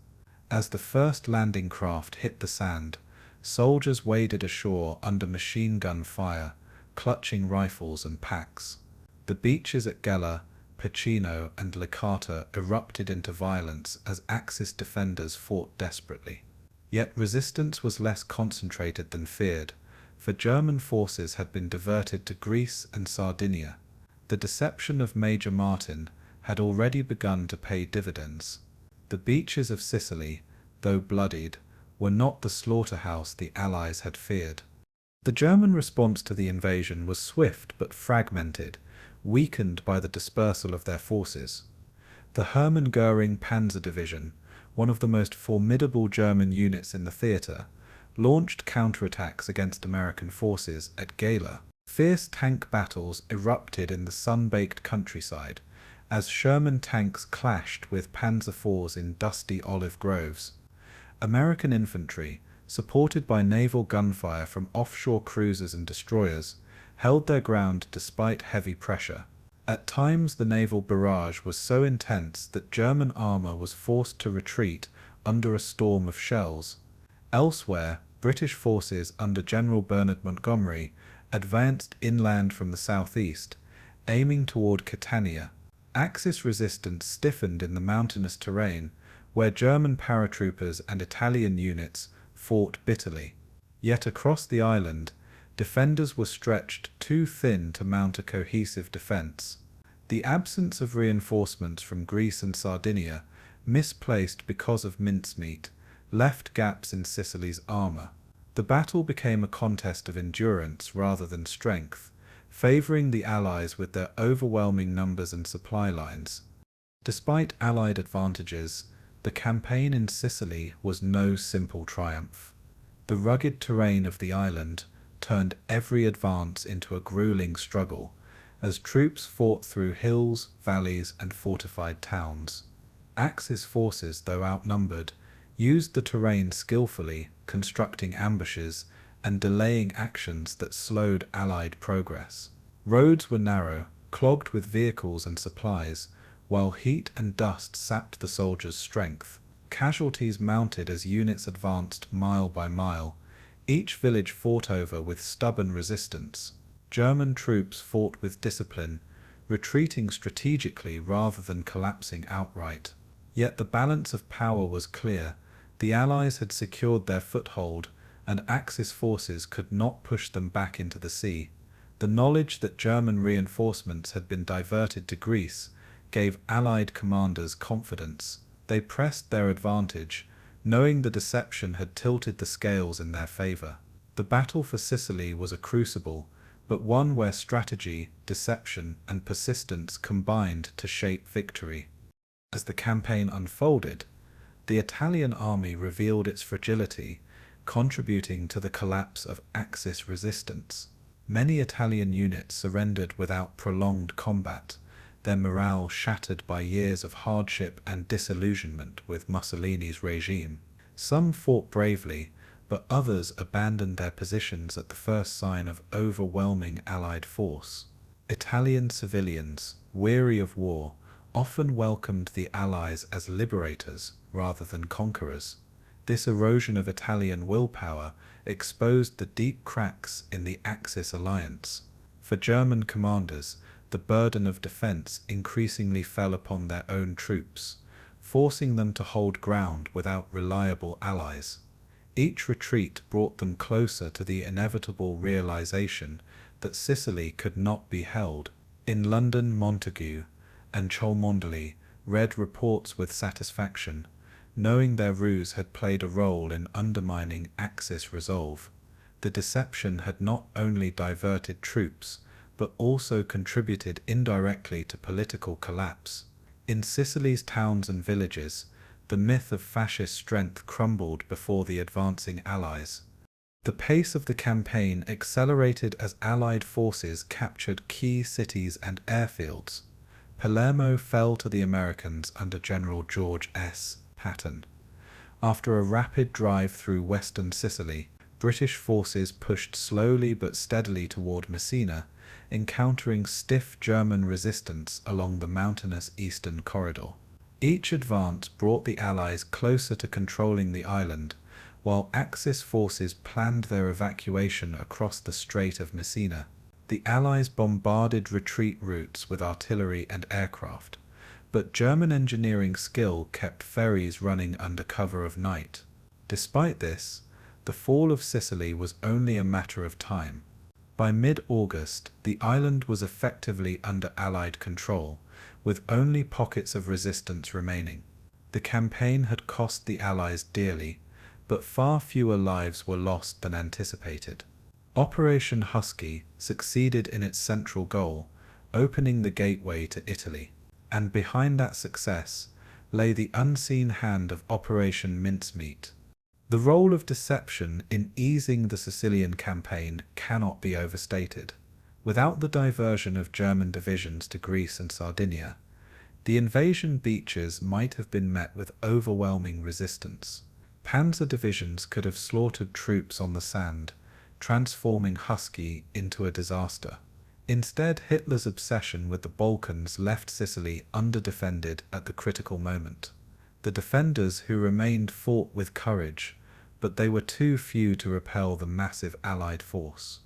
As the first landing craft hit the sand, soldiers waded ashore under machine gun fire, clutching rifles and packs. The beaches at Gela, Piceno, and Licata erupted into violence as Axis defenders fought desperately. Yet resistance was less concentrated than feared, for German forces had been diverted to Greece and Sardinia. The deception of Major Martin had already begun to pay dividends. The beaches of Sicily, though bloodied, were not the slaughterhouse the Allies had feared. The German response to the invasion was swift but fragmented, weakened by the dispersal of their forces. The Hermann Göring Panzer Division, one of the most formidable German units in the theatre, launched counterattacks against American forces at Gela. Fierce tank battles erupted in the sun-baked countryside, as Sherman tanks clashed with Panzer IVs in dusty olive groves. American infantry, supported by naval gunfire from offshore cruisers and destroyers, held their ground despite heavy pressure. At times the naval barrage was so intense that German armour was forced to retreat under a storm of shells. Elsewhere, British forces under General Bernard Montgomery advanced inland from the southeast, aiming toward Catania. Axis resistance stiffened in the mountainous terrain, where German paratroopers and Italian units fought bitterly. Yet across the island, defenders were stretched too thin to mount a cohesive defence. The absence of reinforcements from Greece and Sardinia, misplaced because of mincemeat, left gaps in Sicily's armour. The battle became a contest of endurance rather than strength, favouring the Allies with their overwhelming numbers and supply lines. Despite Allied advantages, the campaign in Sicily was no simple triumph. The rugged terrain of the island turned every advance into a grueling struggle, as troops fought through hills, valleys, and fortified towns. Axis forces, though outnumbered, used the terrain skillfully, constructing ambushes and delaying actions that slowed Allied progress. Roads were narrow, clogged with vehicles and supplies, while heat and dust sapped the soldiers' strength. Casualties mounted as units advanced mile by mile, each village fought over with stubborn resistance. German troops fought with discipline, retreating strategically rather than collapsing outright. Yet the balance of power was clear. The Allies had secured their foothold, and Axis forces could not push them back into the sea. The knowledge that German reinforcements had been diverted to Greece gave Allied commanders confidence. They pressed their advantage, knowing the deception had tilted the scales in their favour. The battle for Sicily was a crucible, but one where strategy, deception, and persistence combined to shape victory. As the campaign unfolded, the Italian army revealed its fragility, contributing to the collapse of Axis resistance. Many Italian units surrendered without prolonged combat, their morale shattered by years of hardship and disillusionment with Mussolini's regime. Some fought bravely, but others abandoned their positions at the first sign of overwhelming Allied force. Italian civilians, weary of war, often welcomed the Allies as liberators rather than conquerors. This erosion of Italian willpower exposed the deep cracks in the Axis alliance. For German commanders, the burden of defense increasingly fell upon their own troops, forcing them to hold ground without reliable allies. Each retreat brought them closer to the inevitable realization that Sicily could not be held. In London, Montagu and Cholmondeley read reports with satisfaction, knowing their ruse had played a role in undermining Axis resolve. The deception had not only diverted troops, but also contributed indirectly to political collapse. In Sicily's towns and villages, the myth of fascist strength crumbled before the advancing Allies. The pace of the campaign accelerated as Allied forces captured key cities and airfields. Palermo fell to the Americans under General George S. Patton. After a rapid drive through western Sicily, British forces pushed slowly but steadily toward Messina, encountering stiff German resistance along the mountainous eastern corridor. Each advance brought the Allies closer to controlling the island, while Axis forces planned their evacuation across the Strait of Messina. The Allies bombarded retreat routes with artillery and aircraft, but German engineering skill kept ferries running under cover of night. Despite this, the fall of Sicily was only a matter of time. By mid-August, the island was effectively under Allied control, with only pockets of resistance remaining. The campaign had cost the Allies dearly, but far fewer lives were lost than anticipated. Operation Husky succeeded in its central goal, opening the gateway to Italy. And behind that success lay the unseen hand of Operation Mincemeat. The role of deception in easing the Sicilian campaign cannot be overstated. Without the diversion of German divisions to Greece and Sardinia, the invasion beaches might have been met with overwhelming resistance. Panzer divisions could have slaughtered troops on the sand, transforming Husky into a disaster. Instead, Hitler's obsession with the Balkans left Sicily underdefended at the critical moment. The defenders who remained fought with courage, but they were too few to repel the massive Allied force.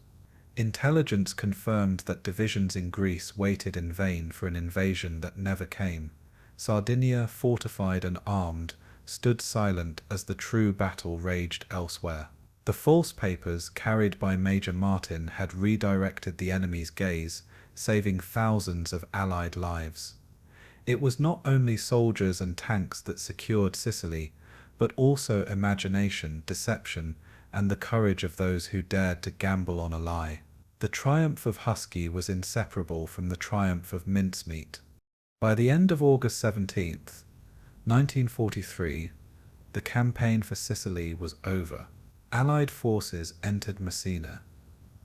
Intelligence confirmed that divisions in Greece waited in vain for an invasion that never came. Sardinia, fortified and armed, stood silent as the true battle raged elsewhere. The false papers carried by Major Martin had redirected the enemy's gaze, saving thousands of Allied lives. It was not only soldiers and tanks that secured Sicily, but also imagination, deception, and the courage of those who dared to gamble on a lie. The triumph of Husky was inseparable from the triumph of Mincemeat. By the end of August 17th, 1943, the campaign for Sicily was over. Allied forces entered Messina,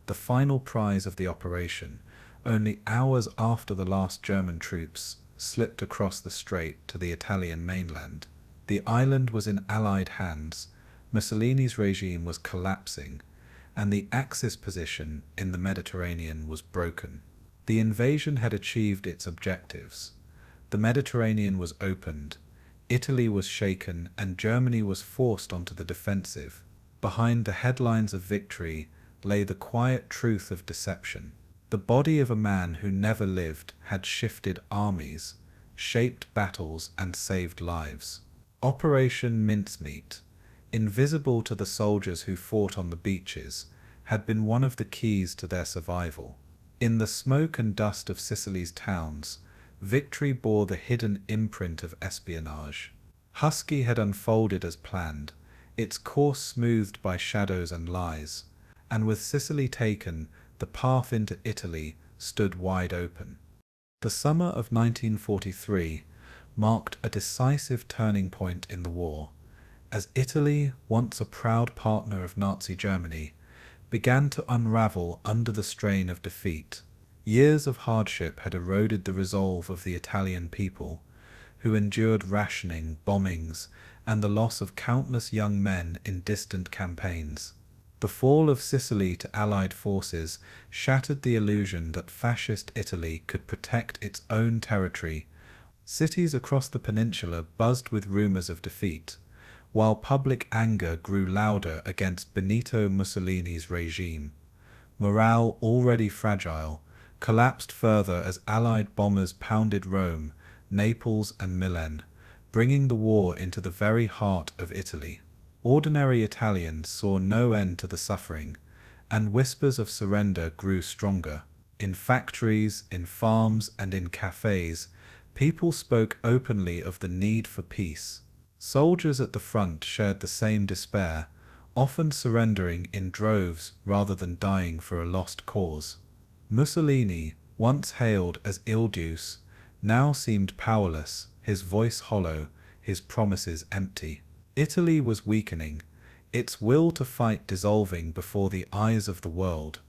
the final prize of the operation, only hours after the last German troops slipped across the strait to the Italian mainland. The island was in Allied hands, Mussolini's regime was collapsing, and the Axis position in the Mediterranean was broken. The invasion had achieved its objectives. The Mediterranean was opened, Italy was shaken, and Germany was forced onto the defensive. Behind the headlines of victory lay the quiet truth of deception. The body of a man who never lived had shifted armies, shaped battles, and saved lives. Operation Mincemeat, invisible to the soldiers who fought on the beaches, had been one of the keys to their survival. In the smoke and dust of Sicily's towns, victory bore the hidden imprint of espionage. Husky had unfolded as planned, its course smoothed by shadows and lies, and with Sicily taken, the path into Italy stood wide open. The summer of 1943 marked a decisive turning point in the war, as Italy, once a proud partner of Nazi Germany, began to unravel under the strain of defeat. Years of hardship had eroded the resolve of the Italian people, who endured rationing, bombings, and the loss of countless young men in distant campaigns. The fall of Sicily to Allied forces shattered the illusion that fascist Italy could protect its own territory. Cities across the peninsula buzzed with rumors of defeat, while public anger grew louder against Benito Mussolini's regime. Morale, already fragile, collapsed further as Allied bombers pounded Rome, Naples, and Milan, bringing the war into the very heart of Italy. Ordinary Italians saw no end to the suffering, and whispers of surrender grew stronger. In factories, in farms, and in cafes, people spoke openly of the need for peace. Soldiers at the front shared the same despair, often surrendering in droves rather than dying for a lost cause. Mussolini, once hailed as audacious, now seemed powerless, his voice hollow, his promises empty. Italy was weakening, its will to fight dissolving before the eyes of the world.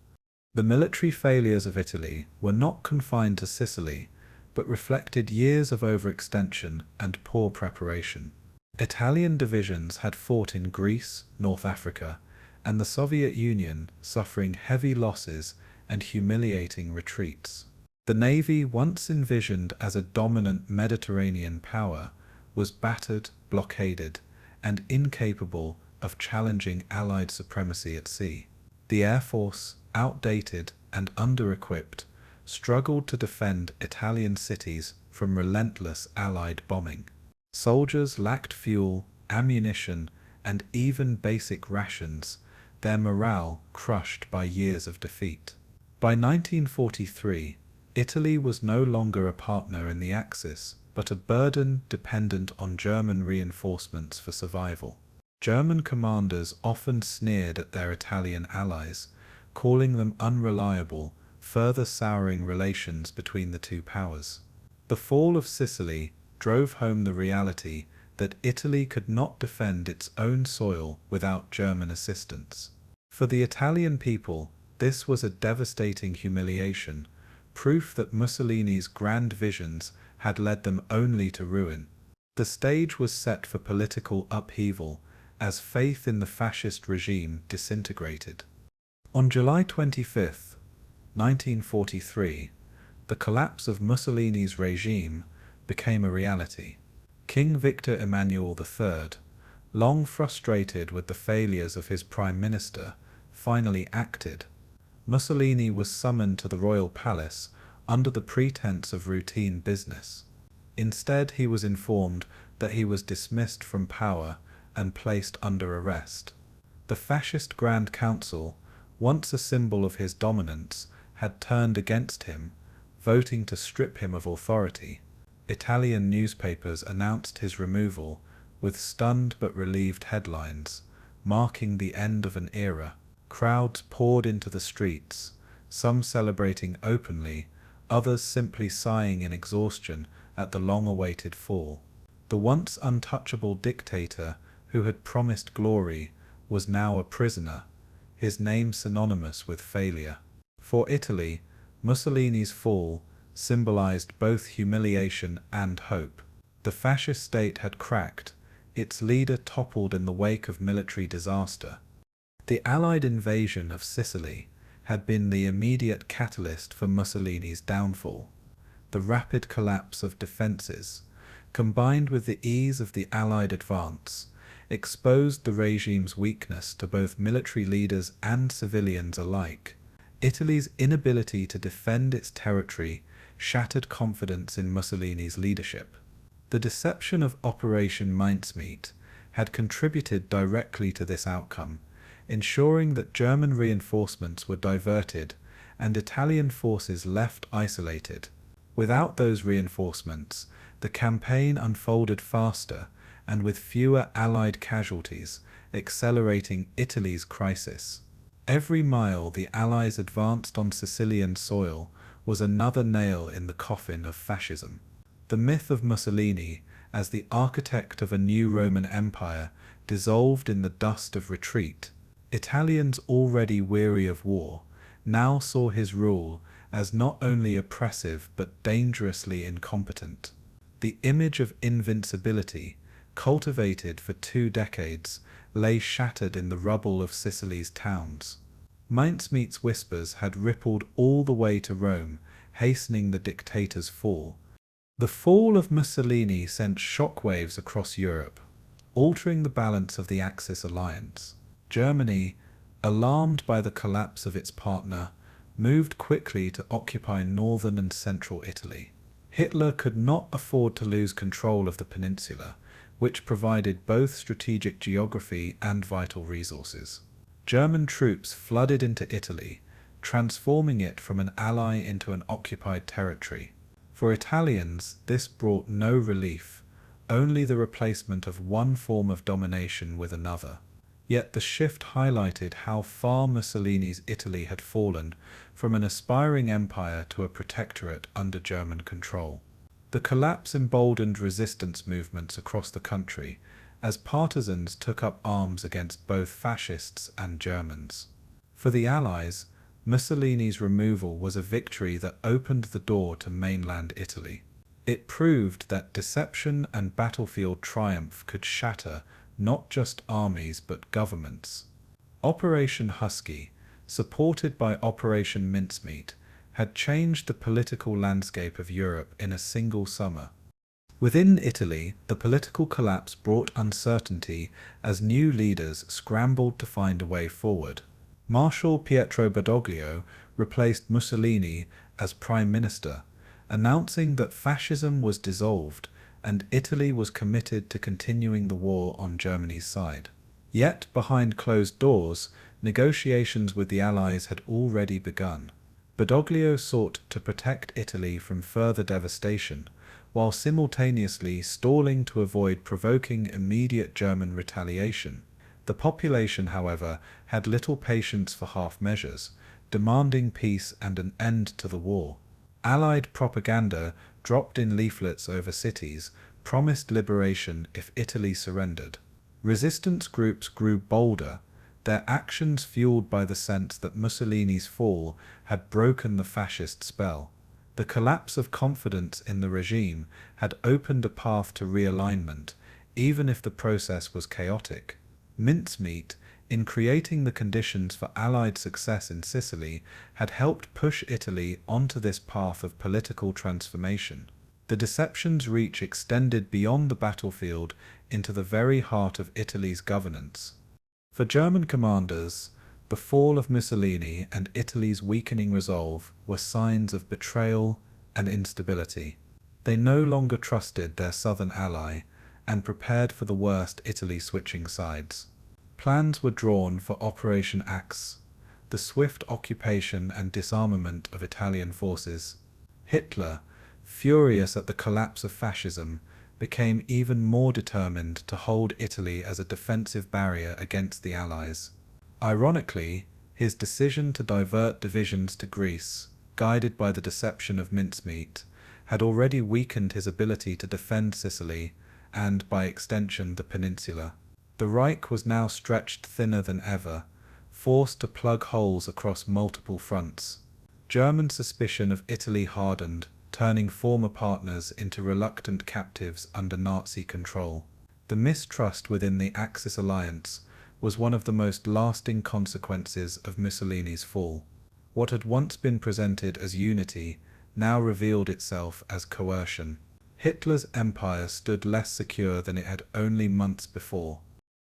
The military failures of Italy were not confined to Sicily, but reflected years of overextension and poor preparation. Italian divisions had fought in Greece, North Africa, and the Soviet Union, suffering heavy losses and humiliating retreats. The Navy, once envisioned as a dominant Mediterranean power, was battered, blockaded, and incapable of challenging Allied supremacy at sea. The Air Force, outdated and under-equipped, struggled to defend Italian cities from relentless Allied bombing. Soldiers lacked fuel, ammunition, and even basic rations, their morale crushed by years of defeat. By 1943, Italy was no longer a partner in the Axis, but a burden dependent on German reinforcements for survival. German commanders often sneered at their Italian allies, calling them unreliable, further souring relations between the two powers. The fall of Sicily drove home the reality that Italy could not defend its own soil without German assistance. For the Italian people, this was a devastating humiliation, proof that Mussolini's grand visions had led them only to ruin. The stage was set for political upheaval as faith in the fascist regime disintegrated. On July 25, 1943, the collapse of Mussolini's regime became a reality. King Victor Emmanuel III, long frustrated with the failures of his prime minister, finally acted. Mussolini was summoned to the royal palace under the pretense of routine business. Instead, he was informed that he was dismissed from power and placed under arrest. The fascist Grand Council, once a symbol of his dominance, had turned against him, voting to strip him of authority. Italian newspapers announced his removal with stunned but relieved headlines, marking the end of an era. Crowds poured into the streets, some celebrating openly, others simply sighing in exhaustion at the long-awaited fall. The once untouchable dictator who had promised glory was now a prisoner, his name synonymous with failure. For Italy, Mussolini's fall symbolized both humiliation and hope. The fascist state had cracked, its leader toppled in the wake of military disaster. The Allied invasion of Sicily had been the immediate catalyst for Mussolini's downfall. The rapid collapse of defences, combined with the ease of the Allied advance, exposed the regime's weakness to both military leaders and civilians alike. Italy's inability to defend its territory shattered confidence in Mussolini's leadership. The deception of Operation Mincemeat had contributed directly to this outcome, ensuring that German reinforcements were diverted and Italian forces left isolated. Without those reinforcements, the campaign unfolded faster and with fewer Allied casualties, accelerating Italy's crisis. Every mile the Allies advanced on Sicilian soil was another nail in the coffin of fascism. The myth of Mussolini as the architect of a new Roman Empire dissolved in the dust of retreat. Italians already weary of war now saw his rule as not only oppressive but dangerously incompetent. The image of invincibility, cultivated for 2 decades, lay shattered in the rubble of Sicily's towns. Mincemeat's whispers had rippled all the way to Rome, hastening the dictator's fall. The fall of Mussolini sent shockwaves across Europe, altering the balance of the Axis alliance. Germany, alarmed by the collapse of its partner, moved quickly to occupy northern and central Italy. Hitler could not afford to lose control of the peninsula, which provided both strategic geography and vital resources. German troops flooded into Italy, transforming it from an ally into an occupied territory. For Italians, this brought no relief, only the replacement of one form of domination with another. Yet the shift highlighted how far Mussolini's Italy had fallen from an aspiring empire to a protectorate under German control. The collapse emboldened resistance movements across the country, as partisans took up arms against both fascists and Germans. For the Allies, Mussolini's removal was a victory that opened the door to mainland Italy. It proved that deception and battlefield triumph could shatter not just armies but governments. Operation Husky, supported by Operation Mincemeat, had changed the political landscape of Europe in a single summer. Within Italy, the political collapse brought uncertainty as new leaders scrambled to find a way forward. Marshal Pietro Badoglio replaced Mussolini as Prime Minister, announcing that fascism was dissolved and Italy was committed to continuing the war on Germany's side. Yet, behind closed doors, negotiations with the Allies had already begun. Badoglio sought to protect Italy from further devastation, while simultaneously stalling to avoid provoking immediate German retaliation. The population, however, had little patience for half measures, demanding peace and an end to the war. Allied propaganda, dropped in leaflets over cities, promised liberation if Italy surrendered. Resistance groups grew bolder, their actions fueled by the sense that Mussolini's fall had broken the fascist spell. The collapse of confidence in the regime had opened a path to realignment, even if the process was chaotic. Mincemeat, in creating the conditions for Allied success in Sicily, had helped push Italy onto this path of political transformation. The deception's reach extended beyond the battlefield into the very heart of Italy's governance. For German commanders, the fall of Mussolini and Italy's weakening resolve were signs of betrayal and instability. They no longer trusted their southern ally and prepared for the worst, Italy switching sides. Plans were drawn for Operation Axe, the swift occupation and disarmament of Italian forces. Hitler, furious at the collapse of fascism, became even more determined to hold Italy as a defensive barrier against the Allies. Ironically, his decision to divert divisions to Greece, guided by the deception of Mincemeat, had already weakened his ability to defend Sicily and, by extension, the peninsula. The Reich was now stretched thinner than ever, forced to plug holes across multiple fronts. German suspicion of Italy hardened, turning former partners into reluctant captives under Nazi control. The mistrust within the Axis alliance was one of the most lasting consequences of Mussolini's fall. What had once been presented as unity now revealed itself as coercion. Hitler's empire stood less secure than it had only months before.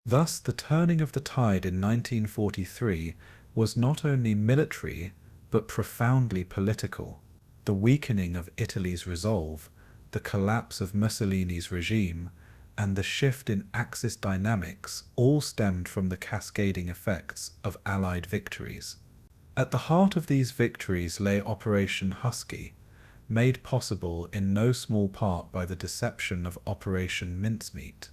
Thus, the turning of the tide in 1943 was not only military, but profoundly political. The weakening of Italy's resolve, the collapse of Mussolini's regime, and the shift in Axis dynamics all stemmed from the cascading effects of Allied victories. At the heart of these victories lay Operation Husky, made possible in no small part by the deception of Operation Mincemeat.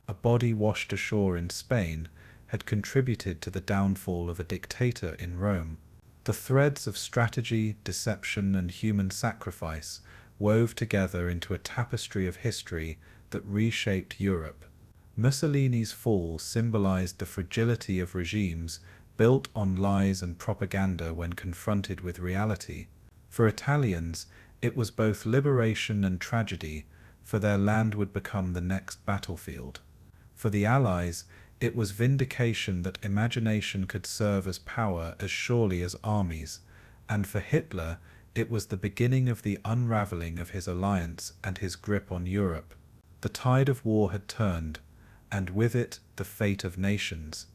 A body washed ashore in Spain had contributed to the downfall of a dictator in Rome. The threads of strategy, deception, and human sacrifice wove together into a tapestry of history that reshaped Europe. Mussolini's fall symbolized the fragility of regimes built on lies and propaganda when confronted with reality. For Italians, it was both liberation and tragedy, for their land would become the next battlefield. For the Allies, it was vindication that imagination could serve as power as surely as armies, and for Hitler, it was the beginning of the unraveling of his alliance and his grip on Europe. The tide of war had turned, and with it the fate of nations.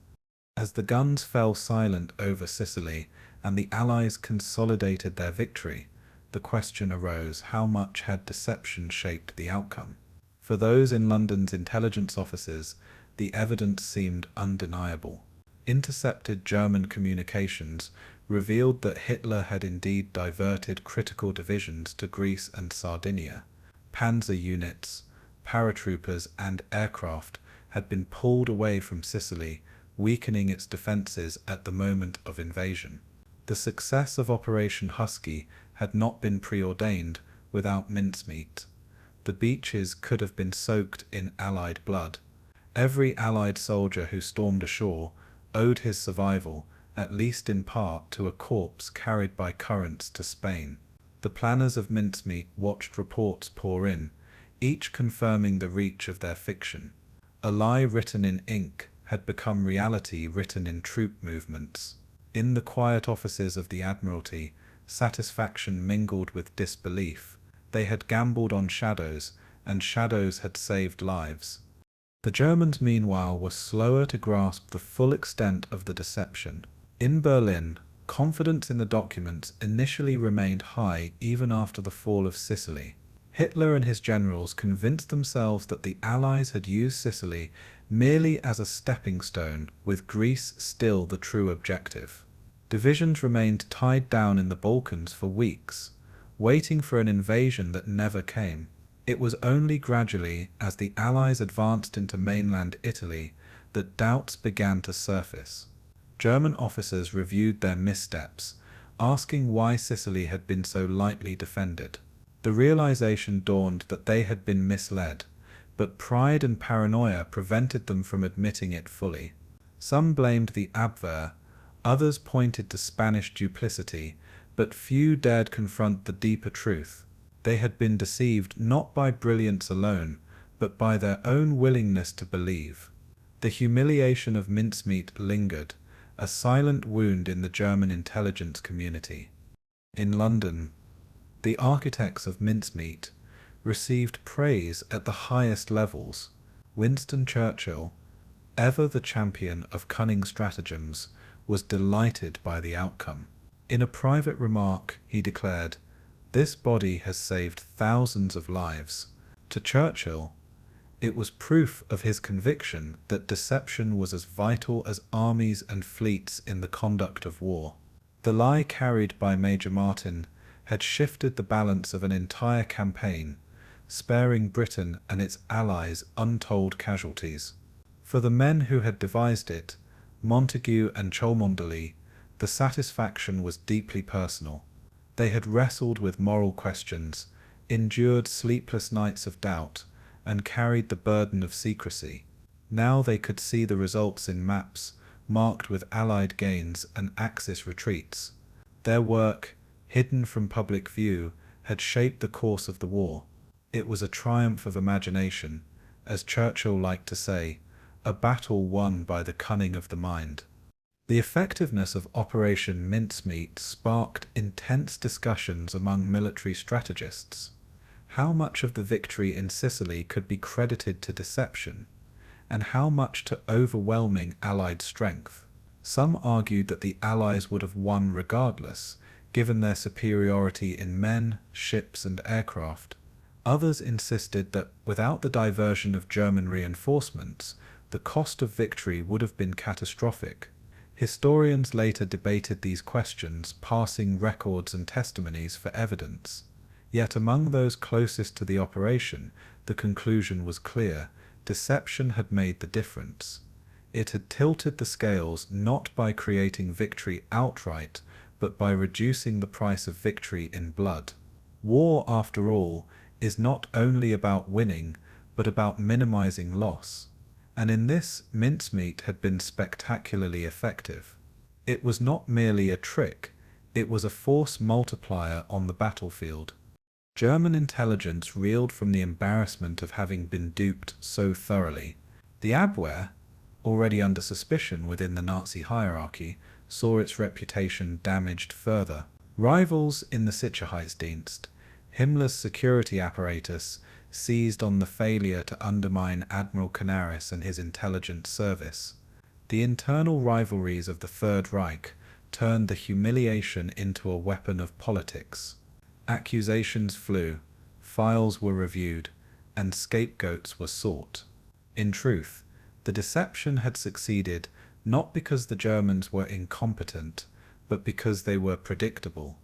As the guns fell silent over Sicily and the Allies consolidated their victory, the question arose: how much had deception shaped the outcome? For those in London's intelligence offices, the evidence seemed undeniable. Intercepted German communications revealed that Hitler had indeed diverted critical divisions to Greece and Sardinia. Panzer units, paratroopers, and aircraft had been pulled away from Sicily, weakening its defences at the moment of invasion. The success of Operation Husky had not been preordained without mincemeat. The beaches could have been soaked in Allied blood. Every Allied soldier who stormed ashore owed his survival, at least in part, to a corpse carried by currents to Spain. The planners of mincemeat watched reports pour in, each confirming the reach of their fiction. A lie written in ink had become reality written in troop movements. In the quiet offices of the Admiralty, satisfaction mingled with disbelief. They had gambled on shadows, and shadows had saved lives. The Germans, meanwhile, were slower to grasp the full extent of the deception. In Berlin, Confidence in the documents initially remained high even after the fall of Sicily. Hitler and his generals convinced themselves that the Allies had used Sicily merely as a stepping stone, with Greece still the true objective. Divisions remained tied down in the Balkans for weeks, waiting for an invasion that never came. It was only gradually, as the Allies advanced into mainland Italy, that doubts began to surface. German officers reviewed their missteps, asking why Sicily had been so lightly defended. The realization dawned that they had been misled, but pride and paranoia prevented them from admitting it fully. Some blamed the Abwehr, others pointed to Spanish duplicity, but few dared confront the deeper truth. They had been deceived not by brilliance alone, but by their own willingness to believe. The humiliation of mincemeat lingered, a silent wound in the German intelligence community. In London, the architects of mincemeat received praise at the highest levels. Winston Churchill, ever the champion of cunning stratagems, was delighted by the outcome. In a private remark, he declared, "This body has saved thousands of lives." To Churchill, it was proof of his conviction that deception was as vital as armies and fleets in the conduct of war. The lie carried by Major Martin had shifted the balance of an entire campaign, sparing Britain and its allies untold casualties. For the men who had devised it, Montagu and Cholmondeley, the satisfaction was deeply personal. They had wrestled with moral questions, endured sleepless nights of doubt, and carried the burden of secrecy. Now they could see the results in maps marked with Allied gains and Axis retreats. Their work, hidden from public view, had shaped the course of the war. It was a triumph of imagination, as Churchill liked to say, a battle won by the cunning of the mind. The effectiveness of Operation Mincemeat sparked intense discussions among military strategists. How much of the victory in Sicily could be credited to deception, and how much to overwhelming Allied strength? Some argued that the Allies would have won regardless, given their superiority in men, ships, and aircraft. Others insisted that without the diversion of German reinforcements, the cost of victory would have been catastrophic. Historians later debated these questions, parsing records and testimonies for evidence. Yet among those closest to the operation, the conclusion was clear: deception had made the difference. It had tilted the scales not by creating victory outright, but by reducing the price of victory in blood. War, after all, is not only about winning, but about minimizing loss. And in this, mincemeat had been spectacularly effective. It was not merely a trick, it was a force multiplier on the battlefield. German intelligence reeled from the embarrassment of having been duped so thoroughly. The Abwehr, already under suspicion within the Nazi hierarchy, saw its reputation damaged further. Rivals in the Sicherheitsdienst, Himmler's security apparatus, seized on the failure to undermine Admiral Canaris and his intelligence service. The internal rivalries of the Third Reich turned the humiliation into a weapon of politics. Accusations flew, files were reviewed, and scapegoats were sought. In truth, the deception had succeeded not because the Germans were incompetent, but because they were predictable.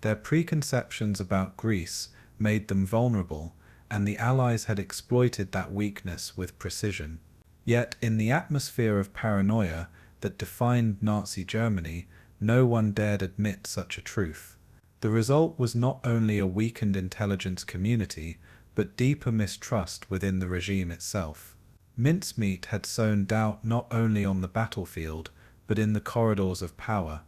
Their preconceptions about Greece made them vulnerable, and the Allies had exploited that weakness with precision. Yet in the atmosphere of paranoia that defined Nazi Germany, no one dared admit such a truth. The result was not only a weakened intelligence community, but deeper mistrust within the regime itself. Mincemeat had sown doubt not only on the battlefield, but in the corridors of power.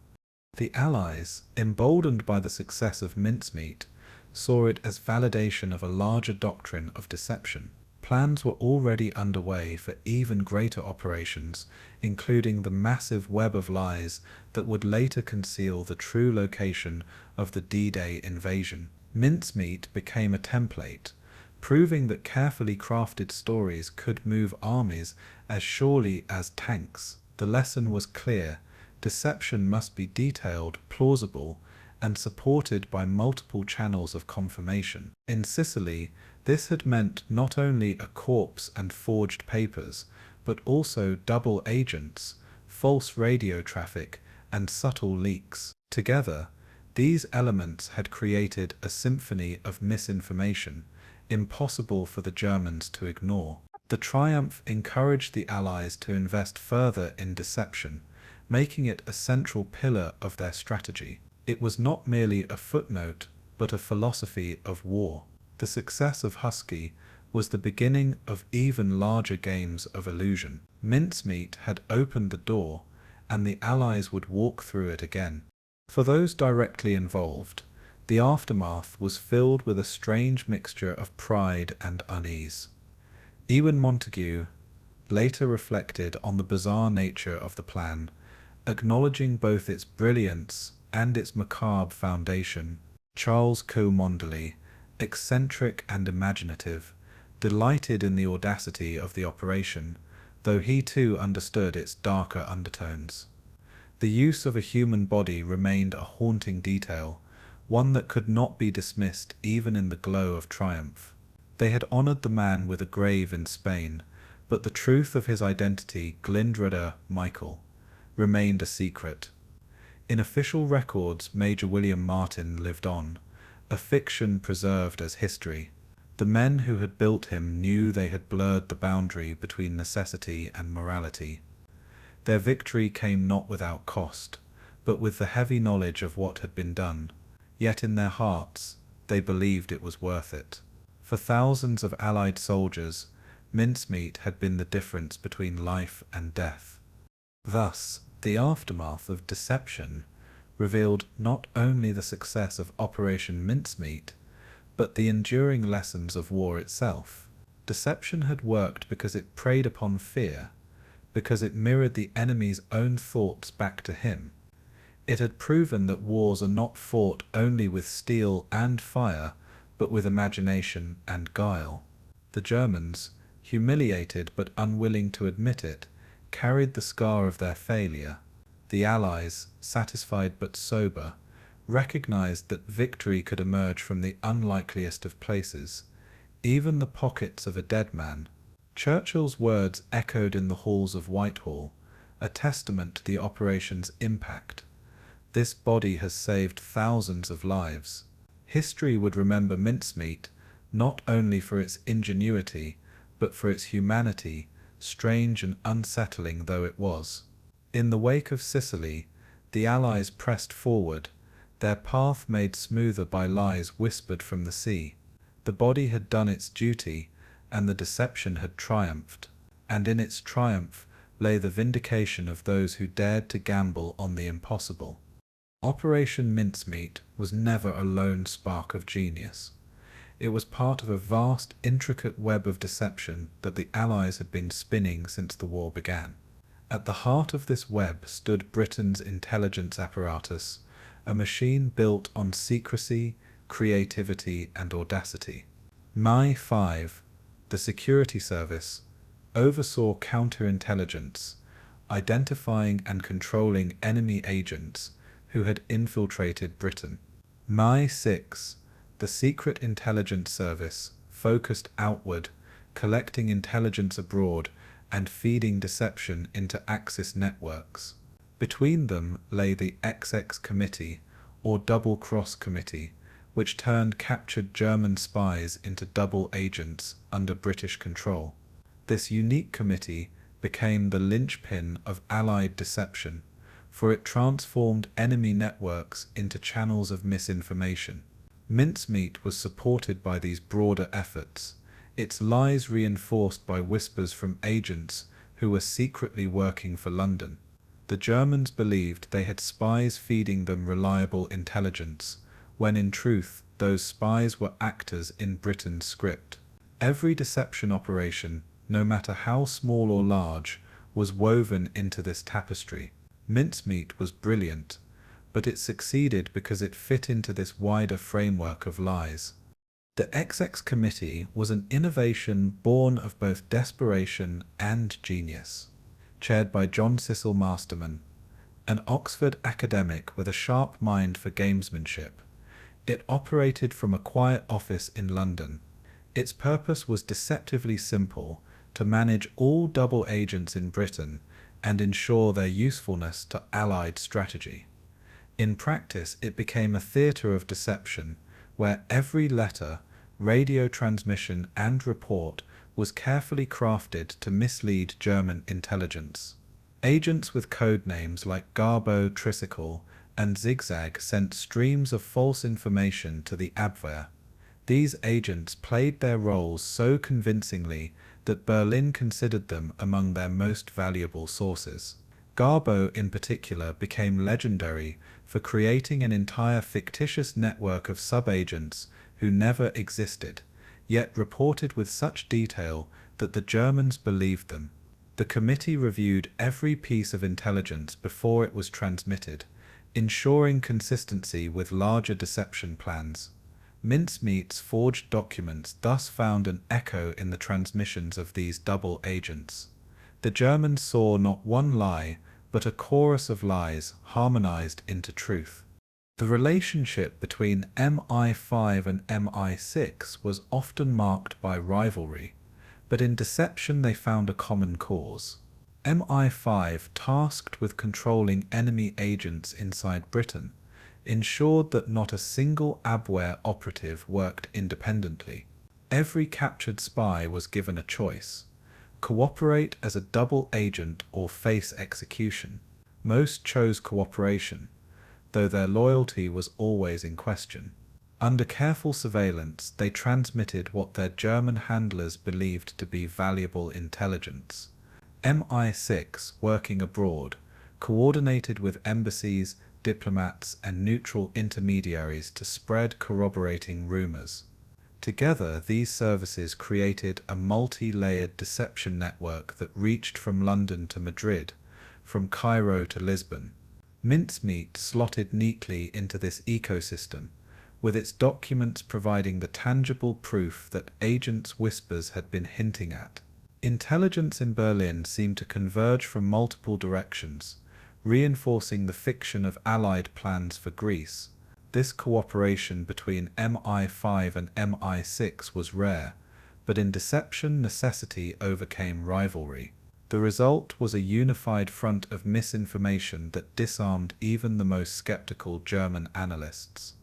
The Allies, emboldened by the success of mincemeat, saw it as validation of a larger doctrine of deception. Plans were already underway for even greater operations, including the massive web of lies that would later conceal the true location of the D-Day invasion. Mincemeat became a template, proving that carefully crafted stories could move armies as surely as tanks. The lesson was clear: Deception must be detailed, plausible, and supported by multiple channels of confirmation. In Sicily, this had meant not only a corpse and forged papers, but also double agents, false radio traffic, and subtle leaks. Together, these elements had created a symphony of misinformation, impossible for the Germans to ignore. The triumph encouraged the Allies to invest further in deception, making it a central pillar of their strategy. It was not merely a footnote, but a philosophy of war. The success of Husky was the beginning of even larger games of illusion. Mincemeat had opened the door, and the Allies would walk through it again. For those directly involved, the aftermath was filled with a strange mixture of pride and unease. Even Montagu later reflected on the bizarre nature of the plan, acknowledging both its brilliance and its macabre foundation. Charles Cholmondeley, eccentric and imaginative, delighted in the audacity of the operation, though he too understood its darker undertones. The use of a human body remained a haunting detail, one that could not be dismissed even in the glow of triumph. They had honoured the man with a grave in Spain, but the truth of his identity, Glyndwr Michael, remained a secret. In official records, Major William Martin lived on, a fiction preserved as history. The men who had built him knew they had blurred the boundary between necessity and morality. Their victory came not without cost, but with the heavy knowledge of what had been done. Yet in their hearts, they believed it was worth it. For thousands of Allied soldiers, mincemeat had been the difference between life and death. Thus, the aftermath of deception revealed not only the success of Operation Mincemeat, but the enduring lessons of war itself. Deception had worked because it preyed upon fear, because it mirrored the enemy's own thoughts back to him. It had proven that wars are not fought only with steel and fire, but with imagination and guile. The Germans, humiliated but unwilling to admit it, carried the scar of their failure. The Allies, satisfied but sober, recognized that victory could emerge from the unlikeliest of places, even the pockets of a dead man. Churchill's words echoed in the halls of Whitehall, a testament to the operation's impact. This body has saved thousands of lives. History would remember mincemeat not only for its ingenuity, but for its humanity, strange and unsettling though it was. In the wake of Sicily, the Allies pressed forward, their path made smoother by lies whispered from the sea. The body had done its duty, and the deception had triumphed, and in its triumph lay the vindication of those who dared to gamble on the impossible. Operation Mincemeat was never a lone spark of genius. It was part of a vast, intricate web of deception that the Allies had been spinning since the war began. At the heart of this web stood Britain's intelligence apparatus, a machine built on secrecy, creativity, and audacity. MI5, the security service, oversaw counterintelligence, identifying and controlling enemy agents who had infiltrated Britain. MI6, the secret intelligence service, focused outward, collecting intelligence abroad and feeding deception into Axis networks. Between them lay the XX Committee, or Double Cross Committee, which turned captured German spies into double agents under British control. This unique committee became the linchpin of Allied deception, for it transformed enemy networks into channels of misinformation. Mincemeat was supported by these broader efforts, its lies reinforced by whispers from agents who were secretly working for London. The Germans believed they had spies feeding them reliable intelligence, when in truth those spies were actors in Britain's script. Every deception operation, no matter how small or large, was woven into this tapestry. Mincemeat was brilliant, but it succeeded because it fit into this wider framework of lies. The XX Committee was an innovation born of both desperation and genius. Chaired by John Cecil Masterman, An Oxford academic with a sharp mind for gamesmanship, it operated from a quiet office in London. Its purpose was deceptively simple: to manage all double agents in Britain and ensure their usefulness to Allied strategy. In practice, it became a theatre of deception, where every letter, radio transmission and report was carefully crafted to mislead German intelligence. Agents with code names like Garbo, Tricycle, and Zigzag sent streams of false information to the Abwehr. These agents played their roles so convincingly that Berlin considered them among their most valuable sources. Garbo, in particular, became legendary for creating an entire fictitious network of sub-agents who never existed, yet reported with such detail that the Germans believed them. The committee reviewed every piece of intelligence before it was transmitted, ensuring consistency with larger deception plans. Mincemeat's forged documents thus found an echo in the transmissions of these double agents. The Germans saw not one lie, but a chorus of lies harmonized into truth. The relationship between MI5 and MI6 was often marked by rivalry, but in deception they found a common cause. MI5, tasked with controlling enemy agents inside Britain, ensured that not a single Abwehr operative worked independently. Every captured spy was given a choice: cooperate as a double agent or face execution. Most chose cooperation, though their loyalty was always in question. Under careful surveillance, they transmitted what their German handlers believed to be valuable intelligence. MI6, working abroad, coordinated with embassies, diplomats, and neutral intermediaries to spread corroborating rumors. Together, these services created a multi-layered deception network that reached from London to Madrid, from Cairo to Lisbon. Mincemeat slotted neatly into this ecosystem, with its documents providing the tangible proof that agents' whispers had been hinting at. Intelligence in Berlin seemed to converge from multiple directions, reinforcing the fiction of Allied plans for Greece. This cooperation between MI5 and MI6 was rare, but in deception necessity overcame rivalry. The result was a unified front of misinformation that disarmed even the most skeptical German analysts.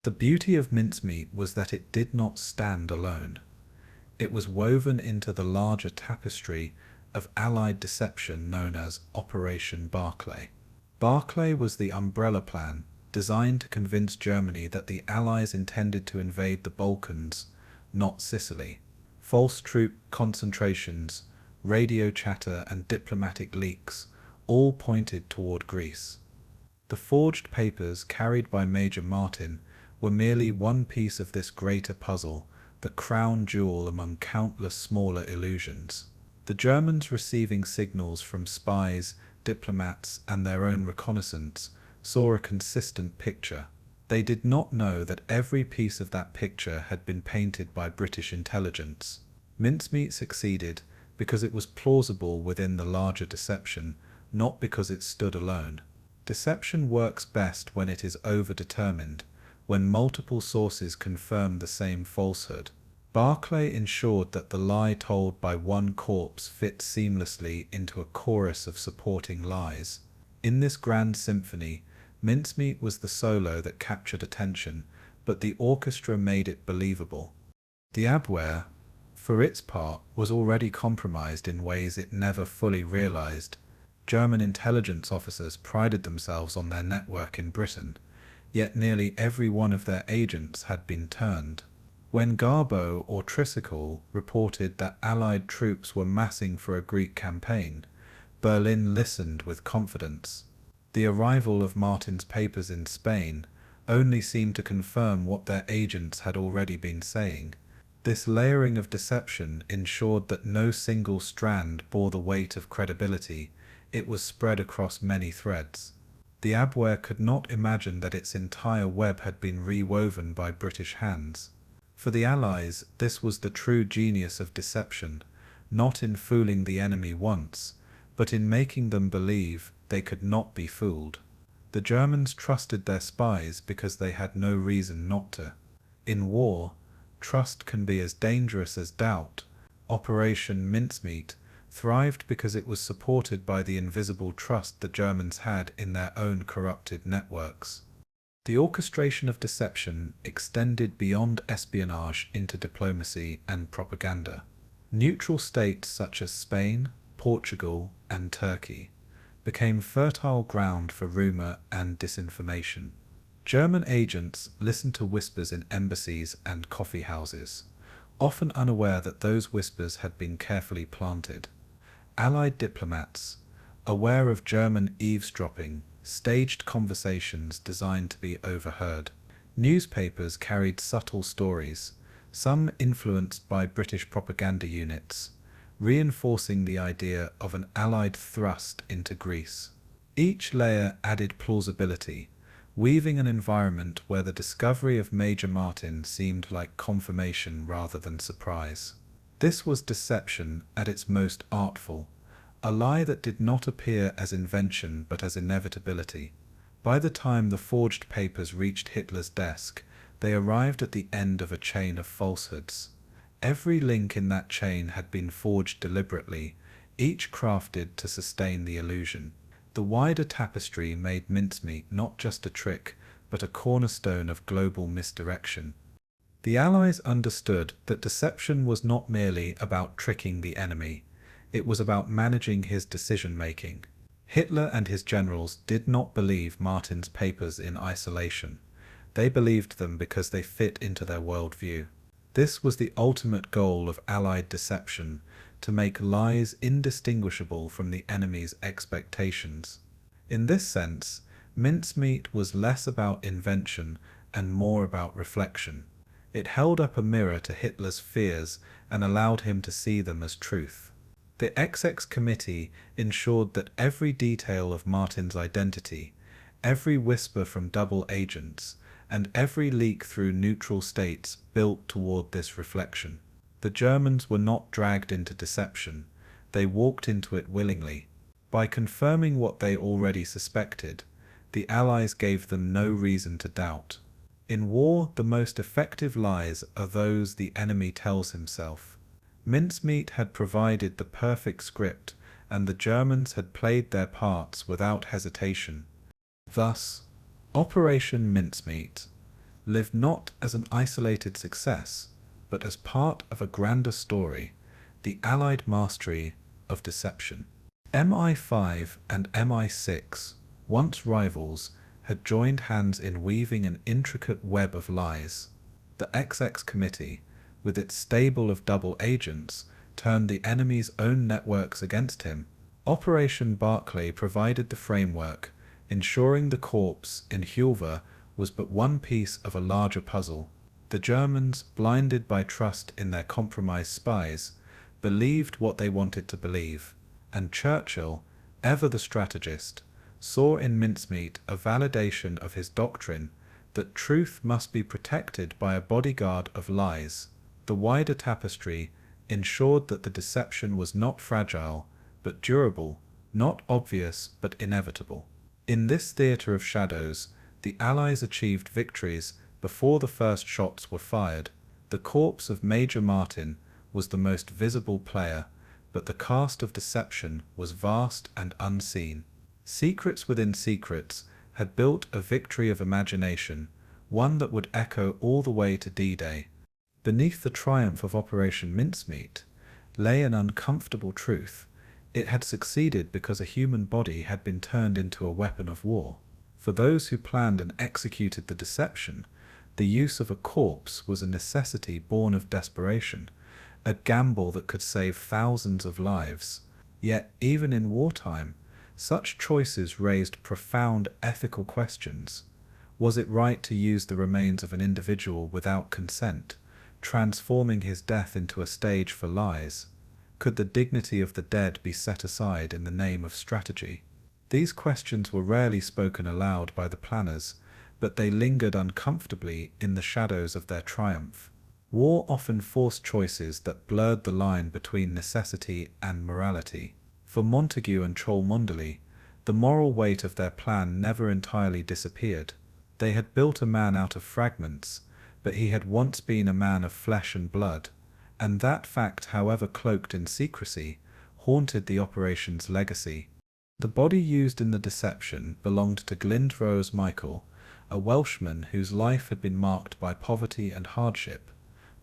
The beauty of Mincemeat was that it did not stand alone. It was woven into the larger tapestry of Allied deception known as Operation Barclay. Barclay was the umbrella plan designed to convince Germany that the Allies intended to invade the Balkans, not Sicily. False troop concentrations, radio chatter, and diplomatic leaks all pointed toward Greece. The forged papers carried by Major Martin were merely one piece of this greater puzzle, the crown jewel among countless smaller illusions. The Germans, receiving signals from spies, diplomats, and their own reconnaissance, saw a consistent picture. They did not know that every piece of that picture had been painted by British intelligence. Mincemeat succeeded because it was plausible within the larger deception, not because it stood alone. Deception works best when it is overdetermined, when multiple sources confirm the same falsehood. Barclay ensured that the lie told by one corpse fit seamlessly into a chorus of supporting lies. In this grand symphony, Mincemeat was the solo that captured attention, but the orchestra made it believable. The Abwehr, for its part, was already compromised in ways it never fully realized. German intelligence officers prided themselves on their network in Britain, yet nearly every one of their agents had been turned. When Garbo or Tricycle reported that Allied troops were massing for a Greek campaign, Berlin listened with confidence. The arrival of Martin's papers in Spain only seemed to confirm what their agents had already been saying. This layering of deception ensured that no single strand bore the weight of credibility. It was spread across many threads. The Abwehr could not imagine that its entire web had been rewoven by British hands. For the Allies, this was the true genius of deception, not in fooling the enemy once, but in making them believe they could not be fooled. The Germans trusted their spies because they had no reason not to. In war, trust can be as dangerous as doubt. Operation Mincemeat thrived because it was supported by the invisible trust the Germans had in their own corrupted networks. The orchestration of deception extended beyond espionage into diplomacy and propaganda. Neutral states such as Spain, Portugal, and Turkey became fertile ground for rumor and disinformation. German agents listened to whispers in embassies and coffee houses, often unaware that those whispers had been carefully planted. Allied diplomats, aware of German eavesdropping, staged conversations designed to be overheard. Newspapers carried subtle stories, some influenced by British propaganda units, reinforcing the idea of an Allied thrust into Greece. Each layer added plausibility, weaving an environment where the discovery of Major Martin seemed like confirmation rather than surprise. This was deception at its most artful, a lie that did not appear as invention but as inevitability. By the time the forged papers reached Hitler's desk, they arrived at the end of a chain of falsehoods. Every link in that chain had been forged deliberately, each crafted to sustain the illusion. The wider tapestry made mincemeat not just a trick, but a cornerstone of global misdirection. The Allies understood that deception was not merely about tricking the enemy, it was about managing his decision-making. Hitler and his generals did not believe Martin's papers in isolation. They believed them because they fit into their worldview. This was the ultimate goal of Allied deception, to make lies indistinguishable from the enemy's expectations. In this sense, mincemeat was less about invention and more about reflection. It held up a mirror to Hitler's fears and allowed him to see them as truth. The XX Committee ensured that every detail of Martin's identity, every whisper from double agents, and every leak through neutral states built toward this reflection. The Germans were not dragged into deception, they walked into it willingly. By confirming what they already suspected, the Allies gave them no reason to doubt. In war, the most effective lies are those the enemy tells himself. Mincemeat had provided the perfect script, and the Germans had played their parts without hesitation. Thus, Operation Mincemeat lived not as an isolated success, but as part of a grander story, the Allied mastery of deception. MI5 and MI6, once rivals, had joined hands in weaving an intricate web of lies. The XX Committee, with its stable of double agents, turned the enemy's own networks against him. Operation Barclay provided the framework, ensuring the corps in Glyndwr was but one piece of a larger puzzle. The Germans, blinded by trust in their compromised spies, believed what they wanted to believe, and Churchill, ever the strategist, saw in mincemeat a validation of his doctrine that truth must be protected by a bodyguard of lies. The wider tapestry ensured that the deception was not fragile, but durable, not obvious, but inevitable. In this theatre of shadows, the Allies achieved victories before the first shots were fired. The corpse of Major Martin was the most visible player, but the cast of deception was vast and unseen. Secrets within secrets had built a victory of imagination, one that would echo all the way to D-Day. Beneath the triumph of Operation Mincemeat lay an uncomfortable truth. It had succeeded because a human body had been turned into a weapon of war. For those who planned and executed the deception, the use of a corpse was a necessity born of desperation, a gamble that could save thousands of lives. Yet, even in wartime, such choices raised profound ethical questions. Was it right to use the remains of an individual without consent, transforming his death into a stage for lies? Could the dignity of the dead be set aside in the name of strategy? These questions were rarely spoken aloud by the planners, but they lingered uncomfortably in the shadows of their triumph. War often forced choices that blurred the line between necessity and morality. For Montagu and Cholmondeley, The moral weight of their plan never entirely disappeared. They had built a man out of fragments, but he had once been a man of flesh and blood, and that fact, however cloaked in secrecy, haunted the operation's legacy. The body used in the deception belonged to Glyndwr Michael, a Welshman whose life had been marked by poverty and hardship.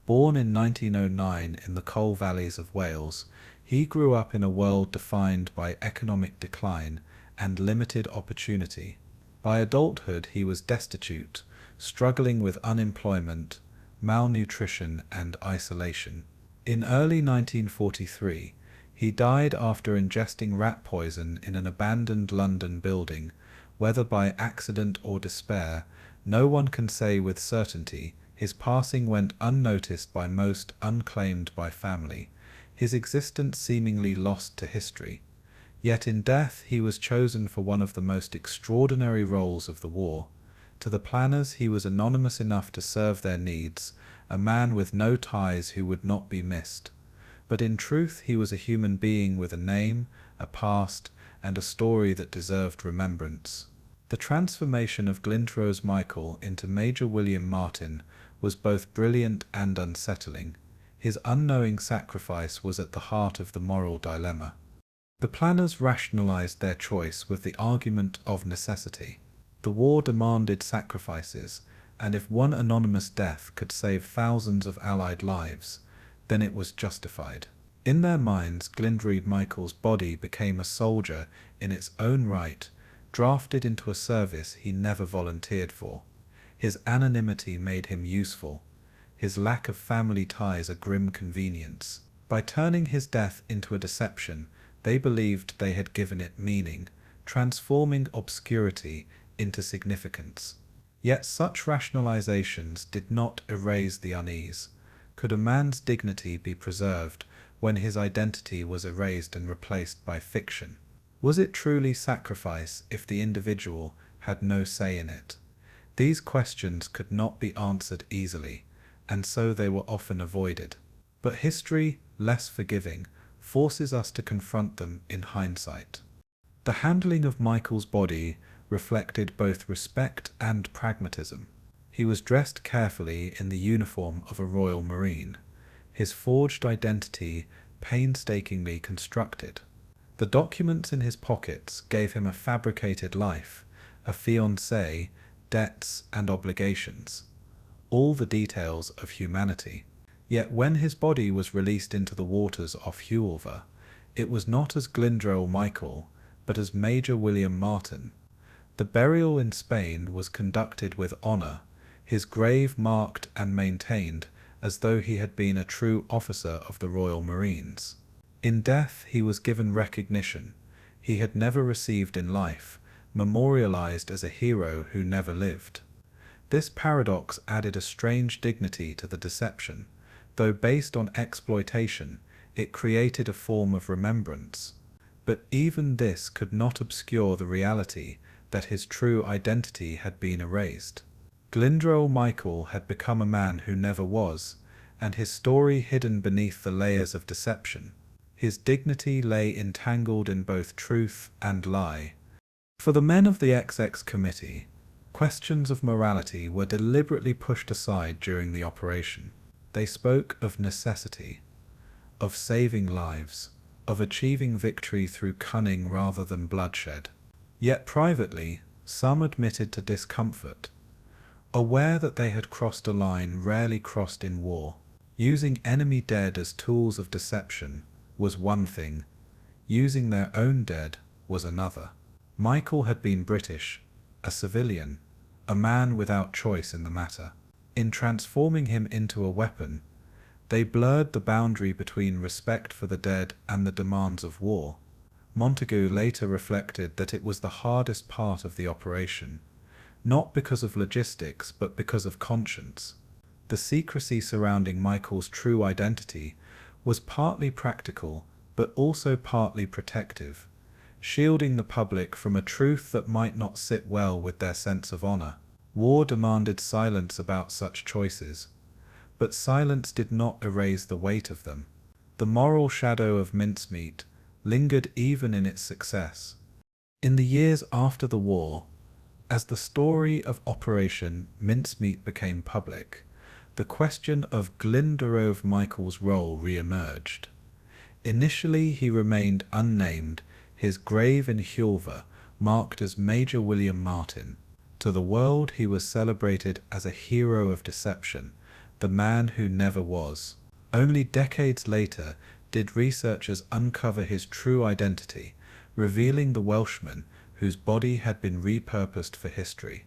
Born in 1909 in the coal valleys of Wales, he grew up in a world defined by economic decline and limited opportunity. By adulthood he was destitute, struggling with unemployment, malnutrition and isolation. In early 1943, he died after ingesting rat poison in an abandoned London building. Whether by accident or despair, no one can say with certainty. His passing went unnoticed by most, unclaimed by family, his existence seemingly lost to history. Yet in death he was chosen for one of the most extraordinary roles of the war. To the planners he was anonymous enough to serve their needs, a man with no ties who would not be missed. But in truth he was a human being with a name, a past, and a story that deserved remembrance. The transformation of Glyndwr Michael into Major William Martin was both brilliant and unsettling. His unknowing sacrifice was at the heart of the moral dilemma. The planners rationalized their choice with the argument of necessity. The war demanded sacrifices, and if one anonymous death could save thousands of Allied lives, then it was justified. In their minds, Glyndwr Michael's body became a soldier in its own right, drafted into a service he never volunteered for. His anonymity made him useful, his lack of family ties a grim convenience. By turning his death into a deception, they believed they had given it meaning, transforming obscurity into significance. Yet such rationalizations did not erase the unease. Could a man's dignity be preserved when his identity was erased and replaced by fiction? Was it truly sacrifice if the individual had no say in it? These questions could not be answered easily, and so they were often avoided. But history, less forgiving, forces us to confront them in hindsight. The handling of Michael's body reflected both respect and pragmatism. He was dressed carefully in the uniform of a Royal Marine, his forged identity painstakingly constructed. The documents in his pockets gave him a fabricated life, a fiancé, debts and obligations, all the details of humanity. Yet when his body was released into the waters off Hulver, it was not as Glyndwr Michael, but as Major William Martin. The burial in Spain was conducted with honour, his grave marked and maintained as though he had been a true officer of the Royal Marines. In death he was given recognition he had never received in life, memorialized as a hero who never lived. This paradox added a strange dignity to the deception. Though based on exploitation, it created a form of remembrance. But even this could not obscure the reality that his true identity had been erased. Glyndwr Michael had become a man who never was, and his story hidden beneath the layers of deception. His dignity lay entangled in both truth and lie. For the men of the XX Committee, questions of morality were deliberately pushed aside during the operation. They spoke of necessity, of saving lives, of achieving victory through cunning rather than bloodshed. Yet privately, some admitted to discomfort, aware that they had crossed a line rarely crossed in war. Using enemy dead as tools of deception was one thing, using their own dead was another. Michael had been British, a civilian, a man without choice in the matter. In transforming him into a weapon, they blurred the boundary between respect for the dead and the demands of war. Montagu later reflected that it was the hardest part of the operation, not because of logistics but because of conscience. The secrecy surrounding Michael's true identity was partly practical but also partly protective, shielding the public from a truth that might not sit well with their sense of honor. War demanded silence about such choices, but silence did not erase the weight of them. The moral shadow of mincemeat lingered even in its success. In the years after the war, as the story of Operation Mincemeat became public, the question of Glyndwr Michael's role re-emerged. Initially he remained unnamed, his grave in Glyndwr marked as Major William Martin. To the world he was celebrated as a hero of deception, the man who never was. Only decades later did researchers uncover his true identity, revealing the Welshman whose body had been repurposed for history.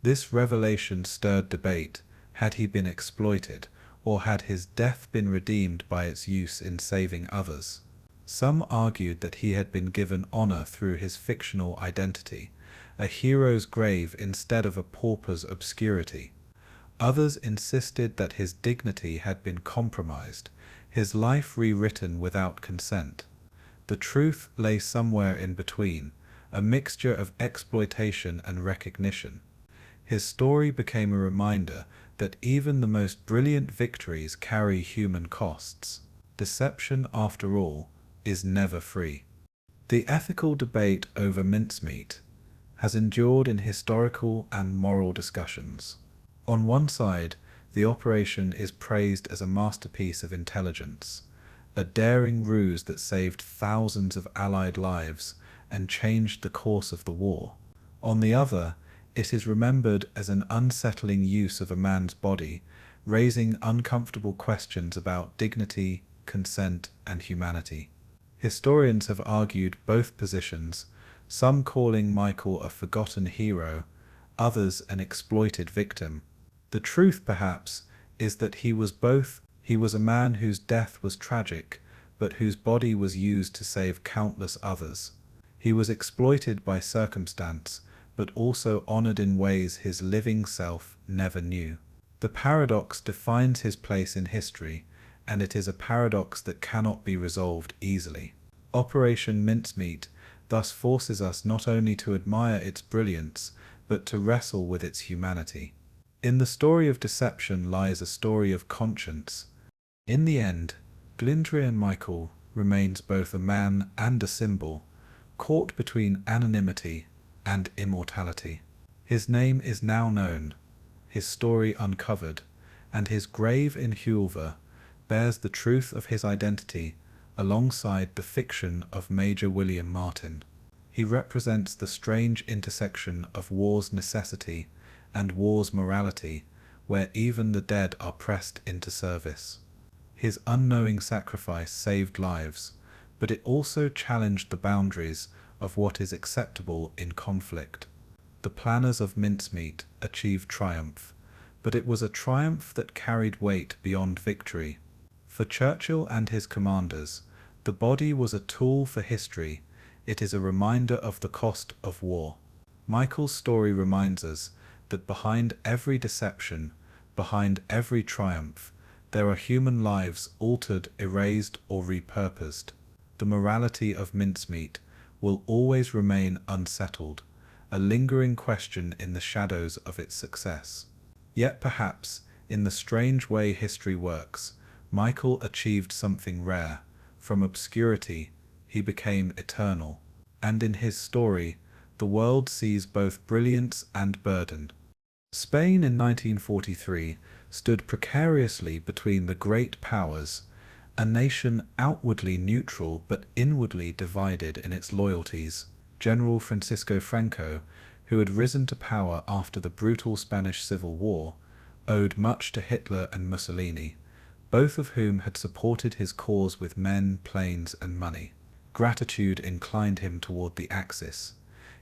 This revelation stirred debate. Had he been exploited, or had his death been redeemed by its use in saving others? Some argued that he had been given honor through his fictional identity, a hero's grave instead of a pauper's obscurity. Others insisted that his dignity had been compromised, his life rewritten without consent. The truth lay somewhere in between, a mixture of exploitation and recognition. His story became a reminder that even the most brilliant victories carry human costs. Deception, after all, is never free. The ethical debate over mincemeat has endured in historical and moral discussions. On one side, the operation is praised as a masterpiece of intelligence, a daring ruse that saved thousands of Allied lives and changed the course of the war. On the other, it is remembered as an unsettling use of a man's body, raising uncomfortable questions about dignity, consent, and humanity. Historians have argued both positions, some calling Michael a forgotten hero, others an exploited victim. The truth, perhaps, is that he was both. He was a man whose death was tragic, but whose body was used to save countless others. He was exploited by circumstance, but also honored in ways his living self never knew. The paradox defines his place in history, and it is a paradox that cannot be resolved easily. Operation Mincemeat thus forces us not only to admire its brilliance, but to wrestle with its humanity. In the story of deception lies a story of conscience. In the end, Glyndwr Michael remains both a man and a symbol, caught between anonymity and immortality. His name is now known, his story uncovered, and his grave in Glyndwr bears the truth of his identity alongside the fiction of Major William Martin. He represents the strange intersection of war's necessity and war's morality, where even the dead are pressed into service. His unknowing sacrifice saved lives, but it also challenged the boundaries of what is acceptable in conflict. The planners of mincemeat achieved triumph, but it was a triumph that carried weight beyond victory. For Churchill and his commanders, the body was a tool for history. It is a reminder of the cost of war. Michael's story reminds us that behind every deception, behind every triumph, there are human lives altered, erased, or repurposed. The morality of mincemeat will always remain unsettled, a lingering question in the shadows of its success. Yet perhaps, in the strange way history works, Michael achieved something rare. From obscurity, he became eternal. And in his story, the world sees both brilliance and burden. Spain in 1943 stood precariously between the great powers, a nation outwardly neutral but inwardly divided in its loyalties. General Francisco Franco, who had risen to power after the brutal Spanish Civil War, owed much to Hitler and Mussolini, both of whom had supported his cause with men, planes, and money. Gratitude inclined him toward the Axis,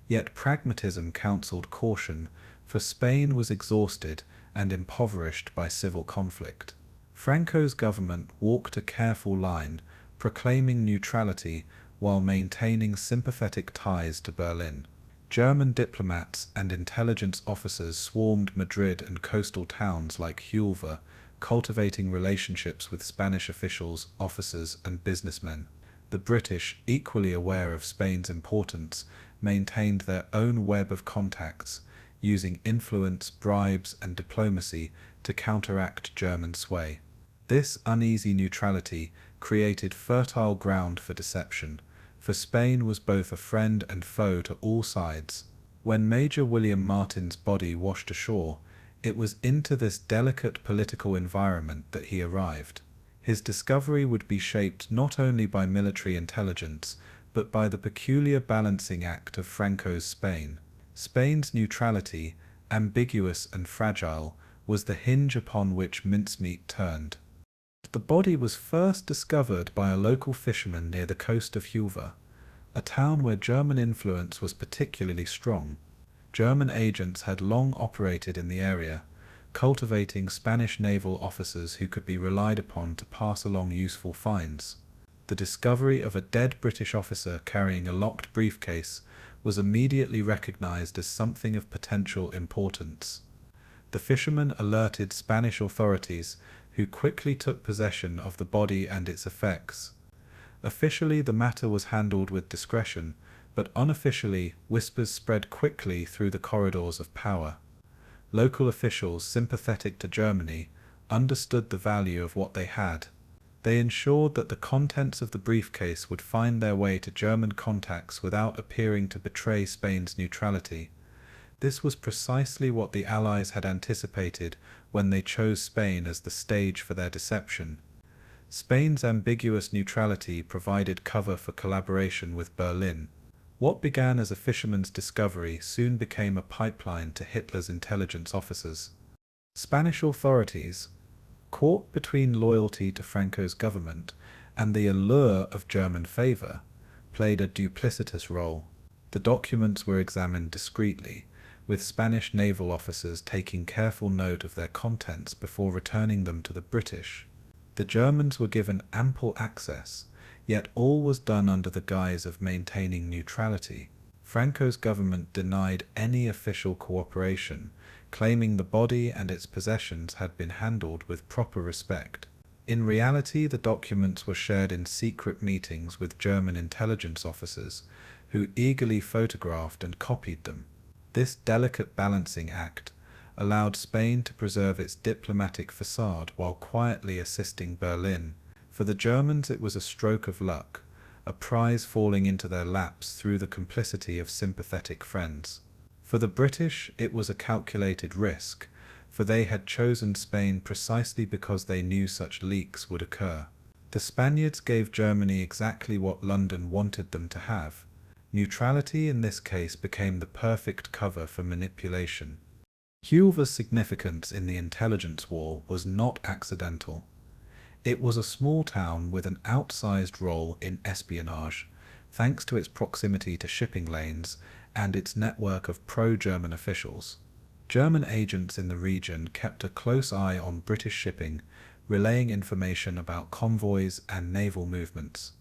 yet pragmatism counseled caution, for Spain was exhausted and impoverished by civil conflict. Franco's government walked a careful line, proclaiming neutrality while maintaining sympathetic ties to Berlin. German diplomats and intelligence officers swarmed Madrid and coastal towns like Glyndwr, cultivating relationships with Spanish officials, officers, and businessmen. The British, equally aware of Spain's importance, maintained their own web of contacts, using influence, bribes, and diplomacy to counteract German sway. This uneasy neutrality created fertile ground for deception, for Spain was both a friend and foe to all sides. When Major William Martin's body washed ashore, it was into this delicate political environment that he arrived. His discovery would be shaped not only by military intelligence, but by the peculiar balancing act of Franco's Spain. Spain's neutrality, ambiguous and fragile, was the hinge upon which mincemeat turned. The body was first discovered by a local fisherman near the coast of Glyndwr, a town where German influence was particularly strong. German agents had long operated in the area, cultivating Spanish naval officers who could be relied upon to pass along useful finds. The discovery of a dead British officer carrying a locked briefcase was immediately recognized as something of potential importance. The fisherman alerted Spanish authorities, who quickly took possession of the body and its effects. Officially, the matter was handled with discretion, but unofficially, whispers spread quickly through the corridors of power. Local officials sympathetic to Germany understood the value of what they had. They ensured that the contents of the briefcase would find their way to German contacts without appearing to betray Spain's neutrality. This was precisely what the Allies had anticipated when they chose Spain as the stage for their deception. Spain's ambiguous neutrality provided cover for collaboration with Berlin. What began as a fisherman's discovery soon became a pipeline to Hitler's intelligence officers. Spanish authorities, caught between loyalty to Franco's government and the allure of German favor, played a duplicitous role. The documents were examined discreetly, with Spanish naval officers taking careful note of their contents before returning them to the British. The Germans were given ample access, yet all was done under the guise of maintaining neutrality. Franco's government denied any official cooperation, claiming the body and its possessions had been handled with proper respect. In reality, the documents were shared in secret meetings with German intelligence officers, who eagerly photographed and copied them. This delicate balancing act allowed Spain to preserve its diplomatic facade while quietly assisting Berlin. For the Germans it was a stroke of luck, a prize falling into their laps through the complicity of sympathetic friends. For the British it was a calculated risk, for they had chosen Spain precisely because they knew such leaks would occur. The Spaniards gave Germany exactly what London wanted them to have. Neutrality in this case became the perfect cover for manipulation. Glyndwr's significance in the intelligence war was not accidental. It was a small town with an outsized role in espionage, thanks to its proximity to shipping lanes and its network of pro-German officials. German agents in the region kept a close eye on British shipping, relaying information about convoys and naval movements.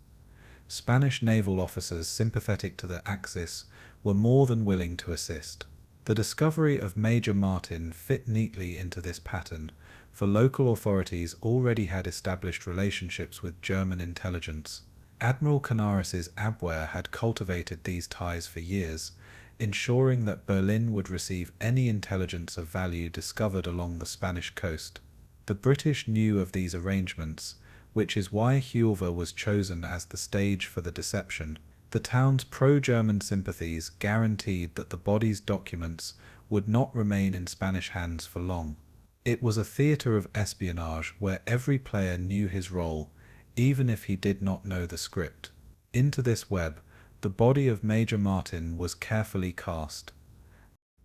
Spanish naval officers sympathetic to the Axis were more than willing to assist. The discovery of Major Martin fit neatly into this pattern, for local authorities already had established relationships with German intelligence. Admiral Canaris's Abwehr had cultivated these ties for years, ensuring that Berlin would receive any intelligence of value discovered along the Spanish coast. The British knew of these arrangements, which is why Glyndwr was chosen as the stage for the deception. The town's pro-German sympathies guaranteed that the body's documents would not remain in Spanish hands for long. It was a theatre of espionage where every player knew his role, even if he did not know the script. Into this web, the body of Major Martin was carefully cast.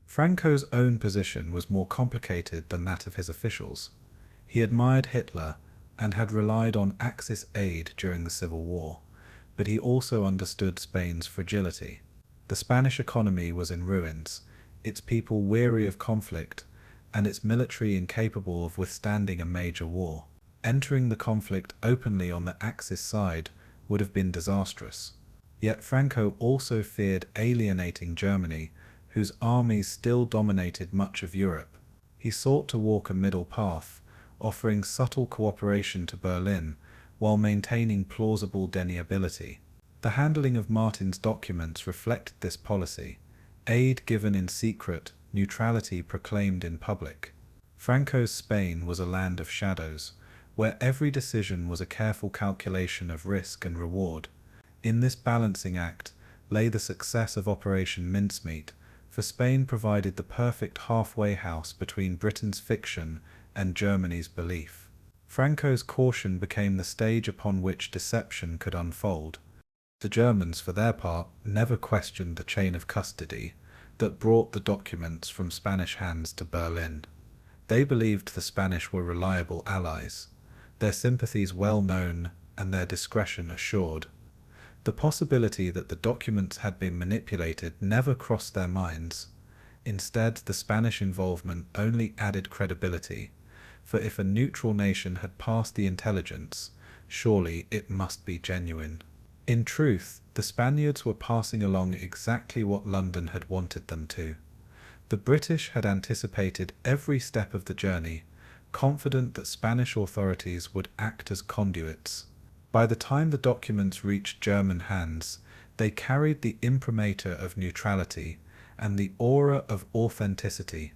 Franco's own position was more complicated than that of his officials. He admired Hitler and had relied on Axis aid during the Civil War, but he also understood Spain's fragility. The Spanish economy was in ruins, its people weary of conflict, and its military incapable of withstanding a major war. Entering the conflict openly on the Axis side would have been disastrous. Yet Franco also feared alienating Germany, whose armies still dominated much of Europe. He sought to walk a middle path, offering subtle cooperation to Berlin, while maintaining plausible deniability. The handling of Martin's documents reflected this policy: aid given in secret, neutrality proclaimed in public. Franco's Spain was a land of shadows, where every decision was a careful calculation of risk and reward. In this balancing act lay the success of Operation Mincemeat, for Spain provided the perfect halfway house between Britain's fiction and Germany's belief. Franco's caution became the stage upon which deception could unfold. The Germans, for their part, never questioned the chain of custody that brought the documents from Spanish hands to Berlin. They believed the Spanish were reliable allies, their sympathies well known and their discretion assured. The possibility that the documents had been manipulated never crossed their minds. Instead, the Spanish involvement only added credibility, for if a neutral nation had passed the intelligence, surely it must be genuine. In truth, the Spaniards were passing along exactly what London had wanted them to. The British had anticipated every step of the journey, confident that Spanish authorities would act as conduits. By the time the documents reached German hands, they carried the imprimatur of neutrality and the aura of authenticity.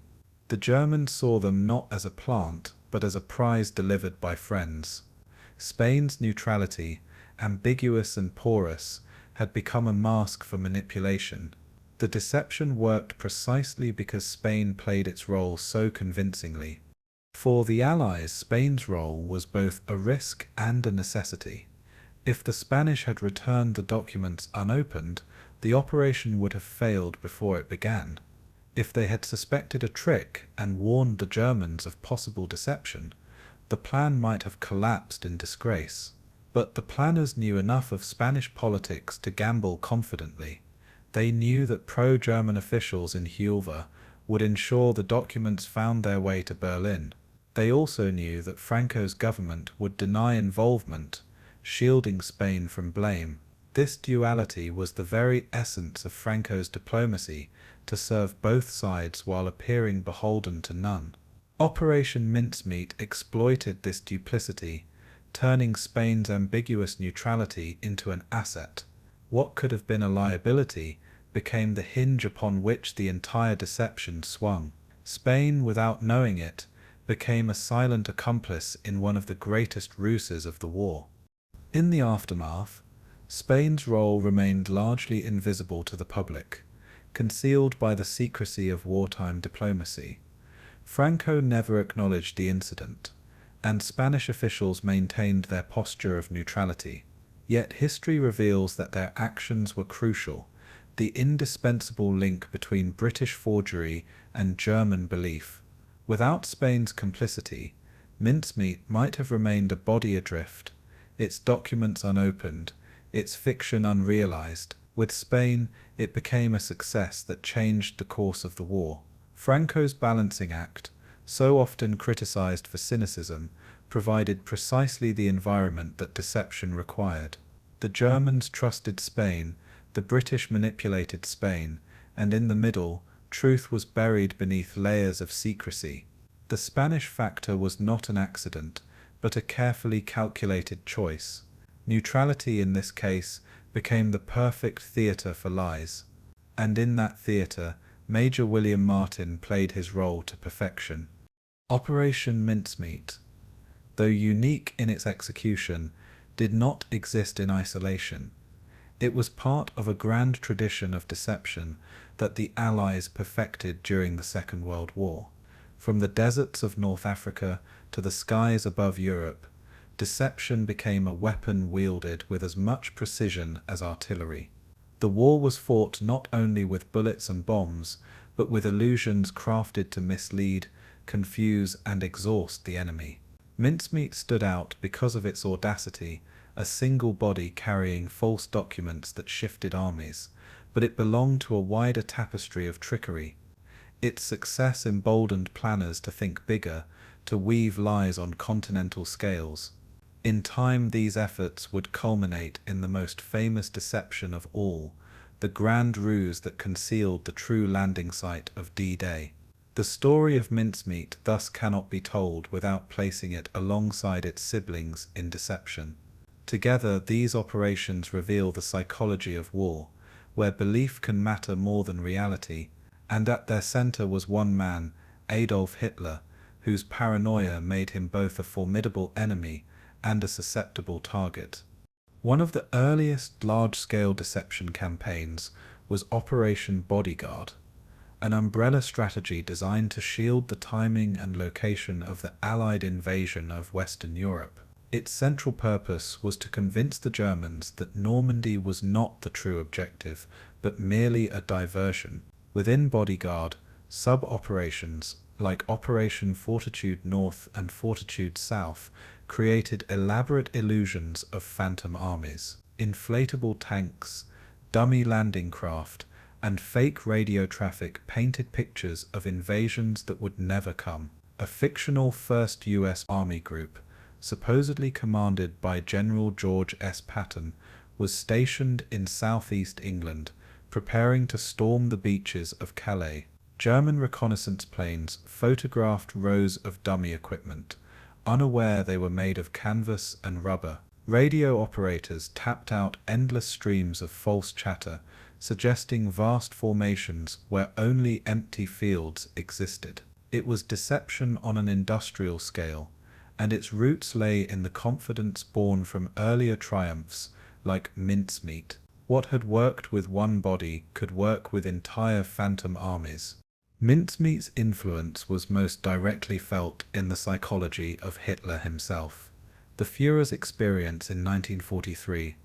The Germans saw them not as a plant, but as a prize delivered by friends. Spain's neutrality, ambiguous and porous, had become a mask for manipulation. The deception worked precisely because Spain played its role so convincingly. For the Allies, Spain's role was both a risk and a necessity. If the Spanish had returned the documents unopened, the operation would have failed before it began. If they had suspected a trick and warned the Germans of possible deception, the plan might have collapsed in disgrace. But the planners knew enough of Spanish politics to gamble confidently. They knew that pro-German officials in Huelva would ensure the documents found their way to Berlin. They also knew that Franco's government would deny involvement, shielding Spain from blame. This duality was the very essence of Franco's diplomacy, to serve both sides while appearing beholden to none. Operation Mincemeat exploited this duplicity, turning Spain's ambiguous neutrality into an asset. What could have been a liability became the hinge upon which the entire deception swung. Spain, without knowing it, became a silent accomplice in one of the greatest ruses of the war. In the aftermath, Spain's role remained largely invisible to the public, concealed by the secrecy of wartime diplomacy. Franco never acknowledged the incident, and Spanish officials maintained their posture of neutrality. Yet history reveals that their actions were crucial, the indispensable link between British forgery and German belief. Without Spain's complicity, Mincemeat might have remained a body adrift, its documents unopened, its fiction unrealized. With Spain, it became a success that changed the course of the war. Franco's balancing act, so often criticized for cynicism, provided precisely the environment that deception required. The Germans trusted Spain, the British manipulated Spain, and in the middle, truth was buried beneath layers of secrecy. The Spanish factor was not an accident, but a carefully calculated choice. Neutrality in this case became the perfect theatre for lies. And in that theatre, Major William Martin played his role to perfection. Operation Mincemeat, though unique in its execution, did not exist in isolation. It was part of a grand tradition of deception that the Allies perfected during the Second World War. From the deserts of North Africa to the skies above Europe, deception became a weapon wielded with as much precision as artillery. The war was fought not only with bullets and bombs, but with illusions crafted to mislead, confuse, and exhaust the enemy. Mincemeat stood out because of its audacity, a single body carrying false documents that shifted armies, but it belonged to a wider tapestry of trickery. Its success emboldened planners to think bigger, to weave lies on continental scales. In time, these efforts would culminate in the most famous deception of all, the grand ruse that concealed the true landing site of D-Day. The story of Mincemeat thus cannot be told without placing it alongside its siblings in deception. Together, these operations reveal the psychology of war, where belief can matter more than reality, and at their center was one man, Adolf Hitler, whose paranoia made him both a formidable enemy and a susceptible target. One of the earliest large-scale deception campaigns was Operation Bodyguard, an umbrella strategy designed to shield the timing and location of the Allied invasion of Western Europe. Its central purpose was to convince the Germans that Normandy was not the true objective, but merely a diversion. Within Bodyguard, sub-operations like Operation Fortitude North and Fortitude South created elaborate illusions of phantom armies. Inflatable tanks, dummy landing craft, and fake radio traffic painted pictures of invasions that would never come. A fictional 1st U.S. Army group, supposedly commanded by General George S. Patton, was stationed in southeast England, preparing to storm the beaches of Calais. German reconnaissance planes photographed rows of dummy equipment, unaware they were made of canvas and rubber. Radio operators tapped out endless streams of false chatter, suggesting vast formations where only empty fields existed. It was deception on an industrial scale, and its roots lay in the confidence born from earlier triumphs like mincemeat. What had worked with one body could work with entire phantom armies. Mincemeat's influence was most directly felt in the psychology of Hitler himself. The Führer's experience in 1943,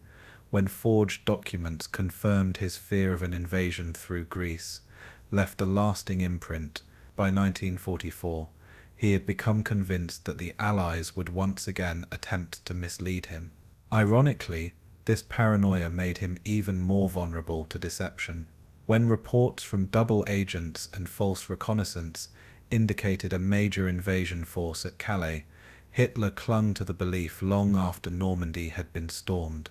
when forged documents confirmed his fear of an invasion through Greece, left a lasting imprint. By 1944, he had become convinced that the Allies would once again attempt to mislead him. Ironically, this paranoia made him even more vulnerable to deception. When reports from double agents and false reconnaissance indicated a major invasion force at Calais, Hitler clung to the belief long after Normandy had been stormed.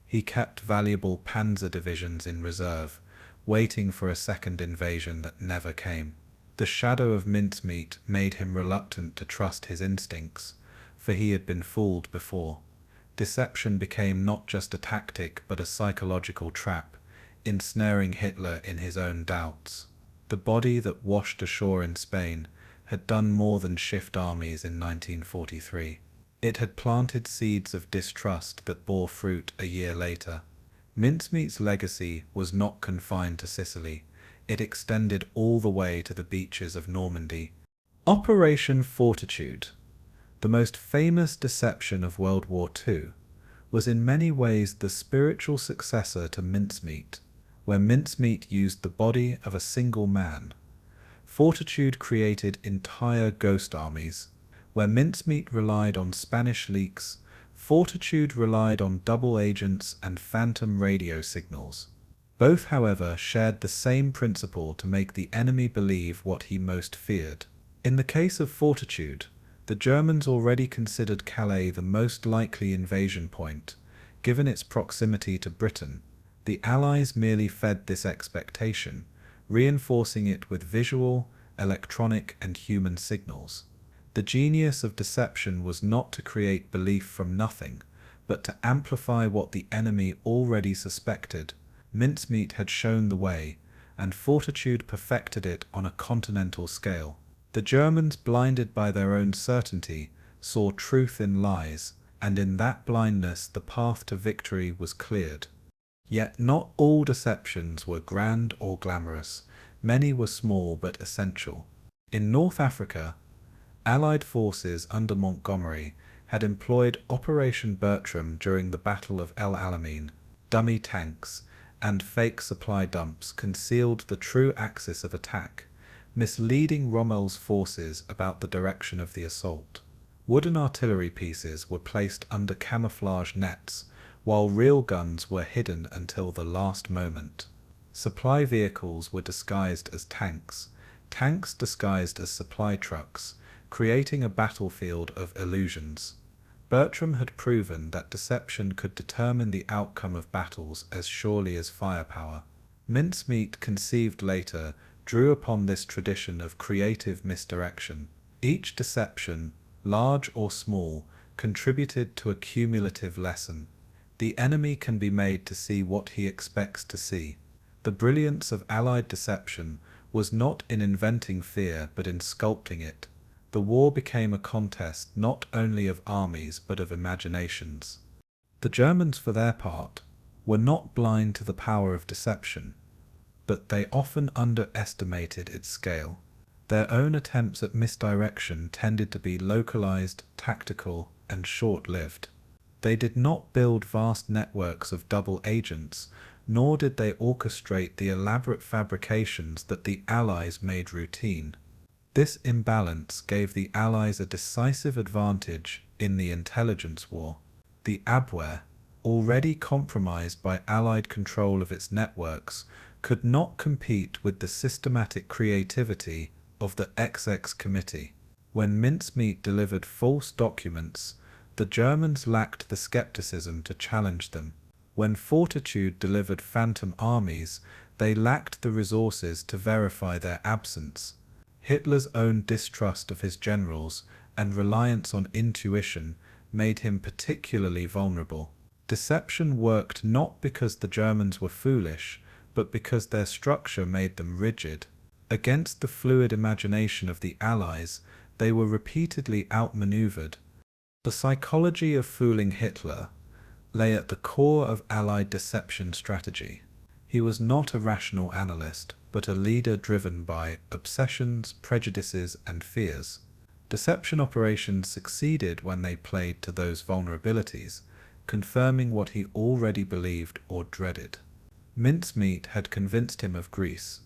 He kept valuable panzer divisions in reserve, waiting for a second invasion that never came. The shadow of mincemeat made him reluctant to trust his instincts, for he had been fooled before. Deception became not just a tactic but a psychological trap, ensnaring Hitler in his own doubts. The body that washed ashore in Spain had done more than shift armies in 1943. It had planted seeds of distrust that bore fruit a year later. Mincemeat's legacy was not confined to Sicily. It extended all the way to the beaches of Normandy. Operation Fortitude, the most famous deception of World War II, was in many ways the spiritual successor to mincemeat. Where mincemeat used the body of a single man, Fortitude created entire ghost armies. Where mincemeat relied on Spanish leaks, Fortitude relied on double agents and phantom radio signals. Both, however, shared the same principle to make the enemy believe what he most feared. In the case of Fortitude, the Germans already considered Calais the most likely invasion point, given its proximity to Britain. The Allies merely fed this expectation, reinforcing it with visual, electronic, and human signals. The genius of deception was not to create belief from nothing, but to amplify what the enemy already suspected. Mincemeat had shown the way, and Fortitude perfected it on a continental scale. The Germans, blinded by their own certainty, saw truth in lies, and in that blindness the path to victory was cleared. Yet not all deceptions were grand or glamorous. Many were small but essential. In North Africa, Allied forces under Montgomery had employed Operation Bertram during the Battle of El Alamein. Dummy tanks and fake supply dumps concealed the true axis of attack, misleading Rommel's forces about the direction of the assault. Wooden artillery pieces were placed under camouflage nets, while real guns were hidden until the last moment. Supply vehicles were disguised as tanks, tanks disguised as supply trucks, creating a battlefield of illusions. Bertram had proven that deception could determine the outcome of battles as surely as firepower. Mincemeat, conceived later, drew upon this tradition of creative misdirection. Each deception, large or small, contributed to a cumulative lesson. The enemy can be made to see what he expects to see. The brilliance of Allied deception was not in inventing fear but in sculpting it. The war became a contest not only of armies but of imaginations. The Germans, for their part, were not blind to the power of deception, but they often underestimated its scale. Their own attempts at misdirection tended to be localized, tactical, and short-lived. They did not build vast networks of double agents, nor did they orchestrate the elaborate fabrications that the Allies made routine. This imbalance gave the Allies a decisive advantage in the intelligence war. The Abwehr, already compromised by Allied control of its networks, could not compete with the systematic creativity of the XX Committee. When Mincemeat delivered false documents, the Germans lacked the skepticism to challenge them. When Fortitude delivered phantom armies, they lacked the resources to verify their absence. Hitler's own distrust of his generals and reliance on intuition made him particularly vulnerable. Deception worked not because the Germans were foolish, but because their structure made them rigid. Against the fluid imagination of the Allies, they were repeatedly outmaneuvered. The psychology of fooling Hitler lay at the core of Allied deception strategy. He was not a rational analyst, but a leader driven by obsessions, prejudices, and fears. Deception operations succeeded when they played to those vulnerabilities, confirming what he already believed or dreaded. Mincemeat had convinced him of Greece.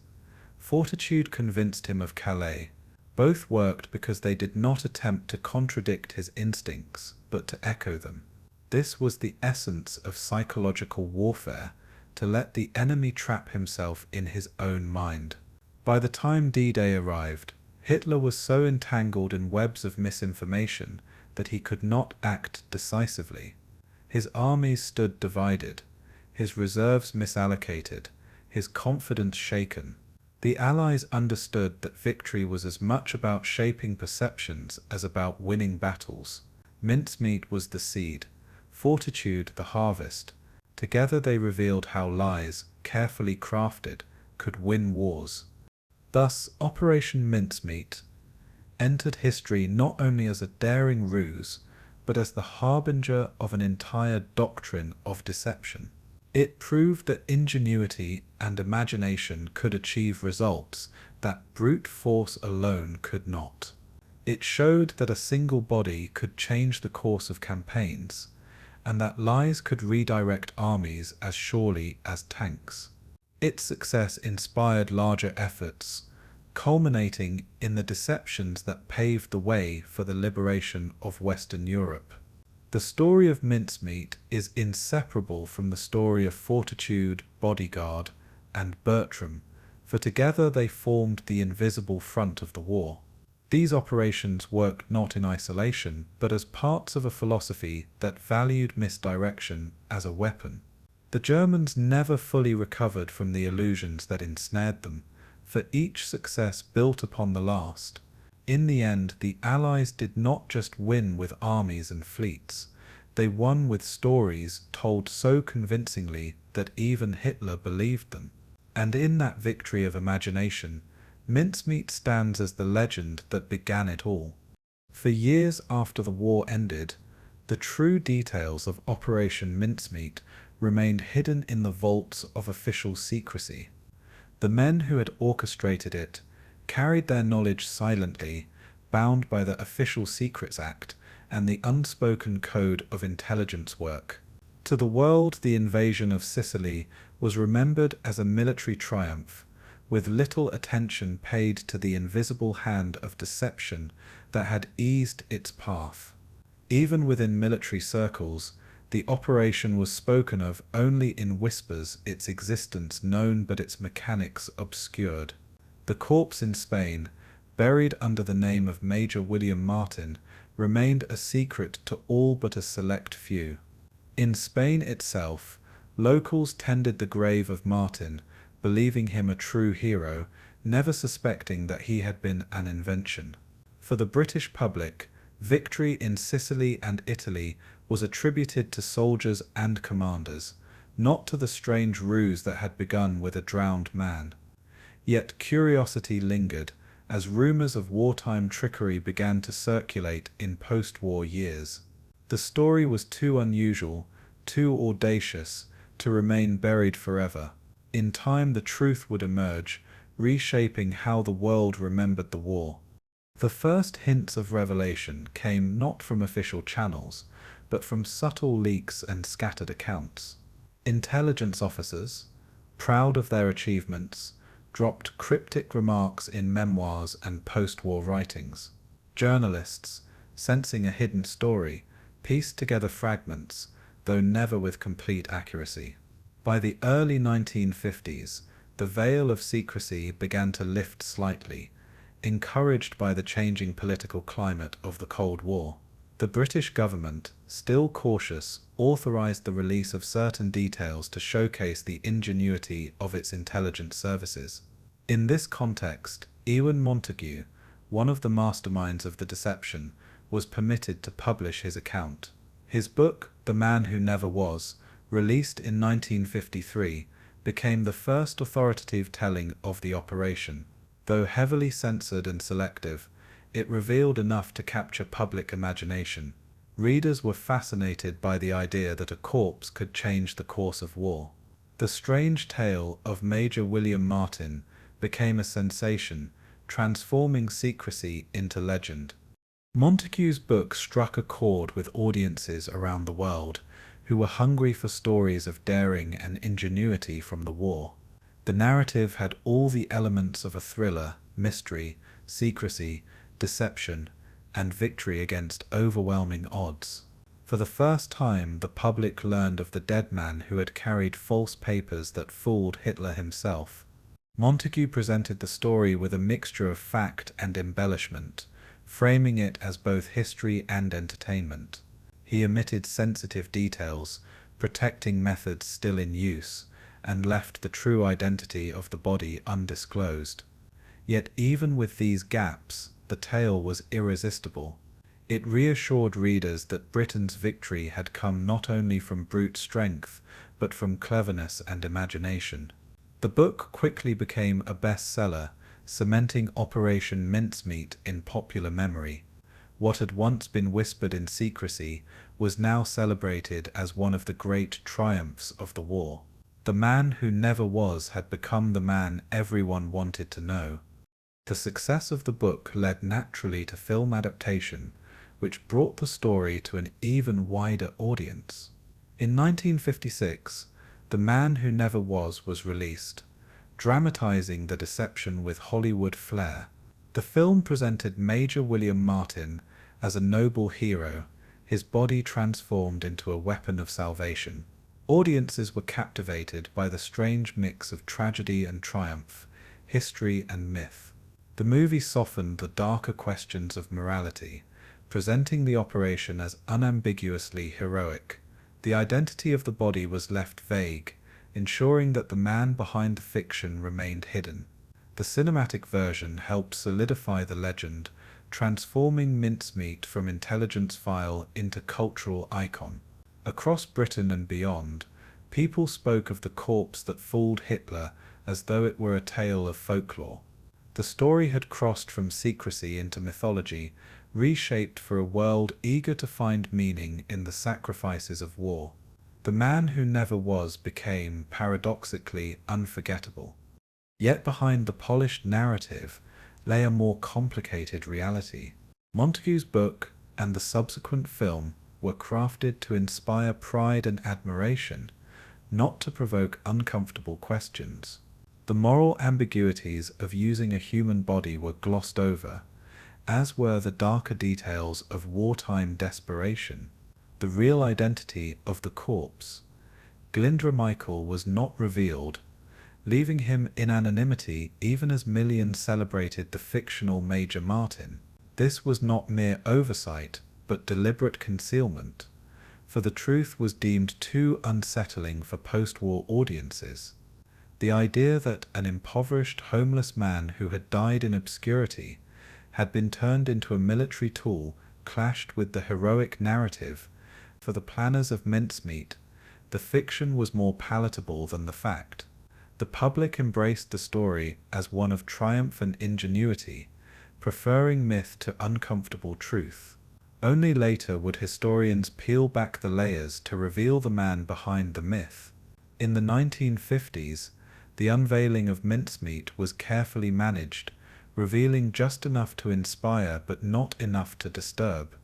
Fortitude convinced him of Calais. Both worked because they did not attempt to contradict his instincts, but to echo them. This was the essence of psychological warfare, to let the enemy trap himself in his own mind. By the time D-Day arrived, Hitler was so entangled in webs of misinformation that he could not act decisively. His armies stood divided, his reserves misallocated, his confidence shaken. The Allies understood that victory was as much about shaping perceptions as about winning battles. Mincemeat was the seed, Fortitude the harvest. Together they revealed how lies, carefully crafted, could win wars. Thus, Operation Mincemeat entered history not only as a daring ruse, but as the harbinger of an entire doctrine of deception. It proved that ingenuity and imagination could achieve results that brute force alone could not. It showed that a single body could change the course of campaigns, and that lies could redirect armies as surely as tanks. Its success inspired larger efforts, culminating in the deceptions that paved the way for the liberation of Western Europe. The story of Mincemeat is inseparable from the story of Fortitude, Bodyguard, and Bertram, for together they formed the invisible front of the war. These operations worked not in isolation, but as parts of a philosophy that valued misdirection as a weapon. The Germans never fully recovered from the illusions that ensnared them, for each success built upon the last. In the end, the Allies did not just win with armies and fleets. They won with stories told so convincingly that even Hitler believed them. And in that victory of imagination, Mincemeat stands as the legend that began it all. For years after the war ended, the true details of Operation Mincemeat remained hidden in the vaults of official secrecy. The men who had orchestrated it carried their knowledge silently, bound by the Official Secrets Act and the unspoken code of intelligence work. To the world, the invasion of Sicily was remembered as a military triumph, with little attention paid to the invisible hand of deception that had eased its path. Even within military circles, the operation was spoken of only in whispers, its existence known but its mechanics obscured. The corpse in Spain, buried under the name of Major William Martin, remained a secret to all but a select few. In Spain itself, locals tended the grave of Martin, believing him a true hero, never suspecting that he had been an invention. For the British public, victory in Sicily and Italy was attributed to soldiers and commanders, not to the strange ruse that had begun with a drowned man. Yet curiosity lingered, as rumors of wartime trickery began to circulate in post-war years. The story was too unusual, too audacious to remain buried forever. In time, the truth would emerge, reshaping how the world remembered the war. The first hints of revelation came not from official channels, but from subtle leaks and scattered accounts. Intelligence officers, proud of their achievements, dropped cryptic remarks in memoirs and post-war writings. Journalists, sensing a hidden story, pieced together fragments, though never with complete accuracy. By the early 1950s, the veil of secrecy began to lift slightly, encouraged by the changing political climate of the Cold War. The British government, still cautious, authorized the release of certain details to showcase the ingenuity of its intelligence services. In this context, Montagu, one of the masterminds of the deception, was permitted to publish his account. His book, The Man Who Never Was, released in 1953, became the first authoritative telling of the operation. Though heavily censored and selective, it revealed enough to capture public imagination. Readers were fascinated by the idea that a corpse could change the course of war. The strange tale of Major William Martin became a sensation, transforming secrecy into legend. Montagu's book struck a chord with audiences around the world who were hungry for stories of daring and ingenuity from the war. The narrative had all the elements of a thriller: mystery, secrecy, deception, and victory against overwhelming odds. For the first time, the public learned of the dead man who had carried false papers that fooled Hitler himself. Montagu presented the story with a mixture of fact and embellishment, framing it as both history and entertainment. He omitted sensitive details, protecting methods still in use, and left the true identity of the body undisclosed. Yet even with these gaps, the tale was irresistible. It reassured readers that Britain's victory had come not only from brute strength, but from cleverness and imagination. The book quickly became a bestseller, cementing Operation Mincemeat in popular memory. What had once been whispered in secrecy was now celebrated as one of the great triumphs of the war. The man who never was had become the man everyone wanted to know. The success of the book led naturally to film adaptation, which brought the story to an even wider audience. In 1956, The Man Who Never Was released, dramatizing the deception with Hollywood flair. The film presented Major William Martin as a noble hero, his body transformed into a weapon of salvation. Audiences were captivated by the strange mix of tragedy and triumph, history and myth. The movie softened the darker questions of morality, presenting the operation as unambiguously heroic. The identity of the body was left vague, ensuring that the man behind the fiction remained hidden. The cinematic version helped solidify the legend, transforming Mincemeat from intelligence file into cultural icon. Across Britain and beyond, people spoke of the corpse that fooled Hitler as though it were a tale of folklore. The story had crossed from secrecy into mythology, reshaped for a world eager to find meaning in the sacrifices of war. The Man Who Never Was became, paradoxically, unforgettable. Yet behind the polished narrative lay a more complicated reality. Montagu's book and the subsequent film were crafted to inspire pride and admiration, not to provoke uncomfortable questions. The moral ambiguities of using a human body were glossed over, as were the darker details of wartime desperation. The real identity of the corpse, Glyndwr Michael, was not revealed, leaving him in anonymity even as millions celebrated the fictional Major Martin. This was not mere oversight, but deliberate concealment, for the truth was deemed too unsettling for post-war audiences. The idea that an impoverished, homeless man who had died in obscurity had been turned into a military tool clashed with the heroic narrative. For the planners of Mincemeat, the fiction was more palatable than the fact. The public embraced the story as one of triumph and ingenuity, preferring myth to uncomfortable truth. Only later would historians peel back the layers to reveal the man behind the myth. In the 1950s, the unveiling of Mincemeat was carefully managed, revealing just enough to inspire but not enough to disturb.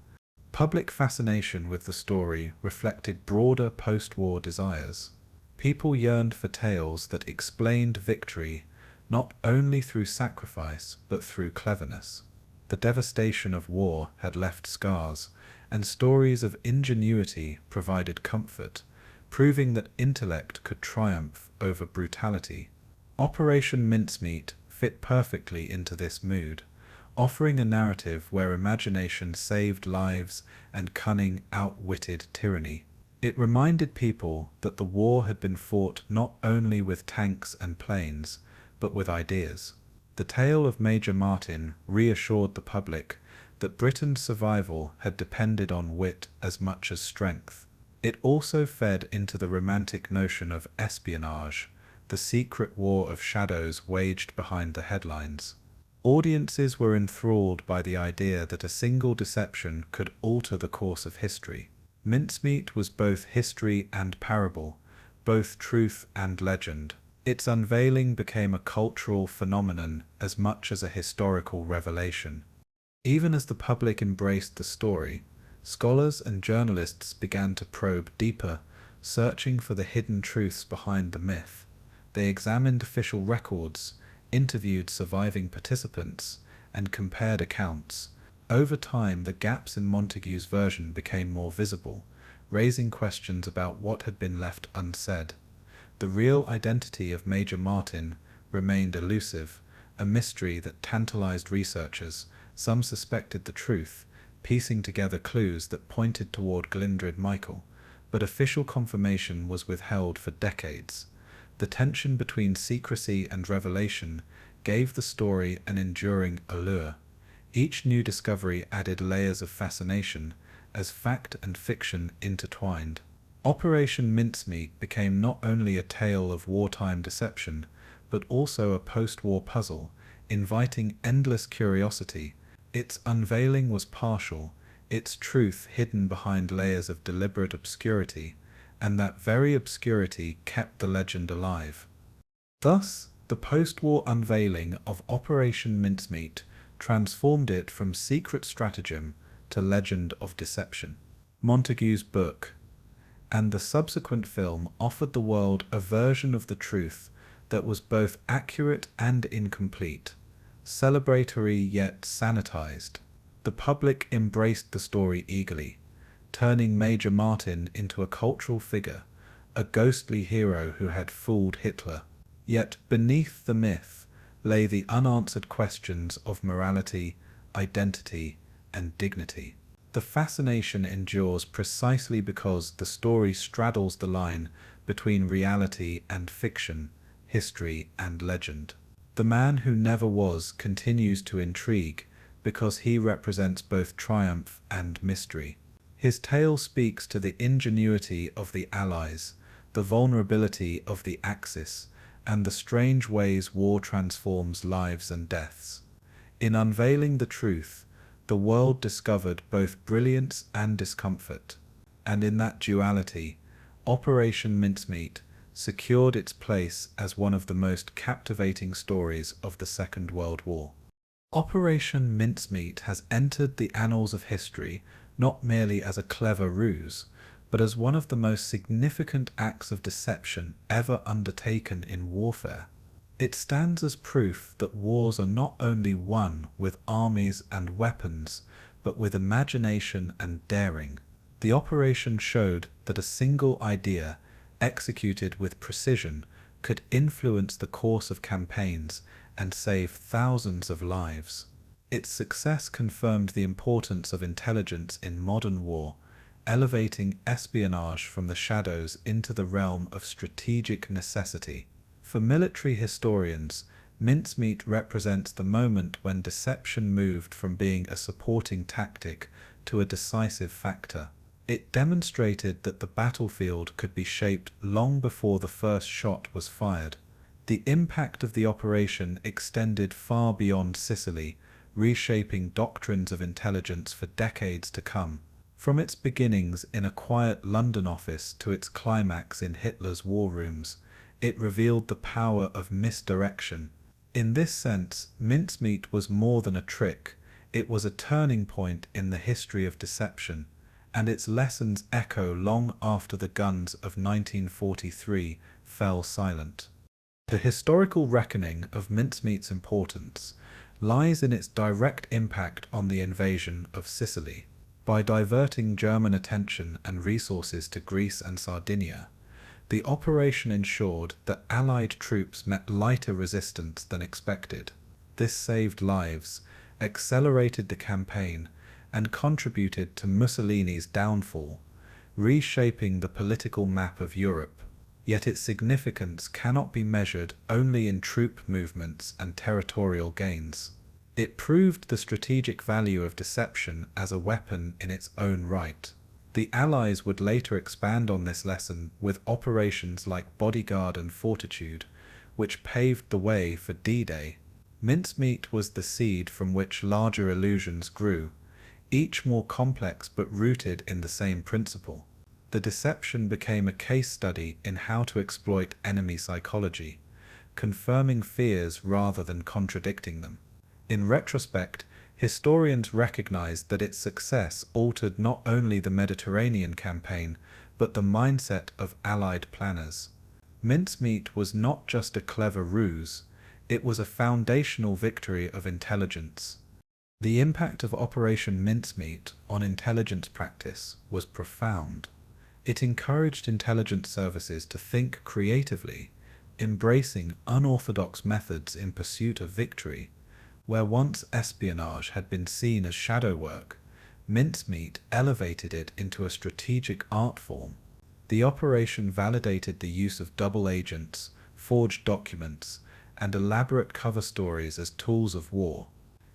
Public fascination with the story reflected broader post-war desires. People yearned for tales that explained victory not only through sacrifice but through cleverness. The devastation of war had left scars, and stories of ingenuity provided comfort, proving that intellect could triumph over brutality. Operation Mincemeat fit perfectly into this mood, offering a narrative where imagination saved lives and cunning outwitted tyranny. It reminded people that the war had been fought not only with tanks and planes, but with ideas. The tale of Major Martin reassured the public that Britain's survival had depended on wit as much as strength. It also fed into the romantic notion of espionage, the secret war of shadows waged behind the headlines. Audiences were enthralled by the idea that a single deception could alter the course of history. Mincemeat was both history and parable, both truth and legend. Its unveiling became a cultural phenomenon as much as a historical revelation. Even as the public embraced the story, scholars and journalists began to probe deeper, searching for the hidden truths behind the myth. They examined official records, interviewed surviving participants, and compared accounts. Over time, the gaps in Montagu's version became more visible, raising questions about what had been left unsaid. The real identity of Major Martin remained elusive, a mystery that tantalized researchers. Some suspected the truth, piecing together clues that pointed toward Glyndwr Michael, but official confirmation was withheld for decades. The tension between secrecy and revelation gave the story an enduring allure. Each new discovery added layers of fascination as fact and fiction intertwined. Operation Mincemeat became not only a tale of wartime deception, but also a post-war puzzle, inviting endless curiosity. Its unveiling was partial, its truth hidden behind layers of deliberate obscurity, and that very obscurity kept the legend alive. Thus, the post-war unveiling of Operation Mincemeat transformed it from secret stratagem to legend of deception. Montagu's book and the subsequent film offered the world a version of the truth that was both accurate and incomplete, celebratory yet sanitized. The public embraced the story eagerly, turning Major Martin into a cultural figure, a ghostly hero who had fooled Hitler. Yet beneath the myth lay the unanswered questions of morality, identity, and dignity. The fascination endures precisely because the story straddles the line between reality and fiction, history and legend. The man who never was continues to intrigue because he represents both triumph and mystery. His tale speaks to the ingenuity of the Allies, the vulnerability of the Axis, and the strange ways war transforms lives and deaths. In unveiling the truth, the world discovered both brilliance and discomfort, and in that duality, Operation Mincemeat secured its place as one of the most captivating stories of the Second World War. Operation Mincemeat has entered the annals of history not merely as a clever ruse, but as one of the most significant acts of deception ever undertaken in warfare. It stands as proof that wars are not only won with armies and weapons, but with imagination and daring. The operation showed that a single idea, executed with precision, could influence the course of campaigns and save thousands of lives. Its success confirmed the importance of intelligence in modern war, elevating espionage from the shadows into the realm of strategic necessity. For military historians, mincemeat represents the moment when deception moved from being a supporting tactic to a decisive factor. It demonstrated that the battlefield could be shaped long before the first shot was fired. The impact of the operation extended far beyond Sicily, reshaping doctrines of intelligence for decades to come. From its beginnings in a quiet London office to its climax in Hitler's war rooms, it revealed the power of misdirection. In this sense, mincemeat was more than a trick. It was a turning point in the history of deception, and its lessons echo long after the guns of 1943 fell silent. The historical reckoning of mincemeat's importance lies in its direct impact on the invasion of Sicily. By diverting German attention and resources to Greece and Sardinia, the operation ensured that Allied troops met lighter resistance than expected. This saved lives, accelerated the campaign, and contributed to Mussolini's downfall, reshaping the political map of Europe. Yet its significance cannot be measured only in troop movements and territorial gains. It proved the strategic value of deception as a weapon in its own right. The Allies would later expand on this lesson with operations like Bodyguard and Fortitude, which paved the way for D-Day. Mincemeat was the seed from which larger illusions grew, each more complex but rooted in the same principle. The deception became a case study in how to exploit enemy psychology, confirming fears rather than contradicting them. In retrospect, historians recognize that its success altered not only the Mediterranean campaign, but the mindset of Allied planners. Mincemeat was not just a clever ruse, it was a foundational victory of intelligence. The impact of Operation Mincemeat on intelligence practice was profound. It encouraged intelligence services to think creatively, embracing unorthodox methods in pursuit of victory. Where once espionage had been seen as shadow work, mincemeat elevated it into a strategic art form. The operation validated the use of double agents, forged documents, and elaborate cover stories as tools of war.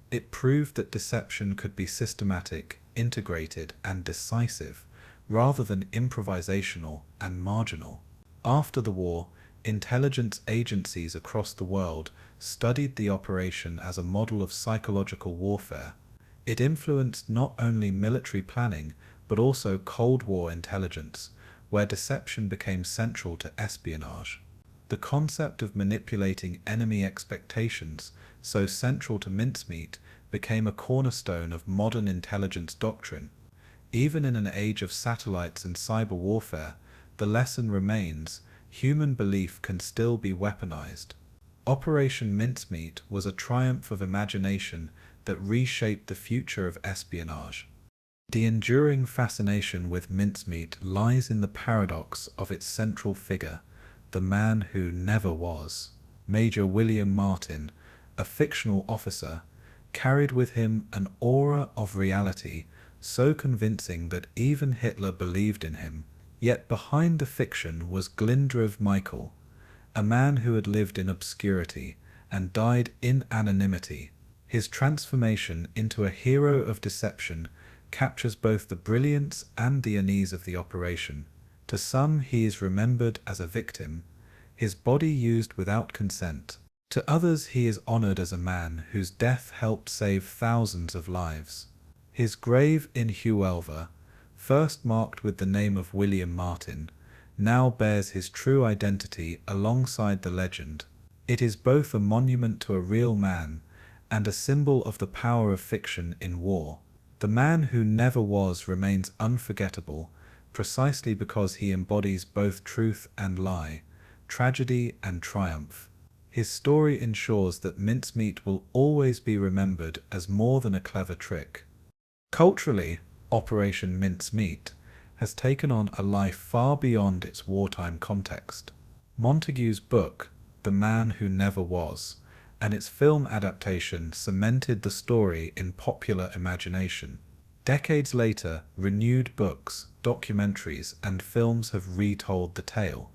It proved that deception could be systematic, integrated, and decisive, rather than improvisational and marginal. After the war, intelligence agencies across the world studied the operation as a model of psychological warfare. It influenced not only military planning, but also Cold War intelligence, where deception became central to espionage. The concept of manipulating enemy expectations, so central to mincemeat, became a cornerstone of modern intelligence doctrine. Even in an age of satellites and cyber warfare, the lesson remains: human belief can still be weaponized. Operation Mincemeat was a triumph of imagination that reshaped the future of espionage. The enduring fascination with mincemeat lies in the paradox of its central figure, the man who never was. Major William Martin, a fictional officer, carried with him an aura of reality so convincing that even Hitler believed in him. Yet behind the fiction was Glyndwr Michael, a man who had lived in obscurity and died in anonymity. His transformation into a hero of deception captures both the brilliance and the unease of the operation. To some, he is remembered as a victim, his body used without consent. To others, he is honored as a man whose death helped save thousands of lives. His grave in Huelva, first marked with the name of William Martin, now bears his true identity alongside the legend. It is both a monument to a real man and a symbol of the power of fiction in war. The man who never was remains unforgettable, precisely because he embodies both truth and lie, tragedy and triumph. His story ensures that mincemeat will always be remembered as more than a clever trick. Culturally, Operation Mincemeat has taken on a life far beyond its wartime context. Montagu's book, The Man Who Never Was, and its film adaptation cemented the story in popular imagination. Decades later, renewed books, documentaries, and films have retold the tale,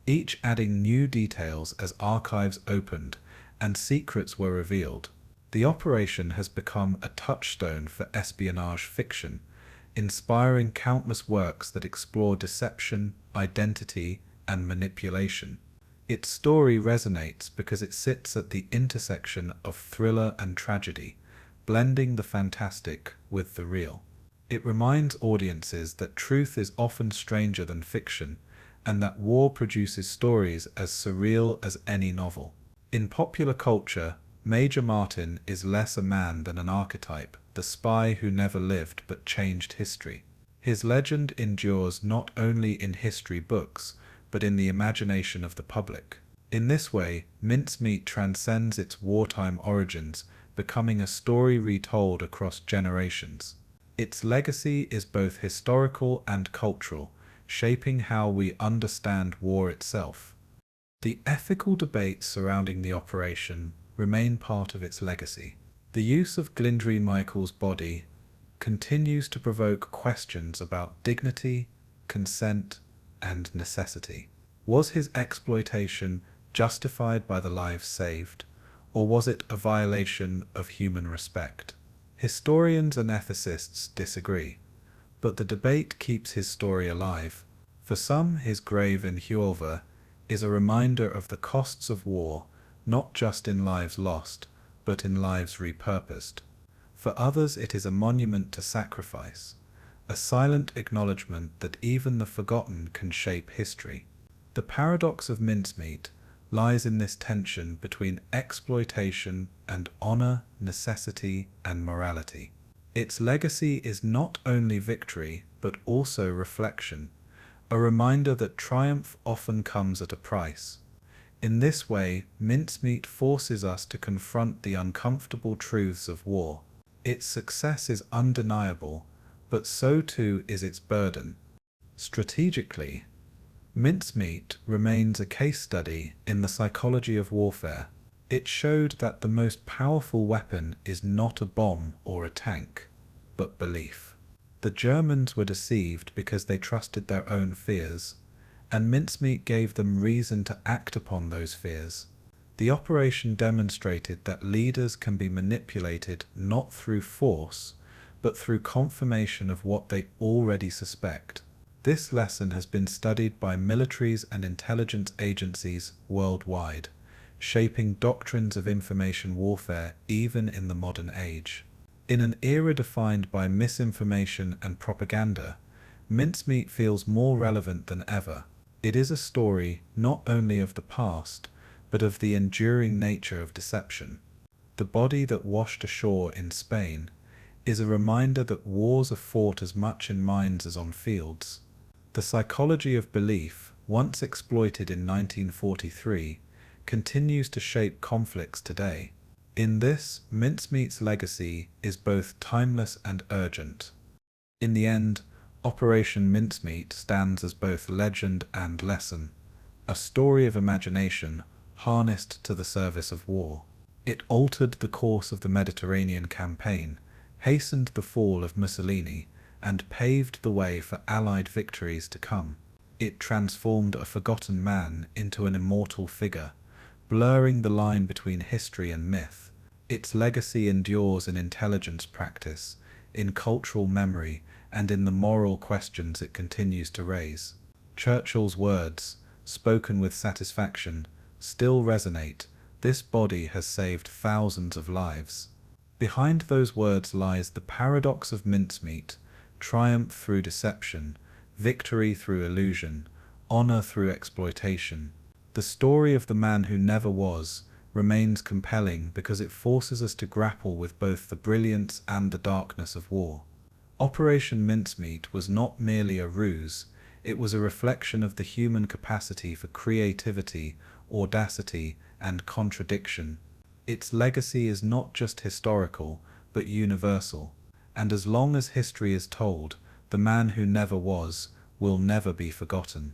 each adding new details as archives opened and secrets were revealed. The operation has become a touchstone for espionage fiction, inspiring countless works that explore deception, identity, and manipulation. Its story resonates because it sits at the intersection of thriller and tragedy, blending the fantastic with the real. It reminds audiences that truth is often stranger than fiction, and that war produces stories as surreal as any novel. In popular culture, Major Martin is less a man than an archetype, the spy who never lived but changed history. His legend endures not only in history books, but in the imagination of the public. In this way, Mincemeat transcends its wartime origins, becoming a story retold across generations. Its legacy is both historical and cultural, shaping how we understand war itself. The ethical debates surrounding the operation remain part of its legacy. The use of Glyndwr Michael's body continues to provoke questions about dignity, consent, and necessity. Was his exploitation justified by the lives saved, or was it a violation of human respect? Historians and ethicists disagree, but the debate keeps his story alive. For some, his grave in Glyndwr is a reminder of the costs of war, not just in lives lost, but in lives repurposed. For others, it is a monument to sacrifice, a silent acknowledgement that even the forgotten can shape history. The paradox of Mincemeat lies in this tension between exploitation and honor, necessity and morality. Its legacy is not only victory, but also reflection, a reminder that triumph often comes at a price. In this way, Mincemeat forces us to confront the uncomfortable truths of war. Its success is undeniable, but so too is its burden. Strategically, Mincemeat remains a case study in the psychology of warfare. It showed that the most powerful weapon is not a bomb or a tank, but belief. The Germans were deceived because they trusted their own fears, and Mincemeat gave them reason to act upon those fears. The operation demonstrated that leaders can be manipulated not through force, but through confirmation of what they already suspect. This lesson has been studied by militaries and intelligence agencies worldwide, shaping doctrines of information warfare even in the modern age. In an era defined by misinformation and propaganda, Mincemeat feels more relevant than ever. It is a story not only of the past, but of the enduring nature of deception. The body that washed ashore in Spain is a reminder that wars are fought as much in minds as on fields. The psychology of belief, once exploited in 1943, continues to shape conflicts today. In this, Mincemeat's legacy is both timeless and urgent. In the end, Operation Mincemeat stands as both legend and lesson, a story of imagination harnessed to the service of war. It altered the course of the Mediterranean campaign, hastened the fall of Mussolini, and paved the way for Allied victories to come. It transformed a forgotten man into an immortal figure, blurring the line between history and myth. Its legacy endures in intelligence practice, in cultural memory, and in the moral questions it continues to raise. Churchill's words, spoken with satisfaction, still resonate. This body has saved thousands of lives. Behind those words lies the paradox of Mincemeat: triumph through deception, victory through illusion, honor through exploitation. The story of the man who never was remains compelling because it forces us to grapple with both the brilliance and the darkness of war. Operation Mincemeat was not merely a ruse, it was a reflection of the human capacity for creativity, audacity, and contradiction. Its legacy is not just historical, but universal, and as long as history is told, the man who never was will never be forgotten.